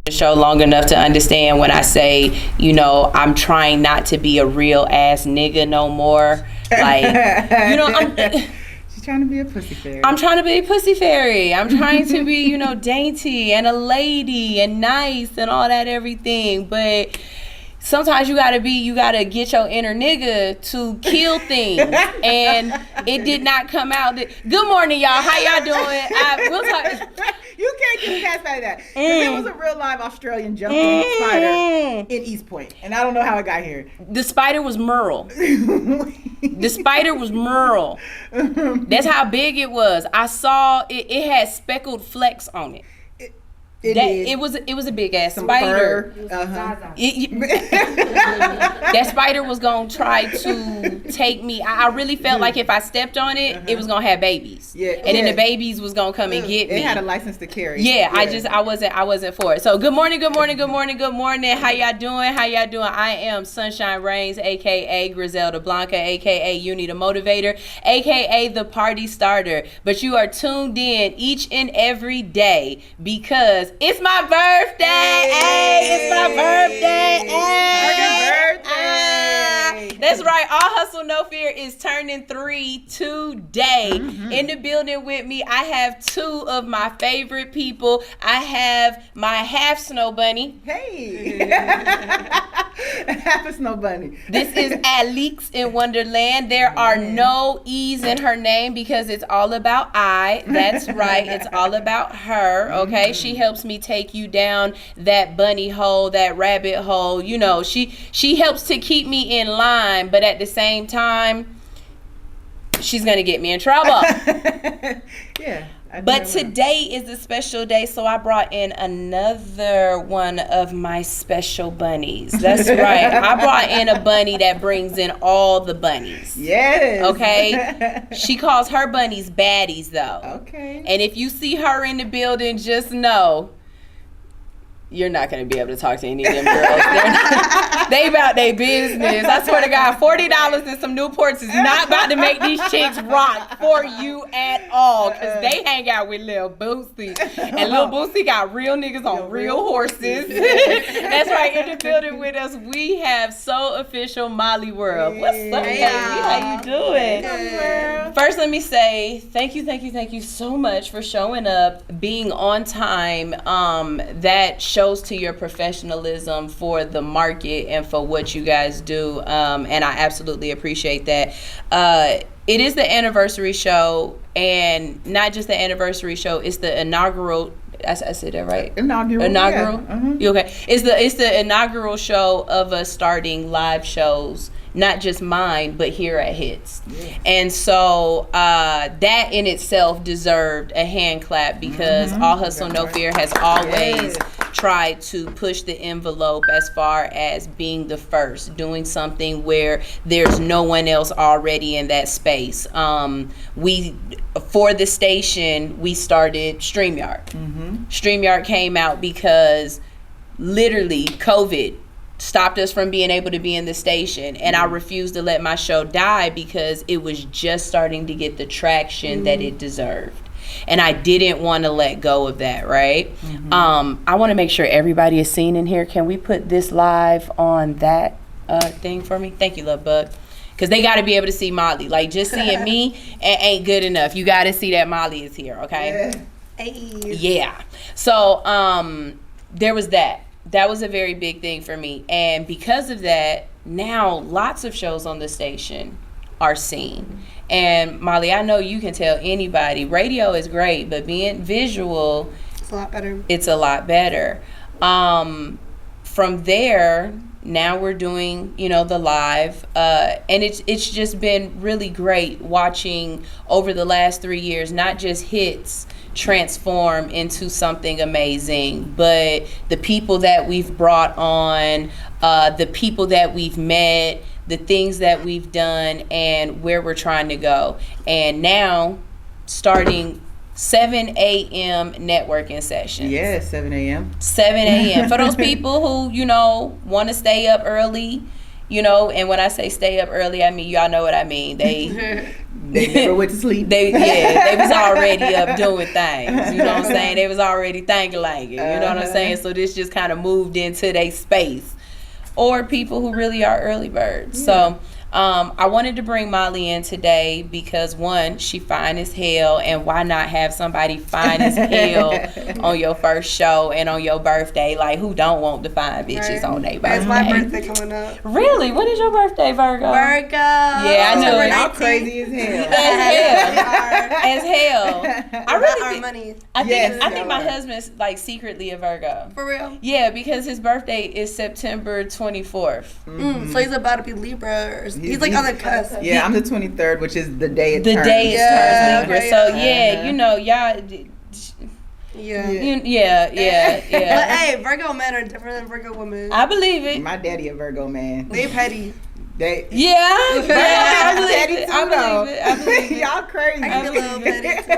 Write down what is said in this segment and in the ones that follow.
the show long enough to understand when I say, I'm trying not to be a real ass nigga no more. Like, She's trying to be a pussy fairy. I'm trying to be a pussy fairy. I'm trying to be, dainty and a lady and nice and all that everything. But sometimes you gotta get your inner nigga to kill things, and it did not come out. Good morning, y'all. How y'all doing? We'll talk. You can't get past that. There was a real live Australian jumping spider in East Point, and I don't know how it got here. The spider was Merle. The spider was Merle. That's how big it was. I saw it. It had speckled flecks on it. It was a big ass spider. That spider was gonna try to take me. I really felt like if I stepped on it, it was gonna have babies. Then the babies was gonna come and get me. It had a license to carry. I wasn't for it. So good morning. How y'all doing? I am Sunshine Reigns, aka Griselda Blanca, aka You Need a Motivator, aka the Party Starter. But you are tuned in each and every day because it's my birthday. Hey, it's my birthday. Hey. Happy birthday. That's right. All Hustle No Fear is turning 3 today. In the building with me, I have 2 of my favorite people. I have my half snow bunny. Hey. Half a snow bunny. This is Alix in Wonderland. There are no E's in her name because it's all about I. That's right. It's all about her. Okay. She helps me take you down that bunny hole, that rabbit hole. She helps to keep me in line, but at the same time, she's gonna get me in trouble. Yeah. But today is a special day, so I brought in another one of my special bunnies. That's right. I brought in a bunny that brings in all the bunnies. Yes. Okay? She calls her bunnies baddies, though. Okay. And if you see her in the building, just know you're not going to be able to talk to any of them girls. They about their business. I swear to God, $40 and some Newports is not about to make these chicks rock for you at all. Because they hang out with Lil Boosie. And Lil Boosie got real niggas on real horses. That's right. In the building with us, we have soofficial mollyworld. What's up, baby? How you doing? First, let me say thank you so much for showing up, being on time. That shows to your professionalism for the market and for what you guys do, and I absolutely appreciate that. It is the anniversary show, and not just the anniversary show, it's the inaugural. I said that right? Inaugural. Yeah. You okay? It's the inaugural show of us starting live shows, not just mine, but here at Hits. Yeah. And so that in itself deserved a hand clap because All Hustle No Fear has always tried to push the envelope as far as being the first, doing something where there's no one else already in that space. For the station, we started StreamYard. StreamYard came out because literally COVID stopped us from being able to be in the station, and I refused to let my show die because it was just starting to get the traction that it deserved, and I didn't want to let go of that, right? I want to make sure everybody is seen in here. Can we put this live on that thing for me? Thank you, Love Bug. Because they got to be able to see Molly. Like, just seeing me ain't good enough. You got to see that Molly is here, okay? Yeah. So there was that. That was a very big thing for me. And because of that, now lots of shows on the station are seen. And Molly, I know you can tell anybody, radio is great, but being visual, it's a lot better. It's a lot better. From there, now we're doing, the live, and it's just been really great watching over the last 3 years, not just Hits transform into something amazing, but the people that we've brought on, the people that we've met, the things that we've done, and where we're trying to go. And now starting 7 a.m. networking sessions. Yeah, 7 a.m. 7 a.m. For those people who, want to stay up early, and when I say stay up early, I mean, y'all know what I mean. They They never went to sleep. They was already up doing things. You know what I'm saying? They was already thinking like it. You know what I'm saying? So this just kind of moved into their space. Or people who really are early birds. Yeah. So I wanted to bring Molly in today because, one, she fine as hell, and why not have somebody fine as hell on your first show and on your birthday? Like, who don't want to find bitches on their birthday? It's my birthday coming up. Really? When is your birthday, Virgo? Yeah, I know it. Y'all crazy as hell. As hell. I really our money. I think my husband's like secretly a Virgo. For real? Yeah, because his birthday is September 24th. So he's about to be Libra or he's like on the cusp. Yeah, I'm the 23rd, which is the day it turns. The day it turns Libra. Okay, so yeah, you know, y'all. Yeah. But hey, Virgo men are different than Virgo women. I believe it. My daddy a Virgo man. They petty. I believe it. I believe it. Y'all crazy. I can be a little petty too.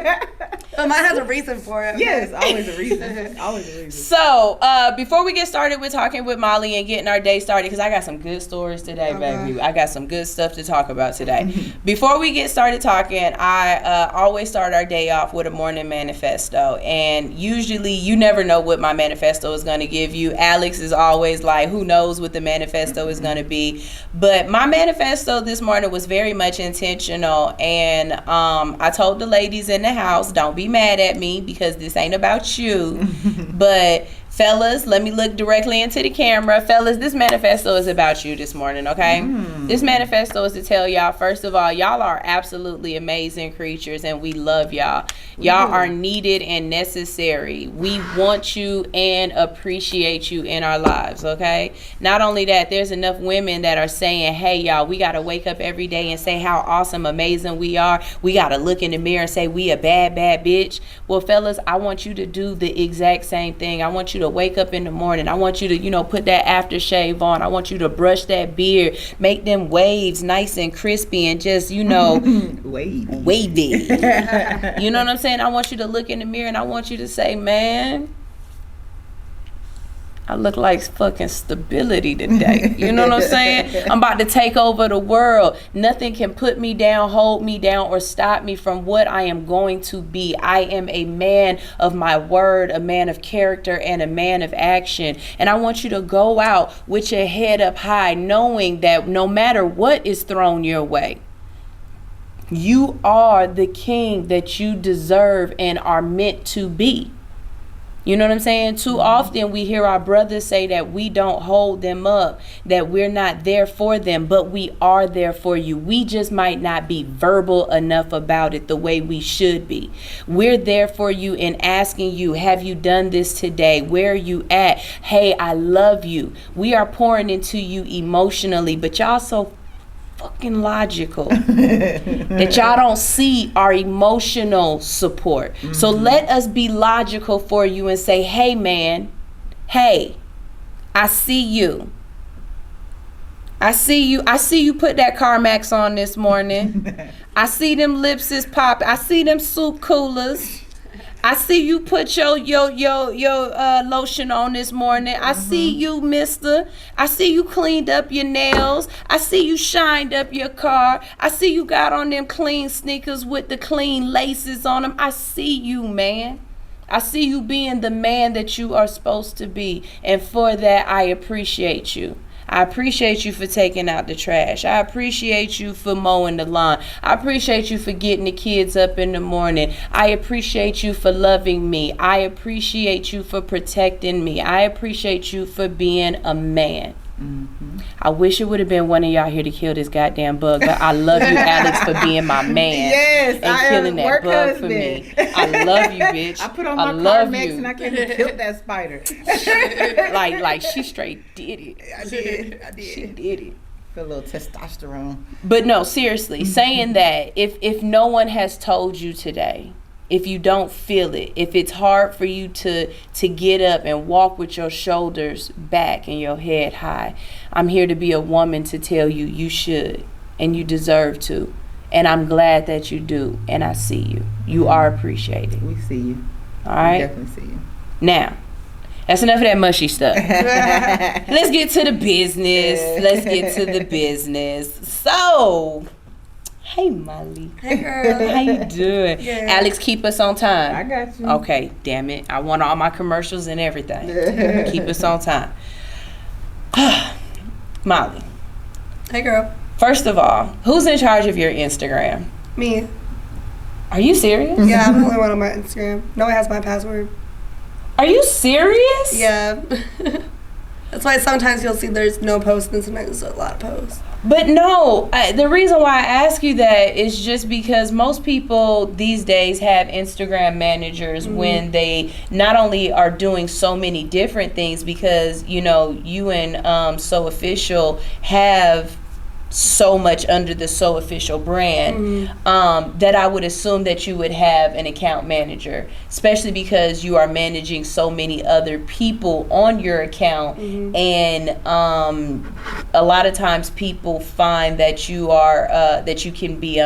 But mine has a reason for it. Yes, always a reason. Always a reason. So, before we get started with talking with Molly and getting our day started, because I got some good stories today, baby. I got some good stuff to talk about today. Before we get started talking, I always start our day off with a morning manifesto. And usually, you never know what my manifesto is going to give you. Alex is always like, who knows what the manifesto is going to be. But my manifesto this morning was very much intentional. And I told the ladies in the house, don't be mad at me because this ain't about you. But fellas, let me look directly into the camera. Fellas, this manifesto is about you this morning, okay? This manifesto is to tell y'all, first of all, y'all are absolutely amazing creatures and we love y'all. Y'all are needed and necessary. We want you and appreciate you in our lives, okay? Not only that, there's enough women that are saying, hey, y'all, we got to wake up every day and say how awesome, amazing we are. We got to look in the mirror and say we a bad, bad bitch. Well, fellas, I want you to do the exact same thing. I want you to wake up in the morning. I want you to, put that aftershave on. I want you to brush that beard, make them waves nice and crispy and just, wavy. You know what I'm saying? I want you to look in the mirror and I want you to say, man, I look like fucking stability today. You know what I'm saying? I'm about to take over the world. Nothing can put me down, hold me down, or stop me from what I am going to be. I am a man of my word, a man of character, and a man of action. And I want you to go out with your head up high, knowing that no matter what is thrown your way, you are the king that you deserve and are meant to be. You know what I'm saying? Too often we hear our brothers say that we don't hold them up, that we're not there for them, but we are there for you. We just might not be verbal enough about it the way we should be. We're there for you and asking you, have you done this today? Where are you at? Hey, I love you. We are pouring into you emotionally, but y'all so fucking logical that y'all don't see our emotional support. So let us be logical for you and say, hey man, hey, I see you. I see you put that CarMax on this morning. I see them lips is popping. I see them soup coolers. I see you put your lotion on this morning. I see you, mister. I see you cleaned up your nails. I see you shined up your car. I see you got on them clean sneakers with the clean laces on them. I see you, man. I see you being the man that you are supposed to be. And for that, I appreciate you. I appreciate you for taking out the trash. I appreciate you for mowing the lawn. I appreciate you for getting the kids up in the morning. I appreciate you for loving me. I appreciate you for protecting me. I appreciate you for being a man. I wish it would have been one of y'all here to kill this goddamn bug, but I love you, Alex, for being my man. Yes, and killing that bug for me. I love you, bitch. I put on my CarMax and I came and killed that spider. like she straight did it. I did. She did it. Feel a little testosterone. But no, seriously, saying that if no one has told you today, if you don't feel it, if it's hard for you to get up and walk with your shoulders back and your head high, I'm here to be a woman to tell you you should and you deserve to. And I'm glad that you do. And I see you. You are appreciated. We see you. All right? We definitely see you. Now, that's enough of that mushy stuff. Let's get to the business. So, Hey, Molly. Hey, girl. How you doing? Yeah. Alex, keep us on time. I got you. Okay, damn it. I want all my commercials and everything. Keep us on time. Molly, Hey, girl. first of all, who's in charge of your Instagram? Me. Are you serious? Yeah, I'm the only one on my Instagram. No one has my password. Are you serious? Yeah. That's why sometimes you'll see there's no posts and sometimes there's a lot of posts. But no, the reason why I ask you that is just because most people these days have Instagram managers when they not only are doing so many different things, because, you know, you and So Official have so much under the So Official brand, that I would assume that you would have an account manager, especially because you are managing so many other people on your account. And a lot of times people find that you are that you can be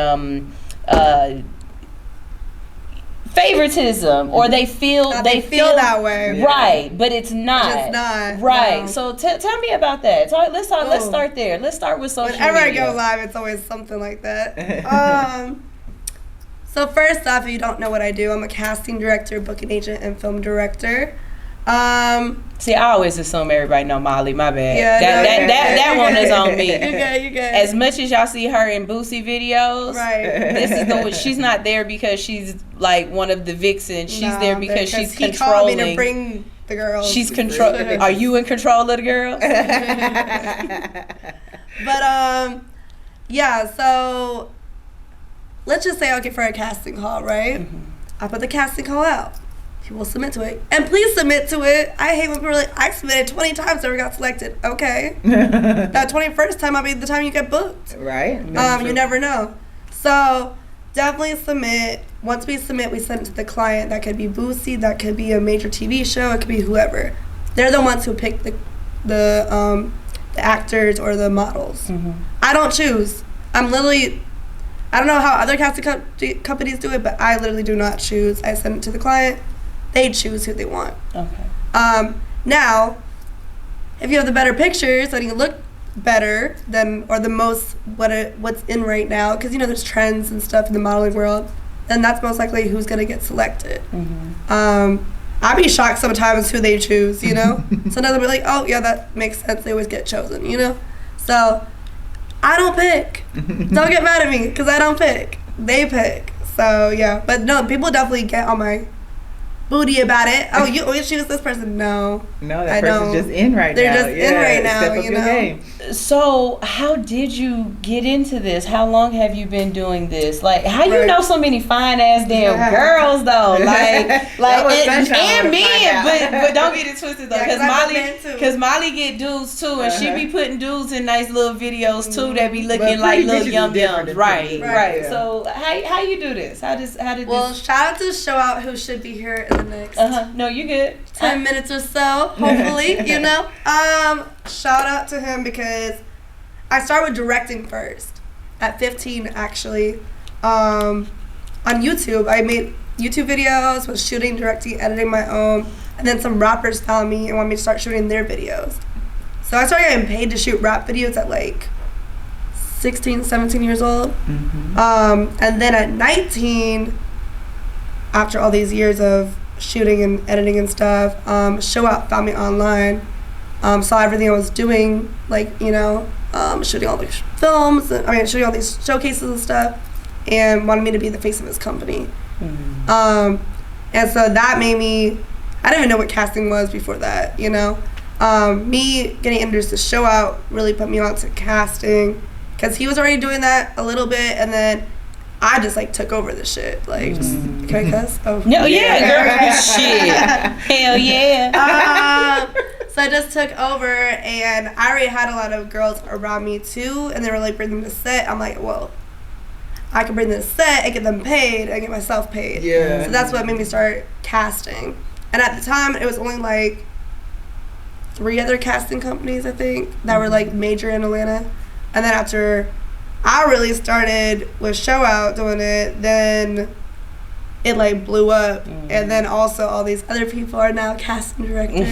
favoritism, or they feel that way. right, but it's not. It's not, right. no. So tell me about that. Let's start there. Let's start with social Whenever media. I go live, it's always something like that. So first off, if you don't know what I do, I'm a casting director, booking agent, and film director. See, I always assume everybody know Molly. My bad. Yeah, that one is on me. You good. As much as y'all see her in Boosie videos, Right. this is the she's not there because she's like one of the vixens. She's there because she's he controlling. called me to bring the girls. She's control. Are you in control of the girls? But yeah. So let's just say, okay, for a casting call, right? I put the casting call out. People submit to it, and please submit to it. I hate when people are like, I submitted 20 times, never got selected. Okay, that 21st time might be the time you get booked. Right. You never know. So definitely submit. Once we submit, we send it to the client. That could be Boosie, that could be a major TV show, it could be whoever. They're the ones who pick the actors or the models. I don't choose. I don't know how other casting companies do it, but I literally do not choose. I send it to the client. They choose who they want. Okay. Now, if you have the better pictures and you look better than, or the most what's in right now, because you know there's trends and stuff in the modeling world, then that's most likely who's gonna get selected. I'd be shocked sometimes who they choose. You know, sometimes I'll be like, oh yeah, that makes sense. They always get chosen. You know, so I don't pick. Don't get mad at me because I don't pick. They pick. So yeah, but no, people definitely get on my booty about it. Oh, you always choose this person. No, that person's just in right They're now. just in right now. Step up You your know. game. So, how did you get into this? How long have you been doing this? Like, how you Right. know so many fine ass damn girls though? was sunshine and when I men, find out. but don't get it twisted though, Yeah, 'cause because I know men too. Molly get dudes too, and she be putting dudes in nice little videos too that be looking But like pretty little bitches is yum different yums. than Right, pretty. right. Yeah. So, how you do this? How did Well, this? shout out to Showout, who should be here in the next No, you good. 10 minutes or so, hopefully. You know. Shout out to him because I started with directing first at 15, actually. On YouTube, I made YouTube videos, was shooting, directing, editing my own, and then some rappers found me and wanted me to start shooting their videos. So I started getting paid to shoot rap videos at like 16, 17 years old. And then at 19, after all these years of shooting and editing and stuff, Showout found me online, saw everything I was doing, like, you know, shooting all these films, shooting all these showcases and stuff, and wanted me to be the face of his company. And so that made me, I didn't even know what casting was before that, you know. Me getting introduced to Showout really put me on to casting, because he was already doing that a little bit, and then I just like took over the shit. Like, just, can I cuss? Oh. No, yeah, girl. Shit. Hell yeah. So I just took over, and I already had a lot of girls around me too, and they were like, bring them to set. I'm like, well, I can bring them to set and get them paid and get myself paid. Yeah. So that's what made me start casting. And at the time, it was only like 3 other casting companies, I think, that were like major in Atlanta. And then after I really started with Showout doing it, then it like blew up, and then also all these other people are now casting directors.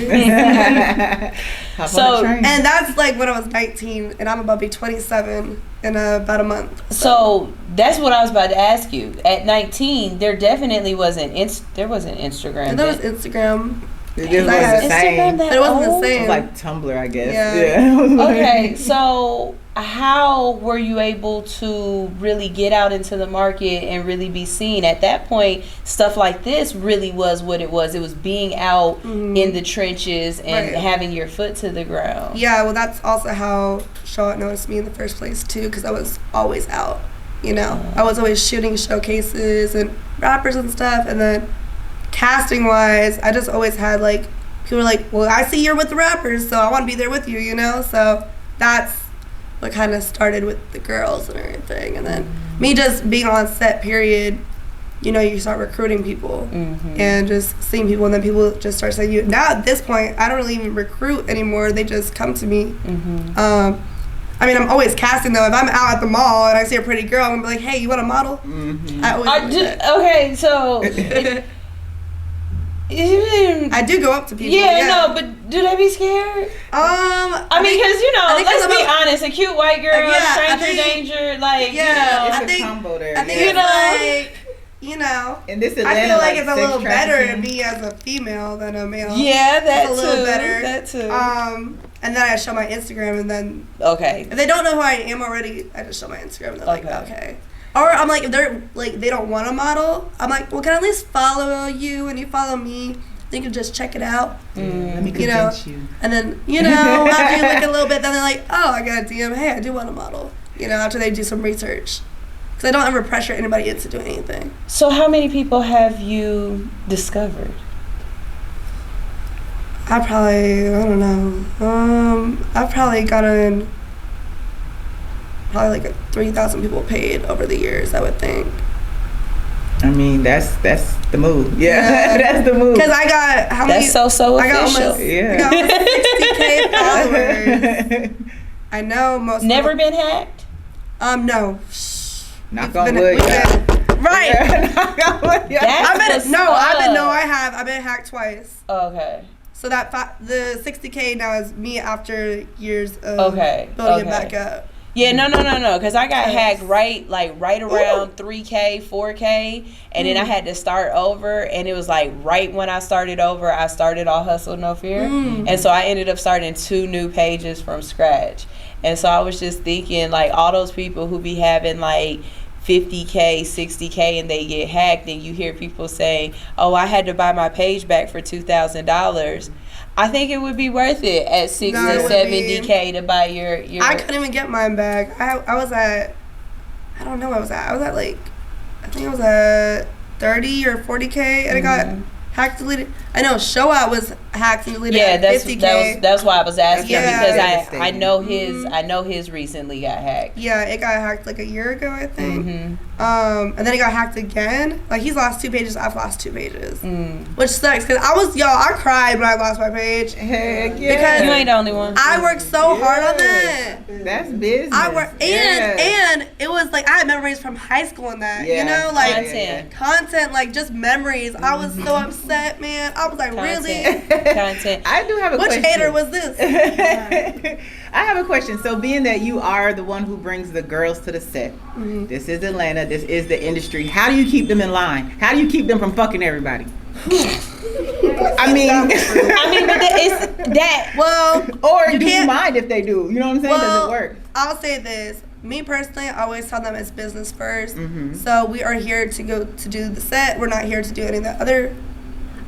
So, and that's like when I was 19, and I'm about to be 27 in about a month. So that's what I was about to ask you. At 19, there definitely wasn't Instagram. And there was Instagram. It just wasn't the same. But it wasn't the old? same. It was like Tumblr, I guess. Yeah. Okay, so how were you able to really get out into the market and really be seen? At that point, stuff like this really was what it was. It was being out in the trenches and having your foot to the ground. Yeah, well, that's also how Showout noticed me in the first place, too, because I was always out, you know. I was always shooting showcases and rappers and stuff, and then casting-wise, I just always had, like, people were like, well, I see you're with the rappers, so I want to be there with you, you know? So that's what kind of started with the girls and everything. And then me just being on set, period, you know, you start recruiting people and just seeing people, and then people just start saying you. Now at this point, I don't really even recruit anymore. They just come to me. I mean, I'm always casting though. If I'm out at the mall and I see a pretty girl, I'm gonna be like, hey, you want a model? I always do that. Okay, so I do go up to people. Yeah, no, but do they be scared? I mean, because you know, let's be honest, a cute white girl, stranger danger, like you know, it's a combo there. I think you know, like, you know, in this Atlanta, I feel like it's a little trafficking. better to be as a female than a male. Yeah, that's a little better. That too. And then I show my Instagram, and then if they don't know who I am already, I just show my Instagram, and they're like, okay. Or I'm like, if they're like, they don't want a model, I'm like, well, can I at least follow you and you follow me? You can just check it out. Let me convince you. And then, you know, after you look a little bit, then they're like, oh, I got a DM. Hey, I do want a model. You know, after they do some research. Because I don't ever pressure anybody into doing anything. So how many people have you discovered? I don't know. I've probably gotten like 3,000 people paid over the years, I would think. I mean, that's the move. Yeah. That's the move. Because I got how many? That's so I got official. almost 60K followers. I know most. Never been hacked? No. Knock on wood. Right. Knock on wood. I've been hacked twice. Okay. So that the 60K now is me after years of building it back up. Yeah, no, because I got hacked right around 3K, 4K, and then I had to start over, and it was like right when I started over, I started All Hustle No Fear, and so I ended up starting 2 new pages from scratch, and so I was just thinking, like, all those people who be having like 50K, 60K, and they get hacked, and you hear people saying, oh, I had to buy my page back for $2,000. I think it would be worth it at 60, 70K to buy your. I couldn't even get mine back. I was at, I don't know what I was at. I was at like, I think I was at 30 or 40K, and it got hacked, deleted. I know Showout was hacked and deleted at 50K. That's why I was asking because I know his recently got hacked. Yeah, it got hacked like a year ago, I think. And then it got hacked again. Like, he's lost 2 pages, I've lost 2 pages. Which sucks, because I cried when I lost my page. Heck yeah. Because you ain't the only one. I worked so hard on that. That's business. And it was like, I had memories from high school in that. You know, like content, like just memories. I was so upset, man. I was like, really? Content. I do have a question. Which hater was this? I have a question. So being that you are the one who brings the girls to the set, this is Atlanta, this is the industry, how do you keep them in line? How do you keep them from fucking everybody? I mean, but it's that. Well, or do you mind if they do? You know what I'm saying? Does it work? I'll say this. Me personally, I always tell them it's business first. So we are here to go to do the set. We're not here to do any of the other.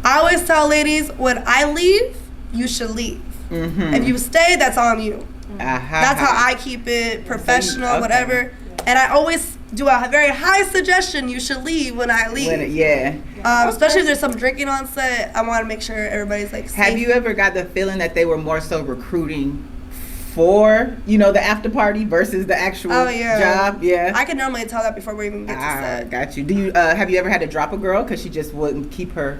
I always tell ladies, when I leave, you should leave. If you stay, that's on you. That's how I keep it professional, whatever. And I always do a very high suggestion, you should leave when I leave. Especially if there's some drinking on set, I want to make sure everybody's like safe. Have you ever got the feeling that they were more so recruiting for, you know, the after party versus the actual job? Yeah. I can normally tell that before we even get to set. Got you. Do you have you ever had to drop a girl because she just wouldn't keep her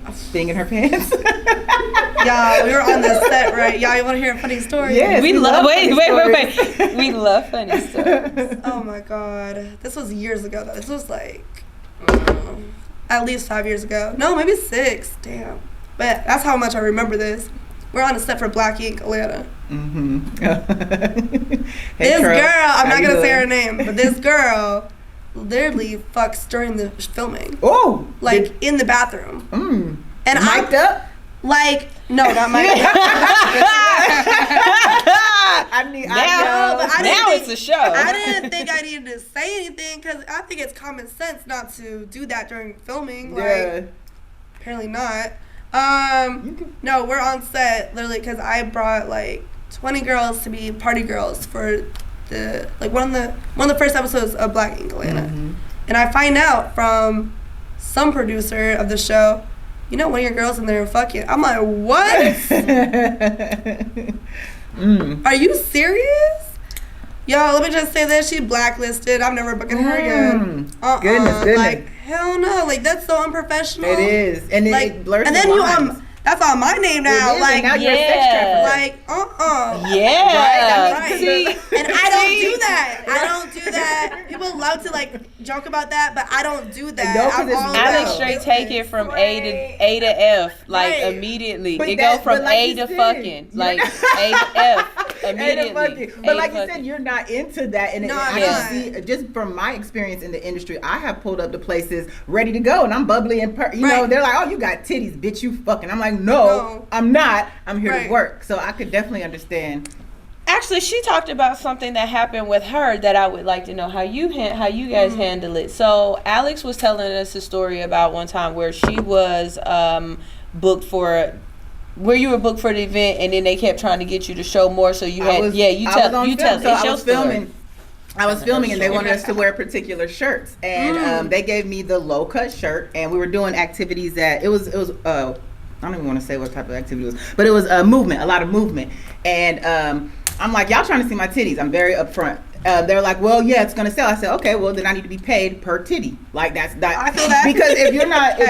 thing in her pants? Y'all, we were on the set, right? Y'all, you want to hear a funny story? Yes, we love. Wait. We love funny stories. Oh my god, this was years ago though. This was like at least 5 years ago. No, maybe 6. Damn. But that's how much I remember this. We're on a set for Black Ink Atlanta. This girl, I'm not gonna say her name, but this girl literally fucks during the filming. Oh, like in the bathroom. And mic'd up? Like, no, not mic'd up. Now it's a show. I didn't think I needed to say anything because I think it's common sense not to do that during filming. Like, apparently not. No, we're on set literally because I brought like 20 girls to be party girls for the like one of the first episodes of Black Ink Atlanta, and I find out from some producer of the show, you know, one of your girls in there and fuck it. I'm like, what? Are you serious? Yo, let me just say this: she blacklisted. I'm never booking her again. Goodness. Like, hell no. Like, that's so unprofessional. It is, and like, it blurs and then the lines. That's on my name now. It is, like, and now you're a sex trafficker. Like, Yeah. Right. See? And I don't do that. I don't do that. People love to like joke about that, but I don't do that. No, 'cause it's Alex straight take it from A to F, like immediately. But it goes from like A to fucking, like A to F immediately. But like you said, you're not into that, and No, I can see just from my experience in the industry, I have pulled up to places ready to go, and I'm bubbly and you know, they're like, "Oh, you got titties, bitch, you fucking." I'm like, no. I'm not. I'm here to work. So I could definitely understand. Actually, she talked about something that happened with her that I would like to know how you guys handle it. So Alex was telling us a story about one time where she was booked for. Where you were booked for the event, and then they kept trying to get you to show more. So you had, you tell. I was filming, and they wanted us to wear particular shirts, and they gave me the low cut shirt, and we were doing activities that it was. I don't even want to say what type of activity it was, but it was a lot of movement, and I'm like, y'all trying to see my titties? I'm very upfront. They're like, well, yeah, it's gonna sell. I said, okay, well then I need to be paid per titty. Like that's that. I feel that because if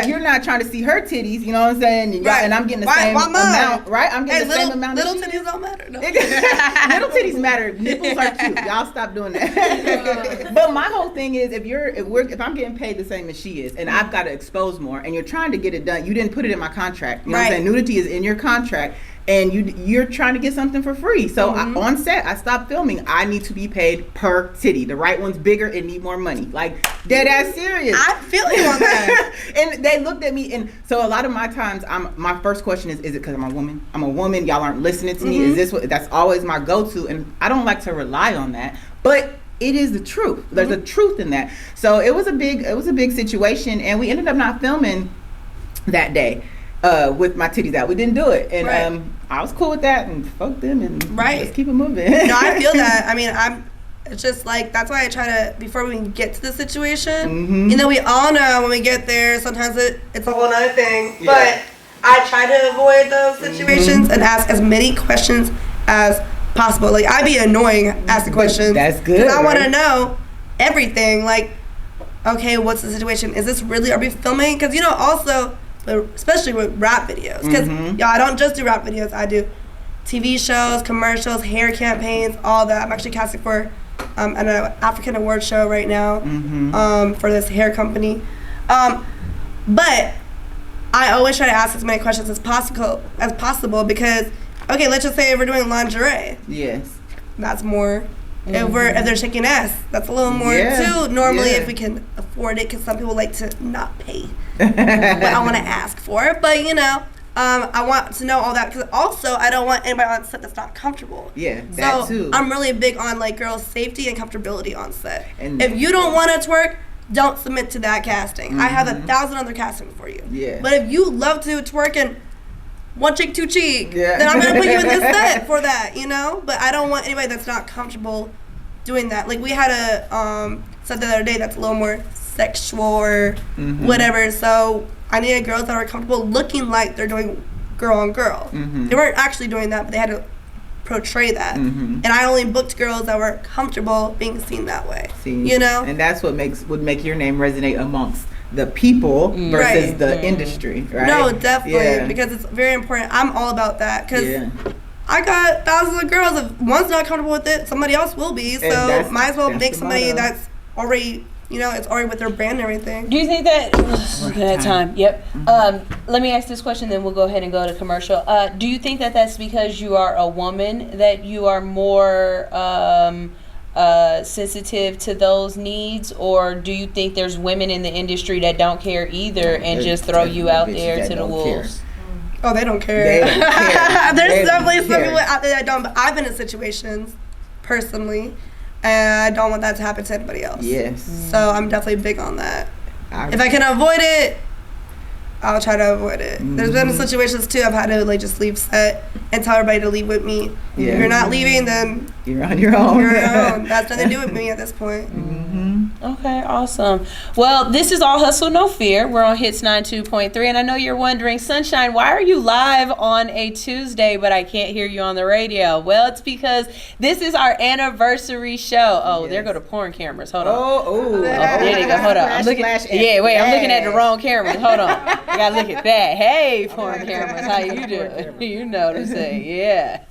you're not trying to see her titties, you know what I'm saying? And I'm getting the same amount, right? I'm getting the same amount. Little titties don't matter. No. Little titties matter. Nipples are cute. Y'all stop doing that. But my whole thing is, if I'm getting paid the same as she is, and I've got to expose more, and you're trying to get it done, you didn't put it in my contract. You know what I'm saying? Nudity is in your contract. And you're trying to get something for free. So on set, I stopped filming. I need to be paid per titty. The right one's bigger and need more money. Like, dead ass serious. I feel you on that. And they looked at me, and so a lot of my times, my first question is it because I'm a woman? I'm a woman. Y'all aren't listening to me. Is this what? That's always my go-to, and I don't like to rely on that. But it is the truth. There's a truth in that. So it was a big situation, and we ended up not filming that day. With my titties out, we didn't do it, and I was cool with that, and fuck them, and just keep it moving. No, I feel that. I mean, it's just like that's why I try to before we get to the situation. You know, we all know when we get there, sometimes it's a whole other thing. Yeah. But I try to avoid those situations and ask as many questions as possible. Like I'd be annoying asking questions. That's good. I want to know everything. Like, okay, what's the situation? Is this really? Are we filming? Because you know, also. Especially with rap videos, because y'all, I don't just do rap videos. I do TV shows, commercials, hair campaigns, all that. I'm actually casting for an African award show right now for this hair company. But I always try to ask as many questions as possible because, okay, let's just say we're doing lingerie. Yes. That's more. If they're shaking ass, that's a little more too. Normally, if we can afford it, because some people like to not pay what I want to ask for. But you know, I want to know all that because also I don't want anybody on set that's not comfortable. Yeah, that too. I'm really big on like girls' safety and comfortability on set. And if you don't want to twerk, don't submit to that casting. I have 1,000 other castings for you. Yeah. But if you love to twerk and one cheek, two cheek, then I'm gonna put you in this set for that, you know. But I don't want anybody that's not comfortable doing that. Like we had a set the other day that's a little more sexual or whatever. So I needed girls that are comfortable looking like they're doing girl on girl. They weren't actually doing that, but they had to portray that. And I only booked girls that were comfortable being seen that way. You know, and that's what would make your name resonate amongst the people versus the industry, right? No, definitely, because it's very important. I'm all about that because I got thousands of girls. If one's not comfortable with it, somebody else will be. So might as well make somebody that's already you know, it's already with their brand and everything. Do you think that? Look at that time. Yep. Let me ask this question, then we'll go ahead and go to commercial. Do you think that that's because you are a woman that you are more sensitive to those needs, or do you think there's women in the industry that don't care either and just throw you out there to the wolves? Oh, they don't care. They don't care. There's definitely some people out there that don't. But I've been in situations personally, and I don't want that to happen to anybody else. Yes. So I'm definitely big on that. If I can avoid it, I'll try to avoid it. There's been situations too I've had to like just leave set and tell everybody to leave with me. Yeah. If you're not leaving, then you're on your own. You're on your own. That's nothing to do with me at this point. Okay, awesome. Well, this is All Hustle No Fear. We're on Hits 92.3, and I know you're wondering, Sunshine, why are you live on a Tuesday, but I can't hear you on the radio? Well, it's because this is our anniversary show. Oh, Yes. there go the porn cameras. Hold on. Oh, there they go. Hold on. I'm looking. Yeah, wait. I'm looking at the wrong cameras. Hold on. I gotta look at that. Hey, porn cameras. How you doing? You know what I'm saying? Yeah.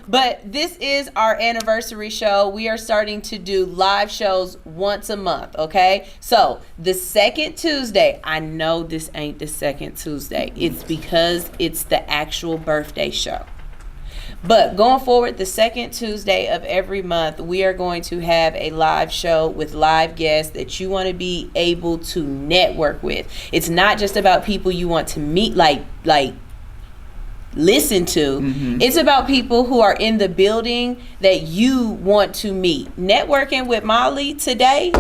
But this is our anniversary show. We are starting to do live shows once a month. Okay. So the second Tuesday. I know this ain't the second Tuesday. It's because it's the actual birthday show. But going forward, the second Tuesday of every month, we are going to have a live show with live guests that you want to be able to network with. It's not just about people you want to meet, like listen to. It's about people who are in the building that you want to meet. Networking with Molly today,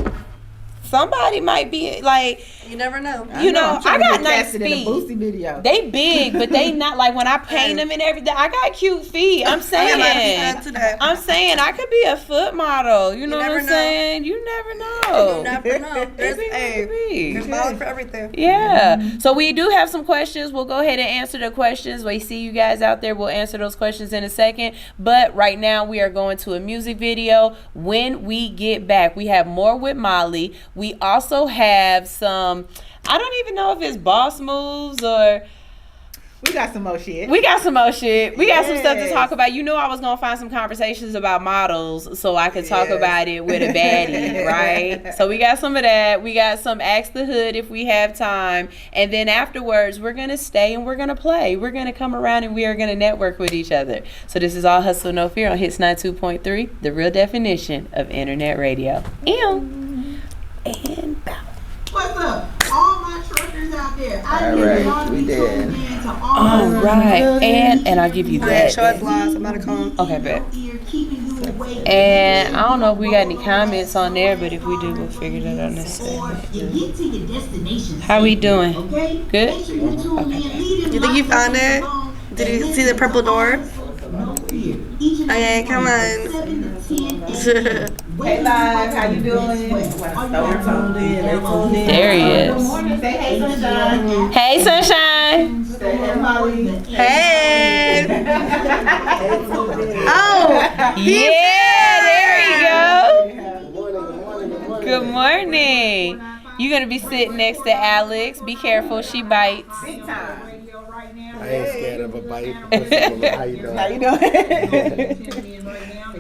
somebody might be like, you never know. I got nice feet. Video. They big, but they not like when I paint them and everything. I got cute feet. I'm saying I could be a foot model. You know what I'm saying? You never know. You never know. There's models for everything. Yeah. So we do have some questions. We'll go ahead and answer the questions. We see you guys out there. We'll answer those questions in a second. But right now we are going to a music video. When we get back, we have more with Molly. We also have some, I don't even know if it's boss moves or... We got some more shit. We got some stuff to talk about. You know I was going to find some conversations about models so I could talk about it with a baddie, right? So we got some of that. We got some Ask the Hood if we have time. And then afterwards, we're going to stay and we're going to play. We're going to come around and we are going to network with each other. So this is All Hustle No Fear on Hits 92.3, the real definition of internet radio. And bow. What's up? All my truckers out there. All right. And I'll give you that. Show us live. I'm about to come. Okay, bet. And I don't know if we got any comments on there, but if we do, we'll figure that out in a second. How we doing? Good? Okay. You think you found it? Did you see the purple door? Okay, come on. Hey, live, how you doing? There he is. Say hey, Sunshine. Hey, Sunshine. Say hey, Molly. Hey. Oh. Yeah, there we go. Good morning. You're going to be sitting next to Alex. Be careful, she bites. Big time. I ain't scared of a bite. How you doing? How you doing?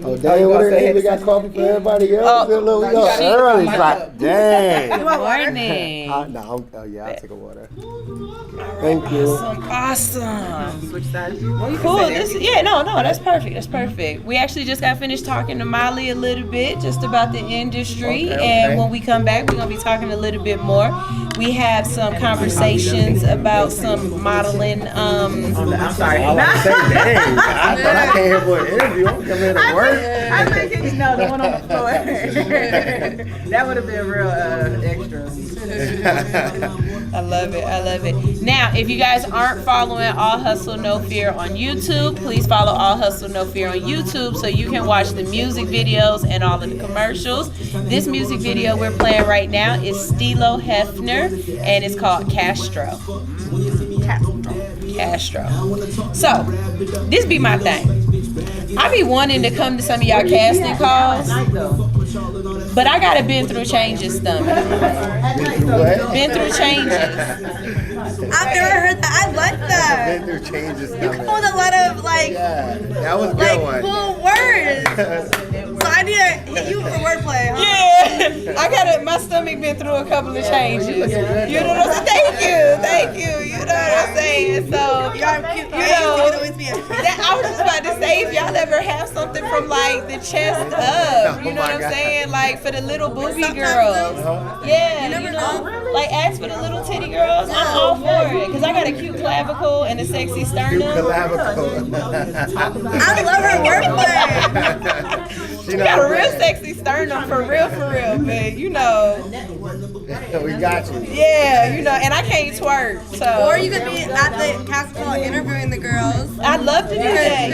Oh, dang, what we got coffee for everybody else? Early, like, dang. Good morning. No, I'll take a water. Thank you. Awesome. Switch sides. Cool. That's perfect. That's perfect. We actually just got finished talking to Molly a little bit just about the industry. And when we come back, we're going to be talking a little bit more. We have some conversations about some modeling. I'm sorry. I say, dang. I thought I came here for an interview. I'm coming here to work. I think the one on the floor. That would have been real extra. I love it. Now, if you guys aren't following All Hustle No Fear on YouTube, please follow All Hustle No Fear on YouTube so you can watch the music videos and all of the commercials. This music video we're playing right now is Stilo Hefner, and it's called Castro. So, this be my thing. I be wanting to come to some of y'all casting calls, but I gotta been through changes stomach. Been through changes. I've never heard that. I like that. Been through changes. You come with a lot of that was a good one. cool words. So I need there hit you for wordplay, huh? Yeah, I got my stomach been through a couple of changes. You know what I'm saying? Thank you. You know what I'm saying? So, I was just about to say, if y'all ever have something from like the chest up, you know what I'm saying? Like for the little booby girls. Yeah, you never know. Like ask for the little titty girls. I'm all for it because I got a cute clavicle and a sexy sternum. I love her wordplay. She got a real sexy sternum for real, man. You know. We got you. Yeah, you know, and I can't twerk, so. Or you could be at the cast call interviewing the girls. I'd love to do that.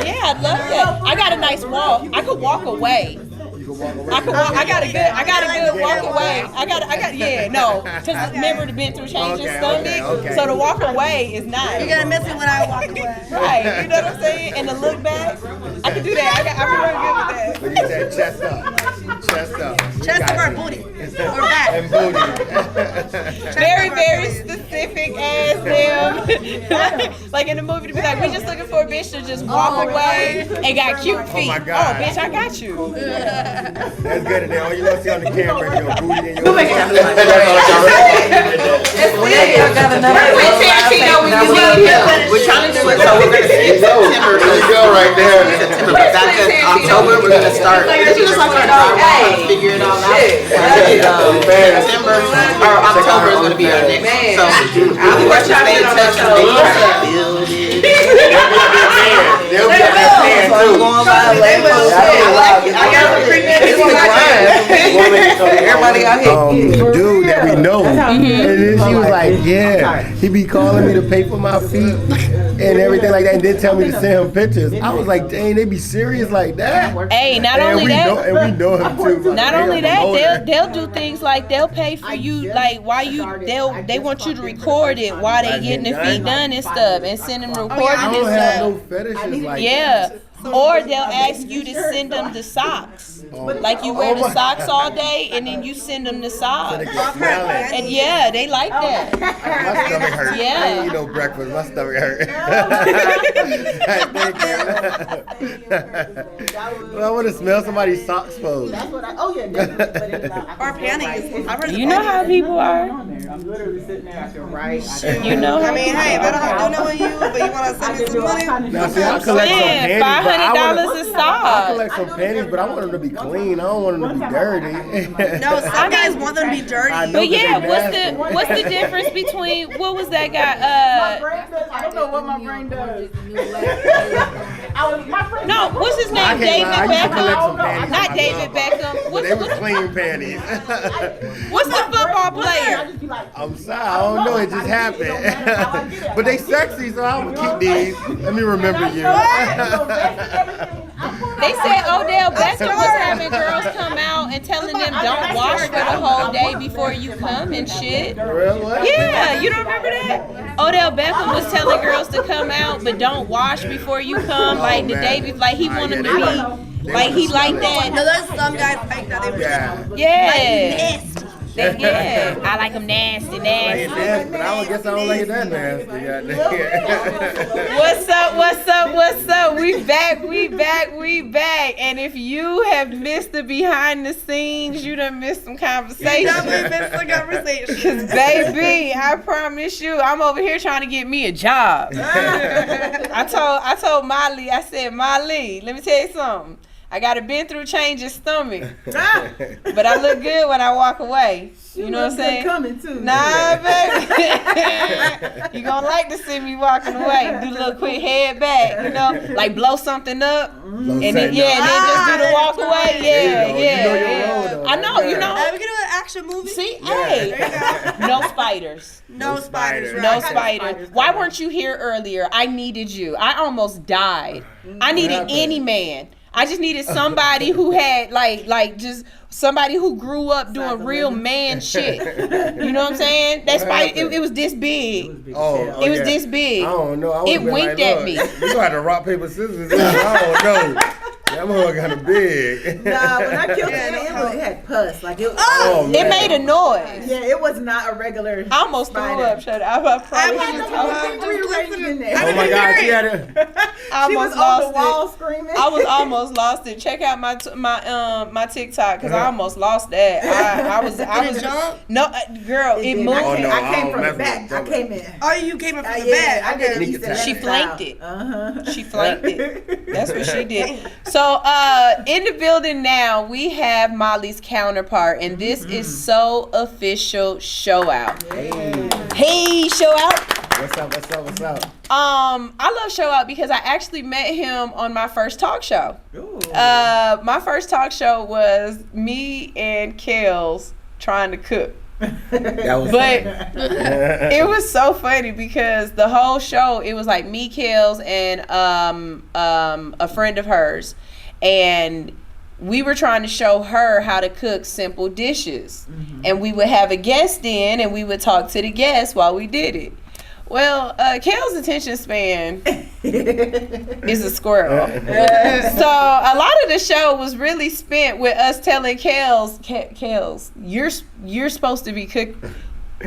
Yeah, I'd love that. I got a nice walk. I could walk away. I got a good walk away. Just remember the been through changes stomach. So the walk away is nice. You're gonna miss it when I walk away. Right, you know what I'm saying? And the look back, I can do that. I'm really good with that. Look at that chest up. Chest up or booty. Or back. And booty. Very specific as them. Like in the movie to be like, we just looking for a bitch to just walk away and got cute feet. Oh my God. Oh bitch, I got you. That's good. And then all you gonna see on the camera is your booty and your We're trying to do it, so we're going to skip September. There you go right there. September, but back in October, we're going to start. Figure it all out. September or October is going to be our next. So we're trying to stay in touch with me. They'll be at that fan too. I got a pre-made everybody out here. Dude that we know, and then she was like, yeah, he be calling me to pay for my feet and everything like that, and then tell me to send him pictures. I was like, dang, they be serious like that? Hey, not only that, and we know him too. Not only that, they'll do things like they'll pay for you, like while they want you to record it while they getting their feet done and stuff, and send them recording I don't and have stuff. no fetishes like Yeah. Or they'll ask you to send them the socks. Like you wear the socks all day and then you send them the socks. And yeah, they like that. My stomach hurt. Yeah. I ain't eat no breakfast. My stomach hurt. Thank you. Well, I want to smell somebody's socks fold. Or panties. You know how people are. I'm literally sitting there at your right. You know. I mean, hey, if I don't have dinner with you, but you want to send me some money? Now, see, I collect some panties, but $500 a I sock. collect some panties, but I want them to be clean. I don't want them to be dirty. No, some guys want them to be dirty. But yeah, what's the difference between what was that guy? I don't know what my brain does. No, what's his name? I can't David lie, I used to collect some Beckham. panties. Not David Beckham. They was clean panties. What's the football player? I'm sorry, I don't know. It just happened. But they sexy, so I'm gonna keep these. Let me remember you. They said Odell Beckham was having girls come out and telling them don't wash for the whole day before you come and shit. Yeah, you don't remember that? Odell Beckham was telling girls to come out but don't wash before you come, like the day before. Like he wanted them to be, like he like that. No, there's some guys like that. They were Yeah. pissed. Yeah, I like them nasty. But I guess I don't like it that nasty. What's up? We back. And if you have missed the behind the scenes, you done missed some conversation. Definitely missed the conversation. Cause baby, I promise you, I'm over here trying to get me a job. I told Molly, I said, Molly, let me tell you something. I got a been through changes stomach, but I look good when I walk away. You know what I'm saying? Coming too. Nah, baby. You gonna like to see me walking away. Do a little quick head back, you know, like blow something up, and then then just do the walk away. Yeah. I know, you know. We can do an action movie. See, hey, no spiders. No spiders. No spiders. Why weren't you here earlier? I needed you. I almost died. I needed any man. I just needed somebody who had like just somebody who grew up doing real man shit. You know what I'm saying? That spider, it was this big. It was this big. I don't know. It winked at me. We gonna have to rock, paper, scissors. I don't know. That mother kind of big. Nah, when I killed it had pus. Like it. It made a noise. Yeah, it was not a regular. I almost threw up. Shut up. I promise you. in there. Oh my God, she had it. She was on the wall screaming. I was almost lost it. Check out my TikTok because I almost lost that. I was jump? no girl. It moved. Oh, no, I came oh, from the mess back. with I came in. Oh, you came in from the Yeah, back. I did. Okay. East and She West flanked style. it. She flanked it. That's what she did. So in the building now we have Molly's counterpart, and this is so official. Show out. Hey, show out. What's up? What's up? What's up? I love Show Out because I actually met him on my first talk show. Ooh. My first talk show was me and Kels trying to cook. That was But fun. it was so funny because the whole show, it was like me, Kels, and a friend of hers. And we were trying to show her how to cook simple dishes. And we would have a guest in and we would talk to the guest while we did it. Well, Kale's attention span is a squirrel. So a lot of the show was really spent with us telling Kales, you're supposed to be cooking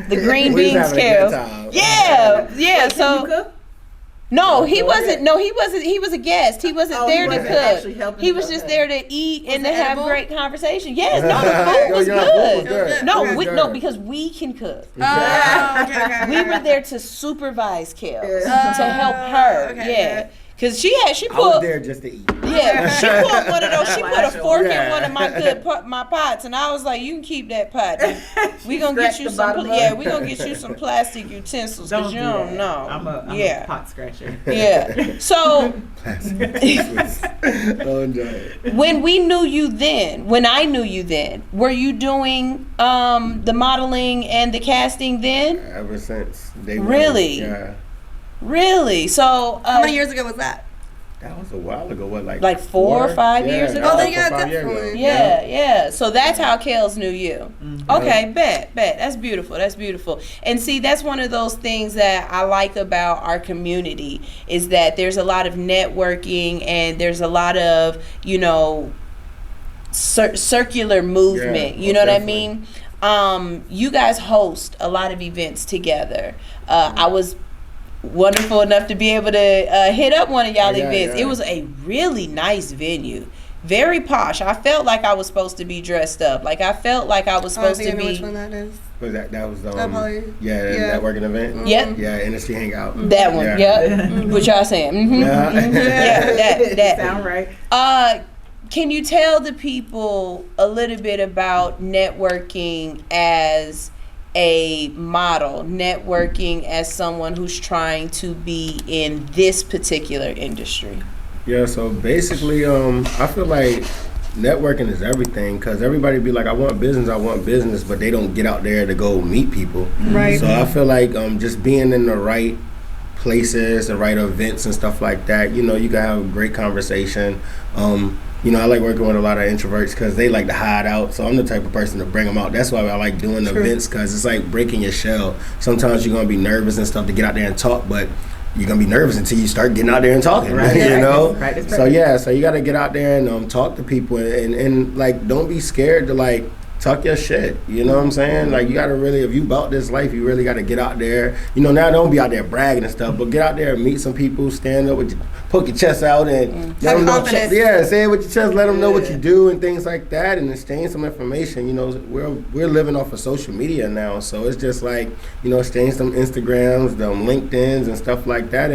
the green We was beans, having a good Kales. time. Yeah. Can you So cook? no, he wasn't. No, he wasn't. He was a guest. He wasn't Oh, there he to wasn't actually cook. helping He you. was just Okay. there to eat and to it have edible? great conversation. Yes, no, the food was Yeah, food was good. good. No, Food was no, good. because we can cook. Oh, okay. We were there to supervise Kels, to help her. Okay, Yeah, okay. because she I was pulled. there just to eat. Yeah, she pulled one of those. She put a fork Yeah. in one of my pots, and I was like, "You can keep that pot. We gonna get scratched you the some. bottom of Yeah, it. we gonna get you some plastic utensils because you don't know. I'm a yeah, pot scratcher. yeah. So Oh, no. when I knew you then, were you doing the modeling and the casting then? Ever since day one. Really? Yeah. Really? So How many years ago was that? That was a while ago. What, Like 4 or 5 years ago? Oh, then yeah, 4 or 5 years ago. definitely. Yeah. So that's how Kels knew you. Okay, bet. That's beautiful. That's beautiful. And see, that's one of those things that I like about our community is that there's a lot of networking and there's a lot of, circular movement. Yeah, You know what definitely. I mean? You guys host a lot of events together. I was wonderful enough to be able to hit up one of y'all events. Yeah. It was a really nice venue. Very posh. I felt like I was supposed to be dressed up. Like I felt like I was I supposed think to I know be. which one that is. Was that was probably- the yeah. networking event? Yep. Yeah, industry hangout. That one. Yeah. Yep. What y'all saying? Mm-hmm. Yeah. Yeah, that. Sound right. Can you tell the people a little bit about networking as a model, networking as someone who's trying to be in this particular industry? Yeah, so basically, I feel like networking is everything because everybody be like, I want business, but they don't get out there to go meet people. Right. So I feel like just being in the right places, the right events and stuff like that, you can have a great conversation. I like working with a lot of introverts because they like to hide out. So I'm the type of person to bring them out. That's why I like doing events because it's like breaking your shell. Sometimes you're going to be nervous and stuff to get out there and talk, but you're going to be nervous until you start getting out there and talking, Right. you know? Right. So yeah, so you got to get out there and talk to people and like don't be scared to like talk your shit. You know what I'm saying? Like you got to really, if you about this life, you really got to get out there. Now don't be out there bragging and stuff, but get out there and meet some people, stand up with your, poke your chest out and let them know. confidence. Yeah, say it with your chest, let them know what you do and things like that, and exchange some information. We're living off of social media now, so it's just like exchange some Instagrams, them LinkedIn's and stuff like that,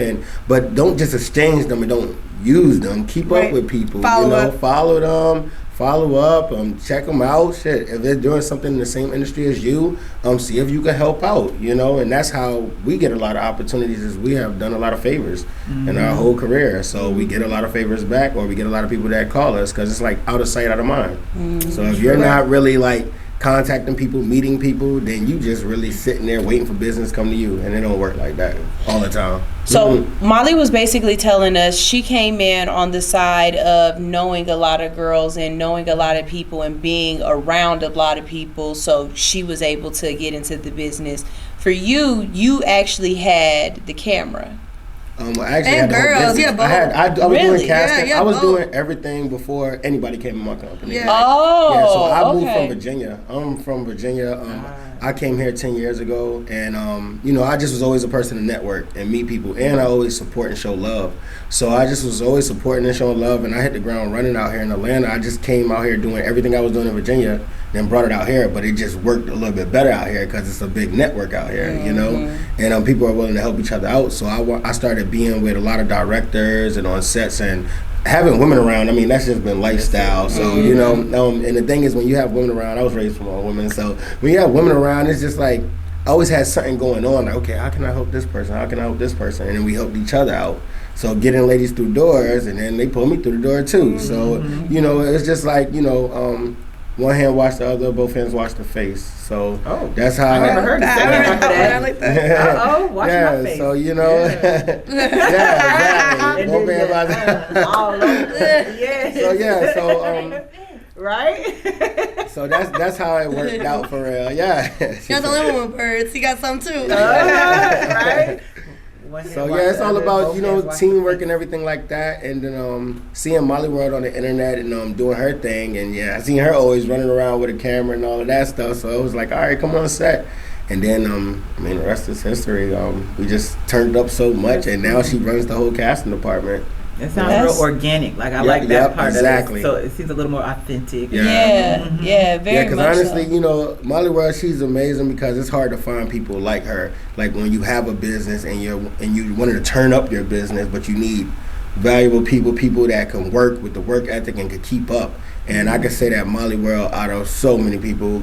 but don't just exchange them and don't use them. Keep up with people. Follow up. Follow them. Follow up, check them out. Shit, if they're doing something in the same industry as you, see if you can help out. And that's how we get a lot of opportunities. Is we have done a lot of favors in our whole career, so we get a lot of favors back, or we get a lot of people that call us because it's like out of sight, out of mind. So if you're not really like contacting people, meeting people, then you just really sitting there waiting for business to come to you, and it don't work like that all the time. So Molly was basically telling us she came in on the side of knowing a lot of girls and knowing a lot of people and being around a lot of people, so she was able to get into the business. For you actually had the camera. I actually And had the whole girls, business. yeah, both. I was Really? doing casting. Yeah, I was both. doing everything before anybody came in my company. Yeah. Oh, Yeah, so I moved okay. from Virginia. I'm from Virginia. I came here 10 years ago, and you know, I just was always a person to network and meet people, and I always support and show love. So I just was always supporting and showing love, and I hit the ground running out here in Atlanta. I just came out here doing everything I was doing in Virginia, then brought it out here, but it just worked a little bit better out here because it's a big network out here, you know, and people are willing to help each other out. So I started being with a lot of directors and on sets and having women around. I mean, that's just been lifestyle. So, you know, and the thing is, when you have women around, I was raised from all women, so when you have women around, it's just like, I always had something going on, like, okay, how can I help this person? How can I help this person? And then we helped each other out. So getting ladies through doors, and then they pull me through the door too. So, you know, it's just like, you know, one hand wash the other, both hands wash the face. So that's how I never heard that. I like that. Wash my face. So, you know, exactly. Both hands wash all over. Yeah. So yeah, so right? so that's how it worked out for real. Yeah. You're the only one with birds. You got some too. Right? So yeah, it's all about, you know, teamwork and everything like that, and then seeing mollyworld on the internet and doing her thing, and yeah, I seen her always running around with a camera and all of that stuff. So it was like, all right, come on set. And then I mean, the rest is history. We just turned up so much, and now she runs the whole casting department. It sounds real organic. Like I like that part exactly. of it. So it seems a little more authentic. Yeah, very because much honestly, so. you know, mollyworld, she's amazing because it's hard to find people like her. Like when you have a business and you wanted to turn up your business, but you need valuable people that can work with the work ethic and can keep up. And I can say that mollyworld, out of so many people,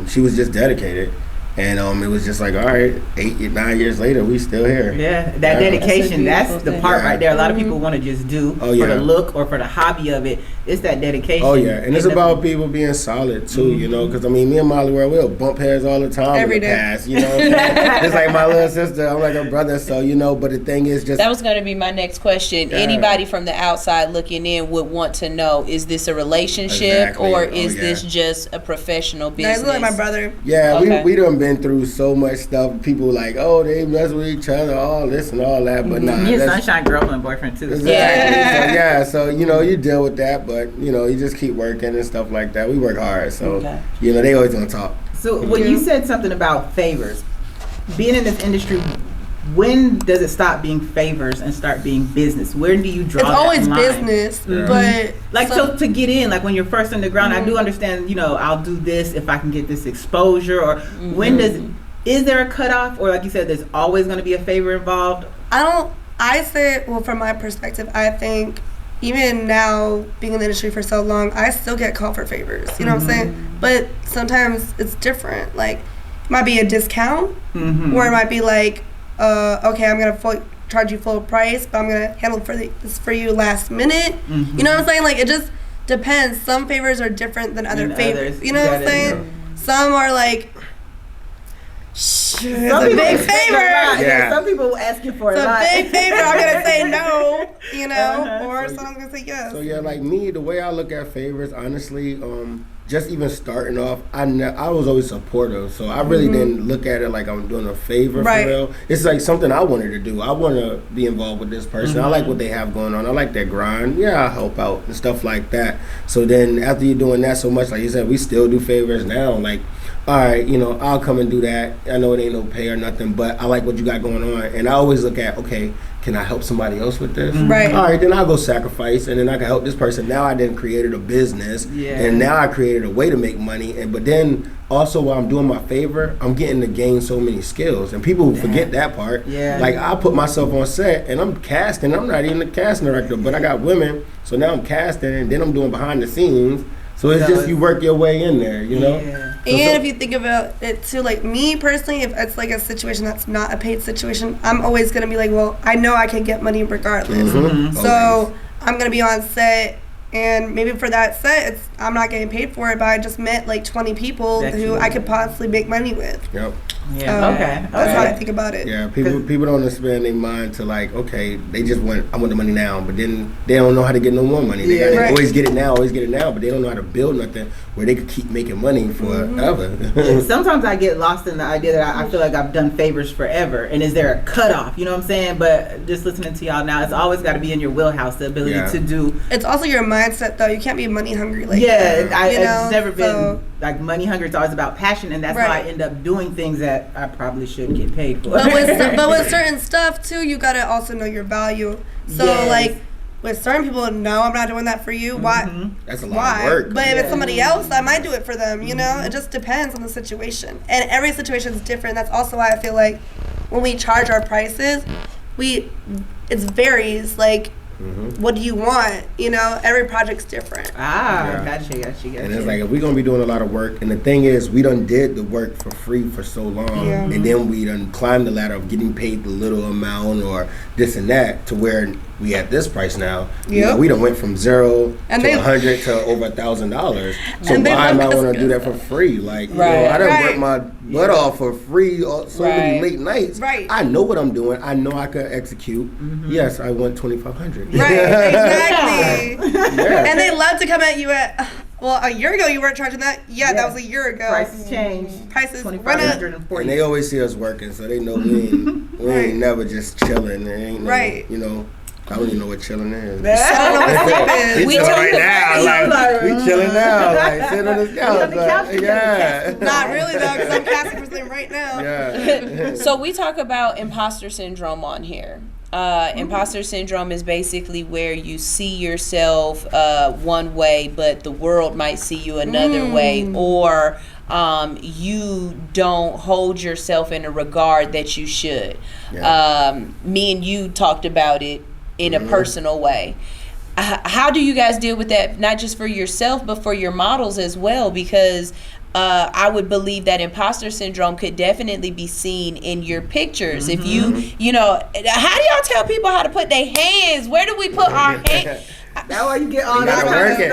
she was just dedicated. And it was just like, all right, 8-9 years later, we still here. Yeah, that dedication, that's the part right there. A lot of people want to just do for the look or for the hobby of it. It's that dedication. Oh, yeah. And it's about people being solid, too, you know, because, I mean, me and mollyworld, we'll bump heads all the time Every day. Past, you know. It's like my little sister. I'm like her brother. So, you know, but the thing is just... That was going to be my next question. Anybody from the outside looking in would want to know, is this a relationship or is this just a professional business? That's like my brother. Yeah, we done been through so much stuff. People like, oh, they mess with each other, all this and all that, but nah. You're Sunshine girlfriend, boyfriend too. Exactly. So you know, you deal with that, but you know, you just keep working and stuff like that. We work hard, so you know, they always gonna talk. So when you said something about favors, being in this industry, when does it stop being favors and start being business? Where do you draw It's always that line? business, but like so to get in, like when you're first on the ground, I do understand, you know, I'll do this if I can get this exposure, or when is there a cutoff, or like you said, there's always going to be a favor involved? I say, well, from my perspective, I think even now being in the industry for so long, I still get called for favors, you know what I'm saying? But sometimes it's different. Like it might be a discount, or it might be like, okay, I'm gonna charge you full price, but I'm gonna handle this for you last minute. You know what I'm saying? Like it just depends. Some favors are different than other favors. You know what I'm saying? Some are like, it's a big favor. Some people ask you for it's a lot. big favor. I'm gonna say no, you know, or someone's gonna say yes. So yeah, like me, the way I look at favors, honestly, just even starting off, I was always supportive, so I really didn't look at it like I'm doing a favor for real. It's like something I wanted to do. I want to be involved with this person. I like what they have going on. I like their grind. Yeah, I'll help out and stuff like that. So then after you're doing that so much, like you said, we still do favors now. Like, all right, you know, I'll come and do that. I know it ain't no pay or nothing, but I like what you got going on. And I always look at, okay, can I help somebody else with this? Right. All right, then I'll go sacrifice, and then I can help this person. Now I then created a business, and now I created a way to make money. But then also while I'm doing my favor, I'm getting to gain so many skills. And people forget that part. Yeah. Like I put myself on set, and I'm casting. I'm not even the casting director, but I got women. So now I'm casting, and then I'm doing behind the scenes. So it's just you work your way in there, you know? Yeah. And if you think about it too, like me personally, if it's like a situation that's not a paid situation, I'm always going to be like, well, I know I can get money regardless. So I'm going to be on set, and maybe for that set, I'm not getting paid for it, but I just met like 20 people who I could possibly make money with. Yep. Yeah. Okay. That's how I think about it. Yeah, people don't expand their mind to like, okay, they just I want the money now, but then they don't know how to get no more money. They gotta always get it now, but they don't know how to build nothing where they could keep making money forever. Sometimes I get lost in the idea that I feel like I've done favors forever, and is there a cutoff? You know what I'm saying? But just listening to y'all now, it's always got to be in your wheelhouse, the ability to do. It's also your mindset, though. You can't be money hungry like that. Yeah, it's never been like money hungry. It's always about passion, and that's how I end up doing things that I probably should get paid for. But with certain stuff too, you gotta also know your value. So like with certain people, no, I'm not doing that for you. Why? That's a lot of work. But if it's somebody else, I might do it for them. You know, it just depends on the situation, and every situation is different. That's also why I feel like when we charge our prices, it varies. Like, what do you want? You know, every project's different. Gotcha. And it's like, if we're going to be doing a lot of work, and the thing is, we done did the work for free for so long, and then we done climbed the ladder of getting paid the little amount or this and that to where we at this price now. You know, we done went from 0 to 100 to over $1,000. So why am I want to do that for free? Like, you know, I done worked my butt off for free so many late nights. I know what I'm doing. I know I could execute. Yes, I want $2,500. Right, exactly. And they love to come at you at, well, a year ago you weren't charging that. Yeah, that was a year ago. Prices change. Prices $2,540. And they always see us working, so they know we ain't never just chilling. There ain't no, you know. I don't even know what chilling is. I don't know what sleep is. We chilling right now. We chilling now. Like, sit on this couch. Yeah. Not really, though, because I'm casting for sleep right now. Yeah. So we talk about imposter syndrome on here. Imposter syndrome is basically where you see yourself one way, but the world might see you another way, or you don't hold yourself in a regard that you should. Me and you talked about it in a personal way. How do you guys deal with that, not just for yourself, but for your models as well? Because I would believe that imposter syndrome could definitely be seen in your pictures. If you know, how do y'all tell people how to put their hands? Where do we put our hands? That's why you get all that work it.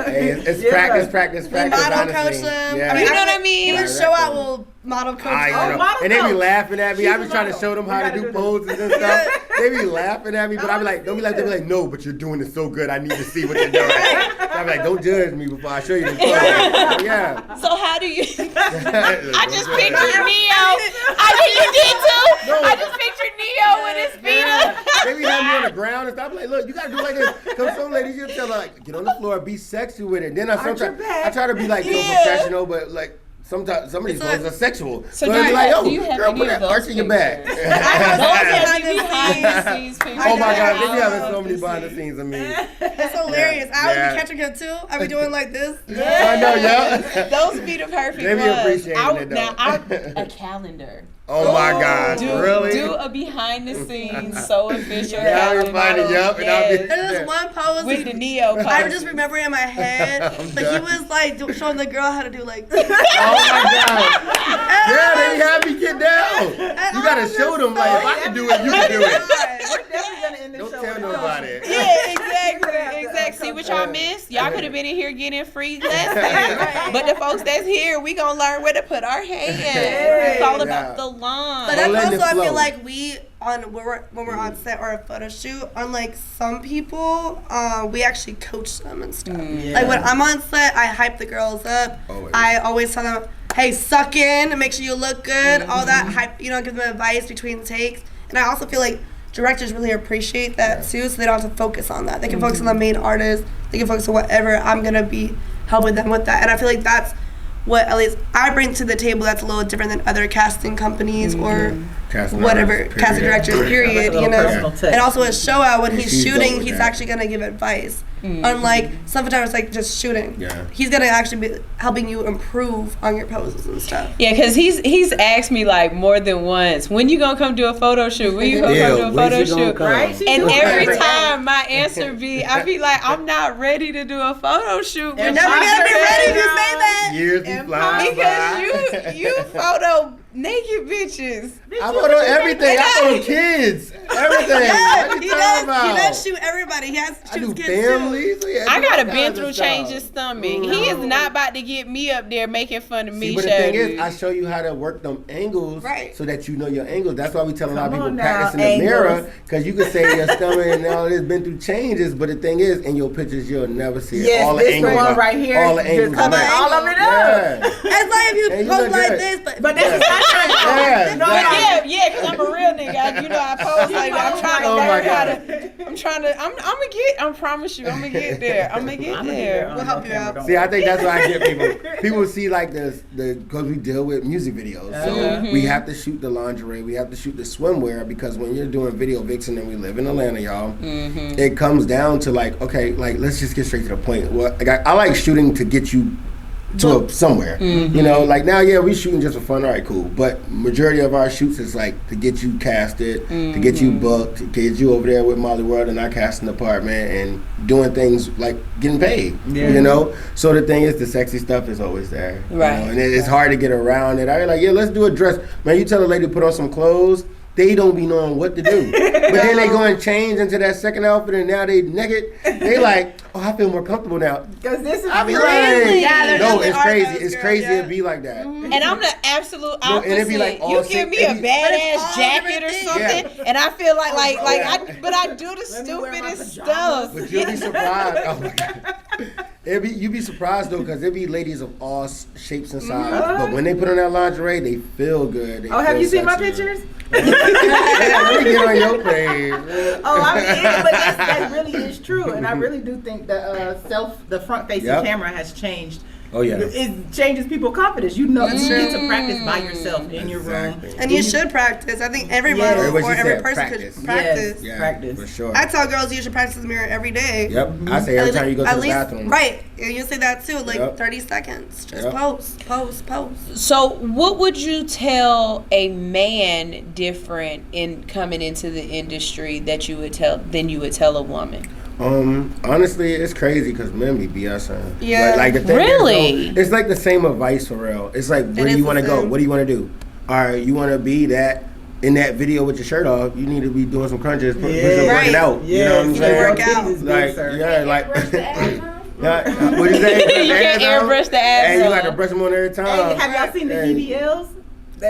Hey, it's practice. Model coach them. Yeah. You know what I mean? Even showout will model coach them. And they be laughing at me. I be trying to show them how to do poses and stuff. They be laughing at me, but I be like, they be like, no, but you're doing it so good. I need to see what you're doing. I be like, don't judge me before I show you the pose. Yeah. So how do you? I just pictured Neo. I think you did too. No. I just pictured Neo with his feet up. They be having me on the ground and stuff. I'm like, look, you gotta do like this. Cause some ladies, you tell her like, get on the floor, be sexy with it. Then I try to be like so professional, but like. Sometimes some of these poses are sexual. So do be like, do you have girl, put that arch in your back. Those are behind the scenes pictures. Oh my God, they be having so many behind the scenes of me. It's hilarious. I would be catching him too. I be doing like this. I know, Those be the perfect they be appreciating it though. Now, a calendar. Oh my God, really? Do a behind the scenes so official. Yeah, I'll find it, yup. There's this one pose with the Neo pose. I just remember it in my head. Like he was like showing the girl how to do like. Oh my God. Yeah, they have me get down. You gotta show them like if I can do it, you can do it. We're definitely gonna end the show. Don't tell nobody. Yeah, exactly. See what y'all missed? Y'all could have been in here getting free lessons. But the folks that's here, we gonna learn where to put our hands. It's all about the line. But that's also, I feel like when we're on set or a photo shoot, unlike some people, we actually coach them and stuff. Like when I'm on set, I hype the girls up. I always tell them, hey, suck in, make sure you look good, all that hype, you know, give them advice between takes. And I also feel like directors really appreciate that too, so they don't have to focus on that. They can focus on the main artist, they can focus on whatever. I'm gonna be helping them with that. And I feel like that's what at least I bring to the table that's a little different than other casting companies or whatever, casting directors, period, you know. And also with showout, when he's shooting, he's actually gonna give advice. Unlike some photographers like just shooting. He's gonna actually be helping you improve on your poses and stuff. Yeah, because he's asked me like more than once, when you gonna come do a photo shoot? When you gonna come do a photo shoot? Right? And every time my answer be, I be like, I'm not ready to do a photo shoot. You're never gonna be ready if you say that. Years be flying because you photo naked bitches. I photo everything. I photo kids. Everything. Yeah, he does. does shoot everybody. He has I do shoots kids families. too. Yeah, I do all gotta been kinds through of stuff. change his stomach. He is not about to get me up there making fun of me. See, but the thing is, I show you how to work them angles Right. so that you know your angles. That's why we tell a lot of Come people on practice in now, the angles. mirror, because you can say your stomach and all this been through changes, but the thing is, in your pictures, you'll never see it. Yes, All the this angles one are- right here. All the angles just cover are all right. of it up. Yeah. It's like if And you you pose look like good. this, But that's not Yeah. No, Yeah, because I'm a real nigga. You know, I pose like that. I'm trying to Oh my learn how God. to. I'm gonna get. I promise you, I'm gonna get there. I'm gonna get there. We'll help you out. See, I think that's what I get people. People see like because we deal with music videos. So we have to shoot the lingerie, we have to shoot the swimwear, because when you're doing video vixen and we live in Atlanta, y'all, it comes down to like, okay, like let's just get straight to the point. Well, I like shooting to get you to somewhere. You know, like now, yeah, we shooting just for fun. All right, cool. But majority of our shoots is like to get you casted, to get you booked, to get you over there with mollyworld in our casting department and doing things like getting paid. You know, so the thing is, the sexy stuff is always there. Right. You know? And it's hard to get around it. I be like, yeah, let's do a dress. Man, you tell a lady to put on some clothes, they don't be knowing what to do. But then they go and change into that second outfit and now they naked. They like, oh, I feel more comfortable now. Because this is I be Really? like, Yeah, there no, definitely it's are crazy. those It's girls, crazy yeah. to be like that. And I'm the absolute No, opposite. and it'd be like all you six- give me a it'd be- badass all jacket or different something, things. and I feel like Yeah. but I do the Let me wear my stupidest pajamas. stuff. But you'll be surprised. Oh my God. You'd be surprised though, because there be ladies of all shapes and sizes. But when they put on that lingerie, they feel good. They Oh, have feel you seen my sexy. pictures? Yeah, let me get on your page. Oh, I mean, but that really is true, and I really do think the front-facing Yep. camera has changed. Oh yeah. It changes people's confidence. You know, you get to practice by yourself in your room. Exactly. And you should practice. I think every Yeah. model What or she every said, person practice. could practice. Yes. Yeah, Practice. for sure. I tell girls you should practice in the mirror every day. Yep. I say every time you go to At the least- bathroom. Right. And you say that too, like Yep. 30 seconds. Just Yep. post. So, what would you tell a man different in coming into the industry that you would tell a woman? Honestly, it's crazy because men be BSing. Yeah. Like the thing Really? is, though, it's like the same advice for real. It's like, where do is you the want to go? same. What do you want to do? All right, you want to be that in that video with your shirt off? You need to be doing some crunches, put some Right. working out. You know what I'm You saying? work out. Like, yeah, like. Yeah, what you say? You can't airbrush the abs Hey, you off. got to brush them on every time. Hey, have y'all seen the Hey. HBLs?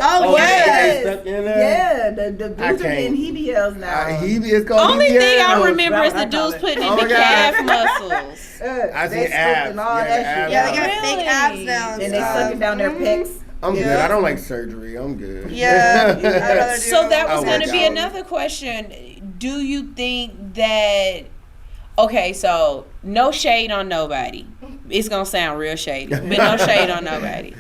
Oh, yes. yes. Stuck in there. Yeah, the dudes I are getting can't. HBLs now. It's called Only BBL. thing I remember Right, is the I call dudes it. putting Oh in my the God. calf muscles. I they see abs. and all Yeah, that abs. shit. Yeah, they got Really? fake abs now. And they stuff. sucking down their pecs. I'm good. Yeah. I don't like surgery. I'm good. Yeah. I'd rather do So that was Oh, going to work be out. another question. Do you think that? Okay, so no shade on nobody. It's gonna sound real shady, but no shade on nobody.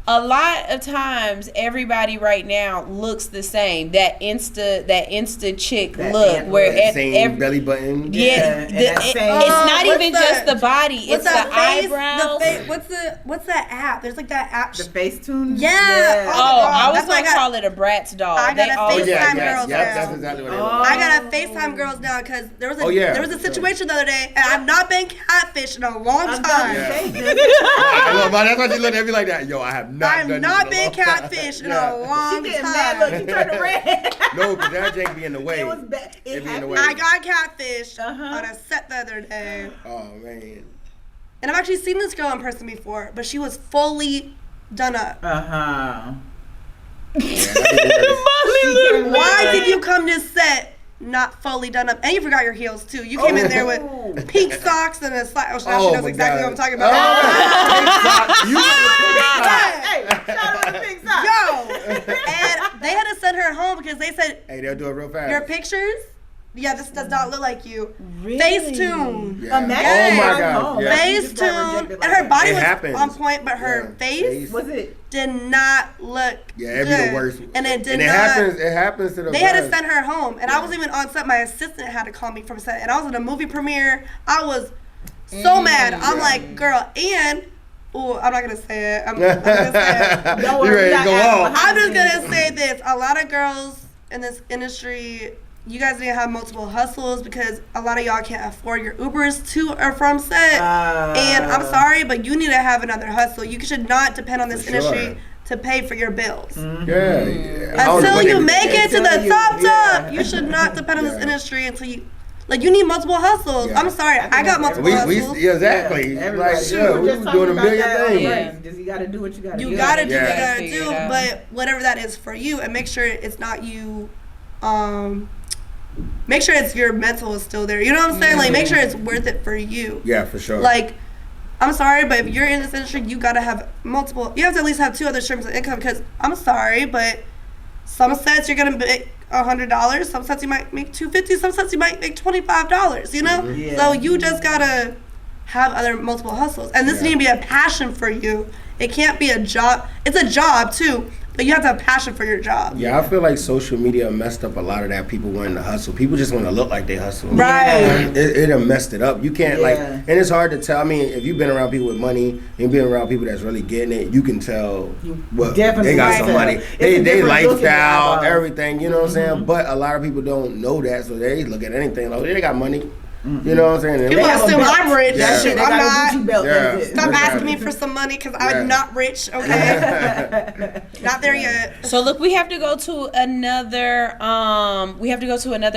A lot of times, everybody right now looks the same. That Insta chick That look, ant where look. Same belly button. yeah, and that it's same- not What's even that? just the body; What's it's that the face? eyebrows. The face. What's that app? There's like that app. The Facetune? Yeah. Oh, I was That's what I gonna got. call it a Bratz doll. I got They a always FaceTime Bratz girls dolls. That's exactly what it was. I gotta FaceTime girls now because there was a Oh, yeah, there was a for sure. situation the other day, and I've not been catfished in a long I'm time. gonna say Yeah. this. I love, but that's why she looked at me like that. Yo, I have not I've done not this in a been long time. catfished in Yeah. a long She getting mad. Look, she time. turned red. No, because that jank be in the way. It was bad. It be in the happened. way. I got catfished Uh-huh. on a set the other day, Oh, man. and I've actually seen this girl in person before, but she was fully done up. Uh-huh. Why did you come to set not fully done up? And you forgot your heels too. You came in there with pink socks and a slide. Oh, now she Oh, knows my exactly God. what I'm talking about. Hey, shout out to Big Sock. Yo, and they had to send her home because they said Hey, they'll do it real fast. your pictures. Yeah, this does not look like you. Really? Facetune. Yeah. Imagine Oh, my going God. home. Yeah. You just got Facetune. rejected And like her that. body It was happens. on point, but her Yeah. face Was it? did not look Yeah, it'd good. be the worst. And it did it not. happens. It happens to the They had to best. send her home, and I wasn't even on set. My assistant had to call me from set, and I was in a movie premiere. I was so mad. I'm like, girl, and ooh, I'm not gonna say it. I'm gonna say it. Don't You worry, ready we to got go Apple off. I'm just gonna say this. A lot of girls in this industry, you guys need to have multiple hustles because a lot of y'all can't afford your Ubers to or from set. And I'm sorry, but you need to have another hustle. You should not depend on this For sure. industry to pay for your bills. Until you make it to the top, you should not depend on this industry until you. Like, you need multiple hustles. Yeah. I'm sorry, I got multiple hustles. Exactly. Yeah, like, we we was doing a million things. Yeah. Just you gotta do what you gotta do. You gotta do what you gotta Figure do, it out. but whatever that is for you, and make sure it's not you. Make sure it's your mental is still there. You know what I'm saying? Like, make sure it's worth it for you. Yeah, for sure. Like, I'm sorry, but if you're in this industry, you gotta have multiple. You have to at least have 2 other streams of income. Because I'm sorry, but some sets you're gonna make $100. Some sets you might make $250. Some sets you might make $25. You know, Yeah. so you just gotta have other multiple hustles, and this need to be a passion for you. It can't be a job. It's a job too, but you have to have passion for your job. Yeah, I feel like social media messed up a lot of that. People wanting to hustle. People just want to look like they hustle. Right. It done messed it up. You can't and it's hard to tell. I mean, if you've been around people with money, and been around people that's really getting it, you can tell what definitely they got can some tell. money. It's a They different look in the lifestyle, eyeballs. everything. You know what I'm saying? But a lot of people don't know that, so they look at anything like they got money. You know what I'm saying? And People assume I'm rich. Yeah. Shit, they I'm got a not. Gucci belt. Yeah. That's it. Stop asking me for some money because I'm not rich. Okay, not there yet. So look, we have to go to another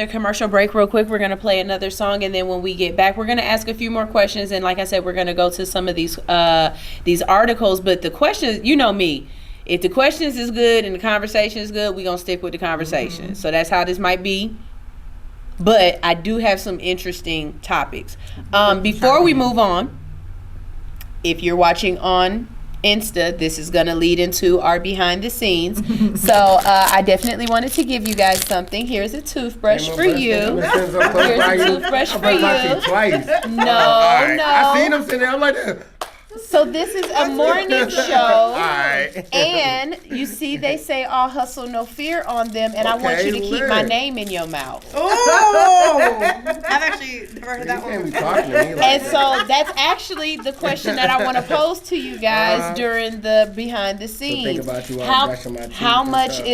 commercial break real quick. We're gonna play another song, and then when we get back, we're gonna ask a few more questions. And like I said, we're gonna go to some of these articles. But the questions, you know me, if the questions is good and the conversation is good, we gonna stick with the conversation. So that's how this might be. But I do have some interesting topics. Before we move on, if you're watching on Insta, this is going to lead into our behind the scenes. So I definitely wanted to give you guys something. Here's a toothbrush for you. Here's a toothbrush for you. Twice. No. I seen him sitting there. I'm like, So this is a morning show. Alright. And you see they say all hustle, no fear on them. And I want you to keep my name in your mouth. Oh, I've actually never heard that You can't be one. talking to me like And that. so that's actually the question that I want to pose to you guys during the behind the scenes. think about you while brushing my teeth how and much stuff.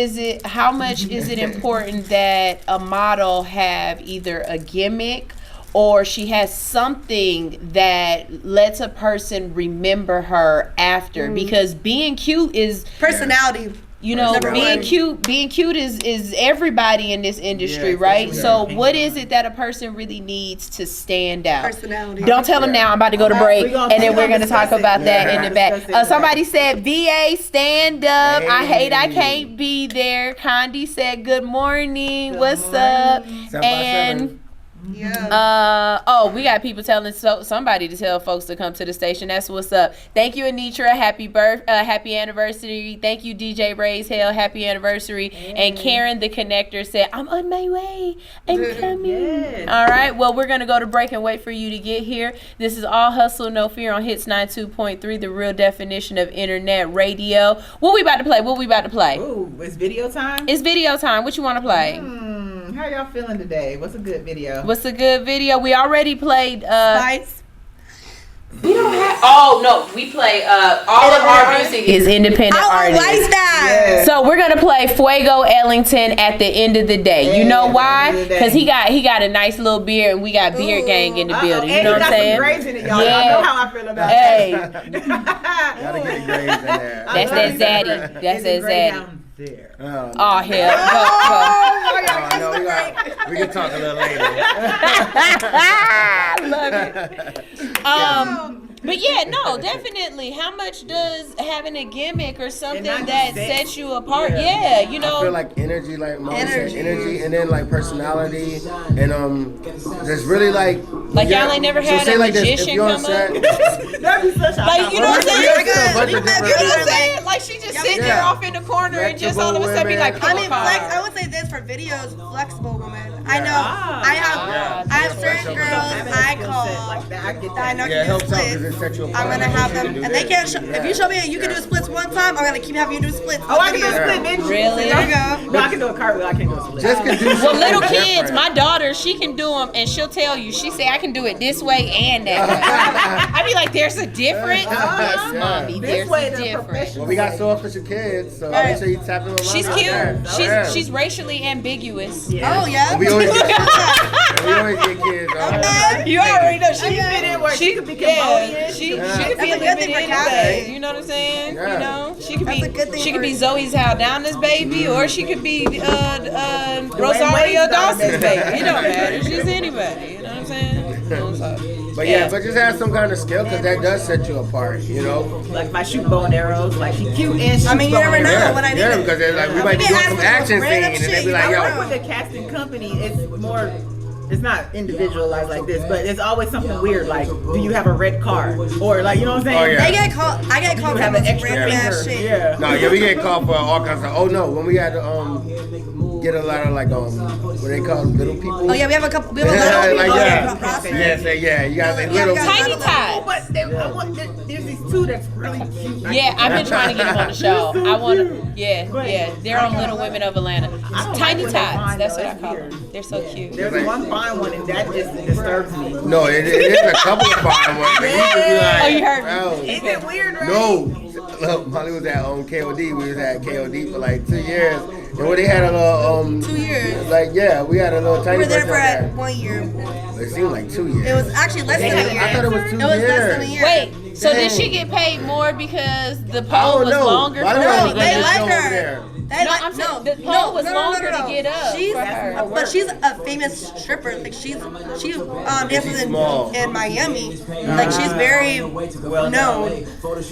is it important that a model have either a gimmick or she has something that lets a person remember her after? Because being cute is Personality. you know, Number one. being cute is everybody in this industry, Yeah, right? especially So what is it that a person really needs to stand out? Personality. Don't tell them now. I'm about to go to Okay, break, we gonna- and then we we're gonna gonna talk discuss about it. that Yeah. in the back. Discuss it in the Somebody back. said, "VA, stand up." I hate I Hey. can't be there. Condi said, "Good morning. What's morning. up?" 7 by And 7. Yeah. we got people telling somebody to tell folks to come to the station. That's what's up. Thank you, Anitra. Happy anniversary. Thank you, DJ Ray's Hell. Happy anniversary. And Karen the Connector said, "I'm on my way. I'm coming." Yes. All right. Well, we're gonna go to break and wait for you to get here. This is All Hustle, No Fear on Hits 92.3, the real definition of internet radio. What we about to play? Ooh, it's video time? It's video time. What you want to play? How y'all feeling today? What's a good video? What's a good video? We already played. Spice. We don't have. Oh no, we play. All of our music is independent I artists. like that. Yeah. So we're gonna play Fuego Ellington at the end of the day. You know Yeah, why? end of the day. Because he got a nice little beard, and we got Beard Gang in the building. You And know you what I'm got saying? some grades in it, y'all. Yeah. Y'all know how I feel about Hey, that. Gotta get grades in there. that's that zaddy. That's Is that it gray zaddy. down there? Oh hell, go. We can talk a little later. Love it. But yeah, no, definitely. How much does having a gimmick or something not that just sex. sets you apart? Yeah, you I feel know. like energy, like Molly said, Energy. energy, and then like personality, and just really like y'all ain't never had say a like this, if magician you're on come set, That'd be such a Like, you know what I'm saying? Yeah, Like, it's a bunch of you know different what I'm things. saying? Like she just sitting there Yeah. off in the corner and just all of a sudden be like, Flexible I mean, "Come flex. on." I would say this for videos, flexible woman. I know. Ah. I have certain girls I call. like that. I get that I that. know Yeah, it can do helps out because splits. it sets you apart. I'm gonna have them, do and they this, can't. do If you show me that you can do splits one time, I'm gonna keep having you do splits. Oh, I can do a Video. split, bitch. Really? There you go. No, I can do a cartwheel. I can't do a split. Just can do Well, something little kids, different. my daughter, she can do them, and she'll tell you. She say, "I can do it this way and that way." I be like, "There's a difference." Yes, mommy, This there's way a the difference. professional. Well, we got so official kids, so Right. make sure you tap in with She's mom cute. out there. She's racially ambiguous. Oh yeah. We always get kids. You already know she She fit in where Or she could be Cambodian. She could That's be a a good little thing bit for anything. casting. You know what I'm saying? Yeah. You know, she could That's a good thing she could be for- Zoe's Haldana's baby, or she could be Rosario Dawson's baby. It don't matter. She's anybody. You know what I'm saying? So, But yeah, but just have some kind of skill because that does set you apart, you know? Like if I shoot bow and arrows, like she cute and she I mean, you never know when I need Yeah, it. because they're like, we might be get doing asked some for action scene random and they shit, be like, you I yo. work with a casting company. It's more. It's not individualized like this, but it's always something weird. Like, do you have a red car, or like, you know what I'm saying? Oh, yeah. They get called. I get called You have for an this extra random ass finger. shit. Yeah. No, yeah, we get called for all kinds of. Oh no, when we had to get a lot of like what they call little people. Oh yeah, we have a couple. We have a lot of like people yeah, on the roster. yeah, you gotta say Yeah, little. we got- Tiny Oh, Tots. but there's these two that's really cute. Yeah, I've been trying to get them on the show. I want to. Yeah, they're on Little Women of Atlanta. don't Tiny like when they're Tots. fine, That's though. what I That's call weird. them. They're so cute. There's one fine one, and that just disturbs me. No, it is a couple of fine ones. But you just be like, Oh, you heard me. bro. Isn't it weird, right? No, look, Molly was at KOD. We was at KOD for like 2 years, and when they had a little 2 years. like yeah, we had a little We tiny were there person for out there. 1 year. It seemed like 2 years. It was actually less than a year. I thought it was 2 It was years. less than a year. Wait, so did Dang. she get paid more because the I pole don't was know. longer Why for do I her look to at They get this up? like show over her. there? They No, like, I'm saying no, the pole was longer no. to get up She's, for her. but she's a famous stripper. Like she dances small. in Miami. Like she's very known.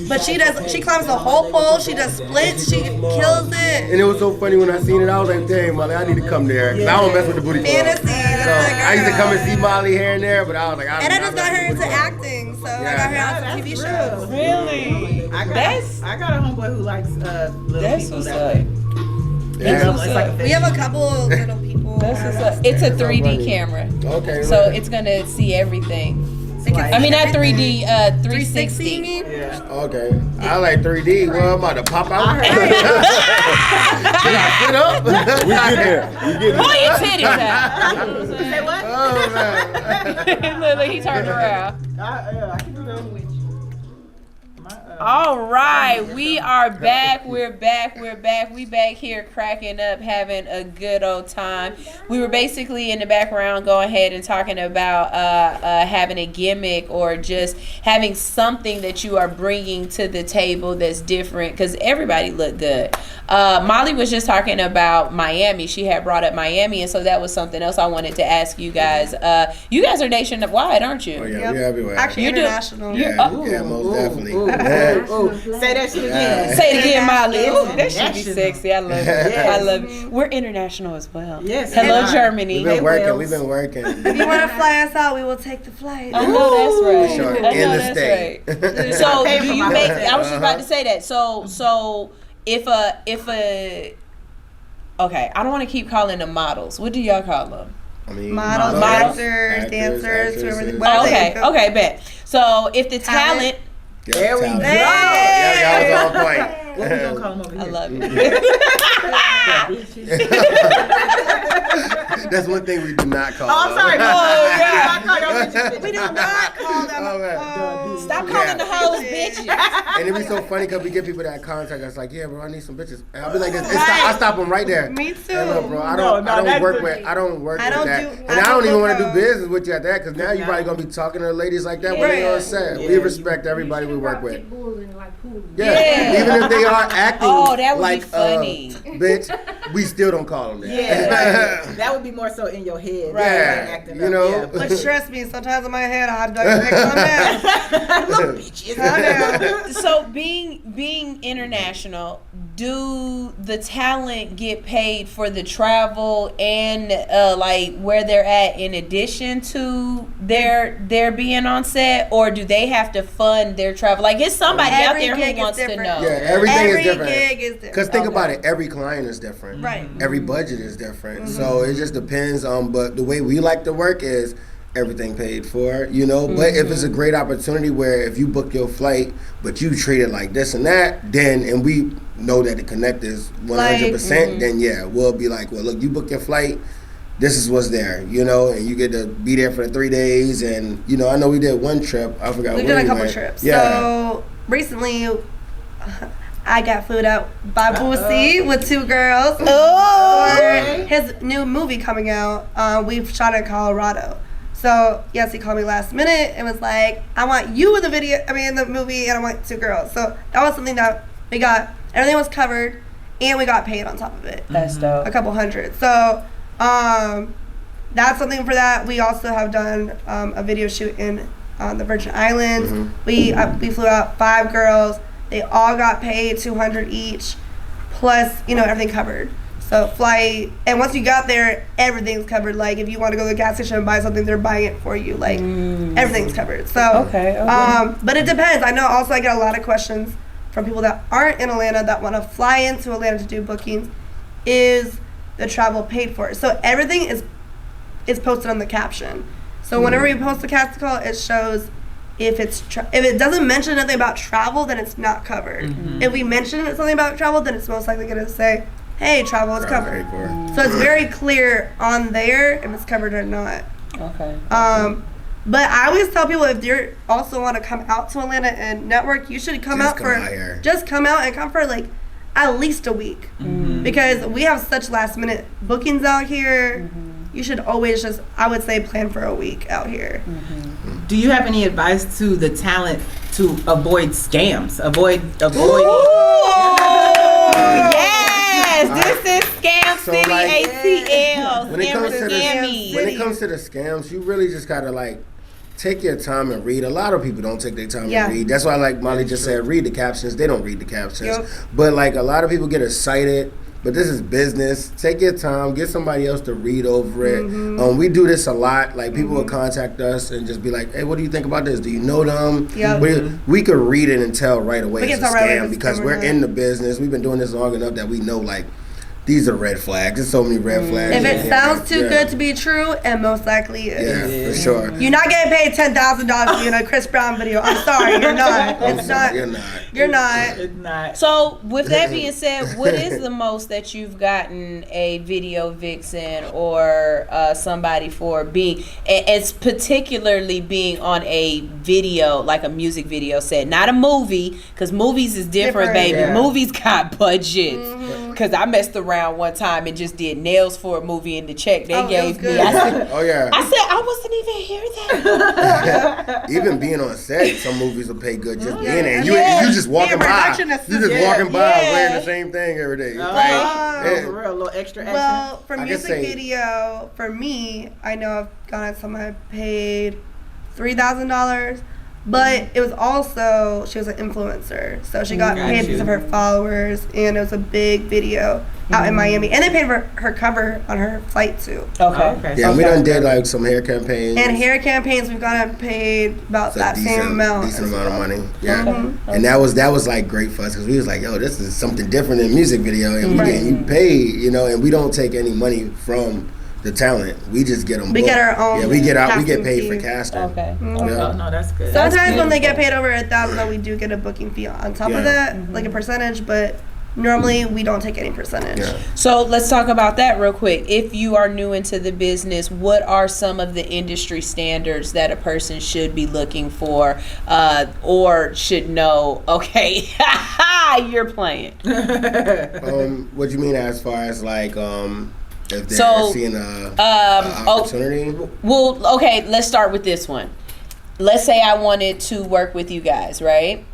But she climbs the whole pole. She does splits. She kills it. And it was so funny when I seen it. I was like, dang, Molly, I need to come there. 'Cause I don't mess with the booty club. Fantasy. So That's my I used to come and girl. see Molly here and there, but I was like, And I just got her into acting, so I got her on some TV shows. Really? I got a homeboy who likes little That's people what's that up. way. Yeah. It's like a We have a couple little people. That's what's up. It's a 3D camera, Okay. so it's gonna see everything. I mean, not 3D, 360. Yeah. Okay. I like 3D. Well, I'm about to pop out. Can I sit up? We get there. We get Pull there. your titties out. Say what? Oh, man. Look, he turned around. I can do that. All right, we are back. We're back. We back here cracking up, having a good old time. We were basically in the background going ahead and talking about having a gimmick or just having something that you are bringing to the table that's different because everybody looked good. Molly was just talking about Miami. She had brought up Miami, and so that was something else I wanted to ask you guys. You guys are nationwide, aren't you? Oh, yeah, Yep. we're everywhere. Actually, You do- international. yeah, yeah, most definitely. Say that shit again. Say it again, Molly. It's Ooh, that should be international. sexy. I love it. Yes. I love it. We're international as well. Yes. Hello, And Germany. We've been working. Wales. We've been working. If you want to fly us out, we will take the flight. I know that's right. Sure. I know In the that's state. right. So Pay do for you my make? hotel. I was just about to say that. So if a okay, I don't want to keep calling them models. What do y'all call them? I mean, Models, Models, actors, dancers, actresses. whatever they Okay, go. okay, bet. So if the talent, There we go. Yeah, y'all was on point. What we gonna call him over here? I love it. That's one thing we do not call. Oh, I'm them. sorry. Oh, We do not call them. Oh, man. Stop Yeah. calling the hoes bitches. And it'd be so funny because we get people that contact us like, yeah, bro, I need some bitches. And I'll be like, I stop them right there. Me too. Hey, look, bro, I No, don't that's work the- with that. do- And I I don't don't even want to look do up. business with you at that because now you're probably gonna be talking to ladies like that when they Yeah. on set. Yeah. We respect everybody we work with. Yeah. Yeah. Even if they are acting Oh, that would be like funny. bitch, we still don't call them that. Yeah, right. That would be more so in your head. Right. than like acting You up. know? Yeah. But trust me, sometimes in my head I'd like to calm down. So being international, do the talent get paid for the travel and like where they're at in addition to their being on set, or do they have to fund their travel? Like, it's somebody out Every there gig who is wants to different. know. Yeah, everything Every is different. gig is different. Because think Okay. about it, every client is different. Right. Every budget is different. So it just depends on, but the way we like to work is everything paid for, you know? But if it's a great opportunity where if you book your flight, but you treat it like this and that, then, and we know that the connect is 100%, then yeah, we'll be like, well, look, you book your flight, this is what's there, you know, and you get to be there for the 3 days. And, you know, I know we did one trip. I forgot We've where done a we couple went. trips. Yeah. So recently, I got flew out by Boosie with 2 girls for his new movie coming out. We've shot in Colorado. So yes, he called me last minute and was like, I want you in the movie, and I want 2 girls. So that was something that we got. Everything was covered, and we got paid on top of it. That's dope. A couple hundred. So that's something for that. We also have done a video shoot in the Virgin Islands. We flew out 5 girls. They all got paid $200 each, plus everything covered. So flight, and once you got there, everything's covered. Like if you want to go to the gas station and buy something, they're buying it for you. Like everything's covered. So okay. But it depends. I know also I get a lot of questions from people that aren't in Atlanta that want to fly into Atlanta to do bookings. Is the travel paid for? So everything is posted on the caption. So whenever we post the casting call, it shows if it doesn't mention anything about travel, then it's not covered. If we mention something about travel, then it's most likely going to say, hey, travel is covered. So it's very clear on there if it's covered or not. Okay. But I always tell people if you also want to come out to Atlanta and network, you should come out and come for like at least a week. Because we have such last minute bookings out here. You should always I would say, plan for a week out here. Do you have any advice to the talent to avoid scams? Avoid. Yes, this is Scam City, like, ATL. When it comes to the scams, you really just gotta take your time and read. A lot of people don't take their time to read. That's why, like Molly just said, read the captions. They don't read the captions. But a lot of people get excited. But this is business. Take your time. Get somebody else to read over it. We do this a lot. Like people will contact us and just be like, "Hey, what do you think about this? Do you know them?" We could read it and tell right away it's a scam because we're in the business. We've been doing this long enough that we know these are red flags. There's so many red flags. If it sounds too good to be true, and most likely is. Yeah, for sure. You're not getting paid $10,000 in a Chris Brown video. I'm sorry, you're not. It's not. You're not. You're not. It's not. So, with that being said, what is the most that you've gotten a video vixen or somebody for being? It's particularly being on a video, like a music video set, not a movie, because movies is different, baby. Yeah. Movies got budgets. Because I messed around one time and just did nails for a movie, and the check they gave me, I said, I wasn't even here then. Even being on set, some movies will pay good just being there. You just walking by. You just walking by wearing the same thing every day. For real, a little extra action. Well, for music video, for me, I know I've gone at some I paid $3,000. But it was also, she was an influencer. So she got paid because of her followers. And it was a big video out in Miami. And they paid for her cover on her flight too. Okay. Yeah, we done did some hair campaigns. And hair campaigns, we've gotten paid about that same amount. Decent amount of money. Yeah. And that was great for us because we was like, yo, this is something different than music video. And we getting you paid, and we don't take any money from the talent. We just get them. We get our own. Yeah, we get paid for casting. Okay. Oh, no, that's good. Sometimes when they get paid over $1,000, we do get a booking fee on top of that, like a percentage. But normally we don't take any percentage. Yeah. So let's talk about that real quick. If you are new into the business, what are some of the industry standards that a person should be looking for, or should know? Okay, you're playing. What do you mean as far as if they're seeing an opportunity? Well, okay, let's start with this one. Let's say I wanted to work with you guys, right?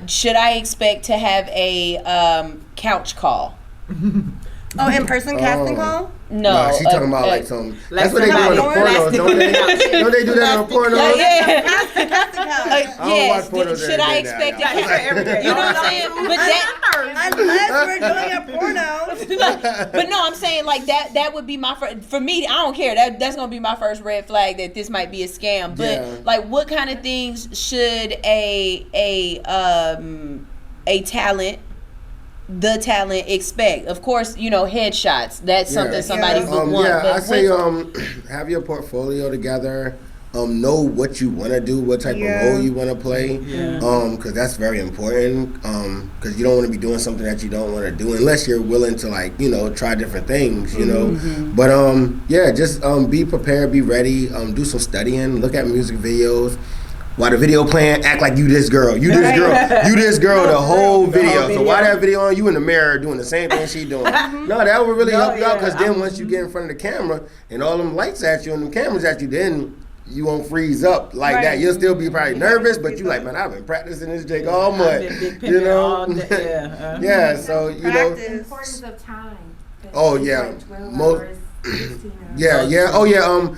Should I expect to have a couch call? In-person casting call? No. She's talking about some. That's what they do in the pornos, don't they? Don't they do that in the pornos? Yes. Should I expect it? You know what I'm saying? Unless we're doing a porno. But no, I'm saying that would be my first. For me, I don't care. That's gonna be my first red flag that this might be a scam. But what kind of things should a talent? The talent expect, of course, headshots. That's something somebody would want. I say have your portfolio together. Know what you want to do, what type of role you want to play. Because that's very important. Because you don't want to be doing something that you don't want to do unless you're willing to try different things. But just be prepared, be ready. Do some studying. Look at music videos. While the video playing, act like you this girl, the whole video. So while that video on, you in the mirror doing the same thing she doing. No, that would really help you out because then once you get in front of the camera and all them lights at you and them cameras at you, then you won't freeze up like Right. that. You'll still be probably You nervous, never but freeze you like, up. man, I've been practicing this jig all I've month. been big You pimping know? all day. Yeah. Yeah, so you know. Practice. The importance of time. Oh, yeah. Like 12 Mo- hours, 16 hours. Yeah. Oh yeah.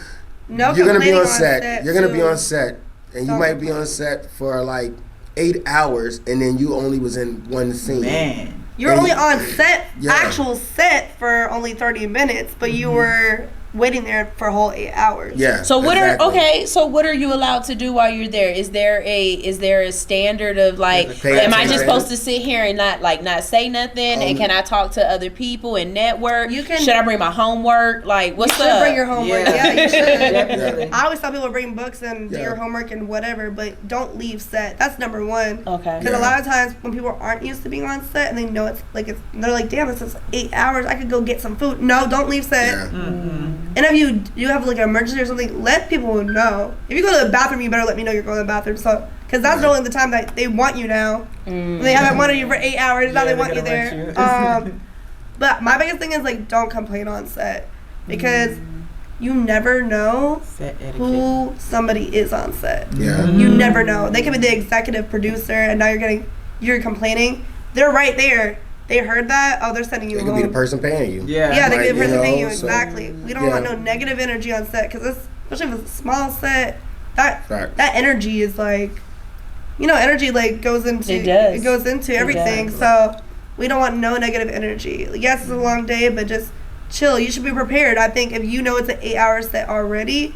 No You're gonna be complaining on set. You're gonna be too. on set, and you Don't might be on set for like 8 hours, and then you only was in one scene. Man. You're And only you- on set, Yeah. actual set for only 30 minutes, but you were waiting there for a whole 8 hours. Yeah. So what exactly. So what are you allowed to do while you're there? Is there a standard of like, Pay am I just attention. supposed to sit here and not say nothing? And can I talk to other people and network? You can- Should I bring my homework? Like, You what's should up? bring your homework. Yeah. Yeah, you should. Definitely. I always tell people to bring books and do Yeah. your homework and whatever, but don't leave set. That's number one. Okay. Because a lot of times when people aren't used to being on set and they know they're like, damn, this is 8 hours. I could go get some food. No, don't leave set. Yeah. And if you have like an emergency or something, let people know. If you go to the bathroom, you better let me know you're going to the bathroom. So, because that's only the time that they want you now. They haven't wanted you for 8 hours. Now Yeah, they they're want you gonna there. want you. But my biggest thing is like, don't complain on set because you never know Set etiquette. who somebody is on set. Yeah. You never know. They could be the executive producer, and now you're complaining. They're right there. They heard that. Oh, they're sending you It could home. be the person paying you. Yeah. Yeah, they Like, could be the you person paying know, you, so- exactly. We don't yeah. want no negative energy on set because especially if it's a small set, that Fact. that energy is like, energy like goes into It does. It goes into everything. So we don't want no negative energy. Yes, it's a long day, but just chill. You should be prepared. I think if you know it's an 8 hour set already,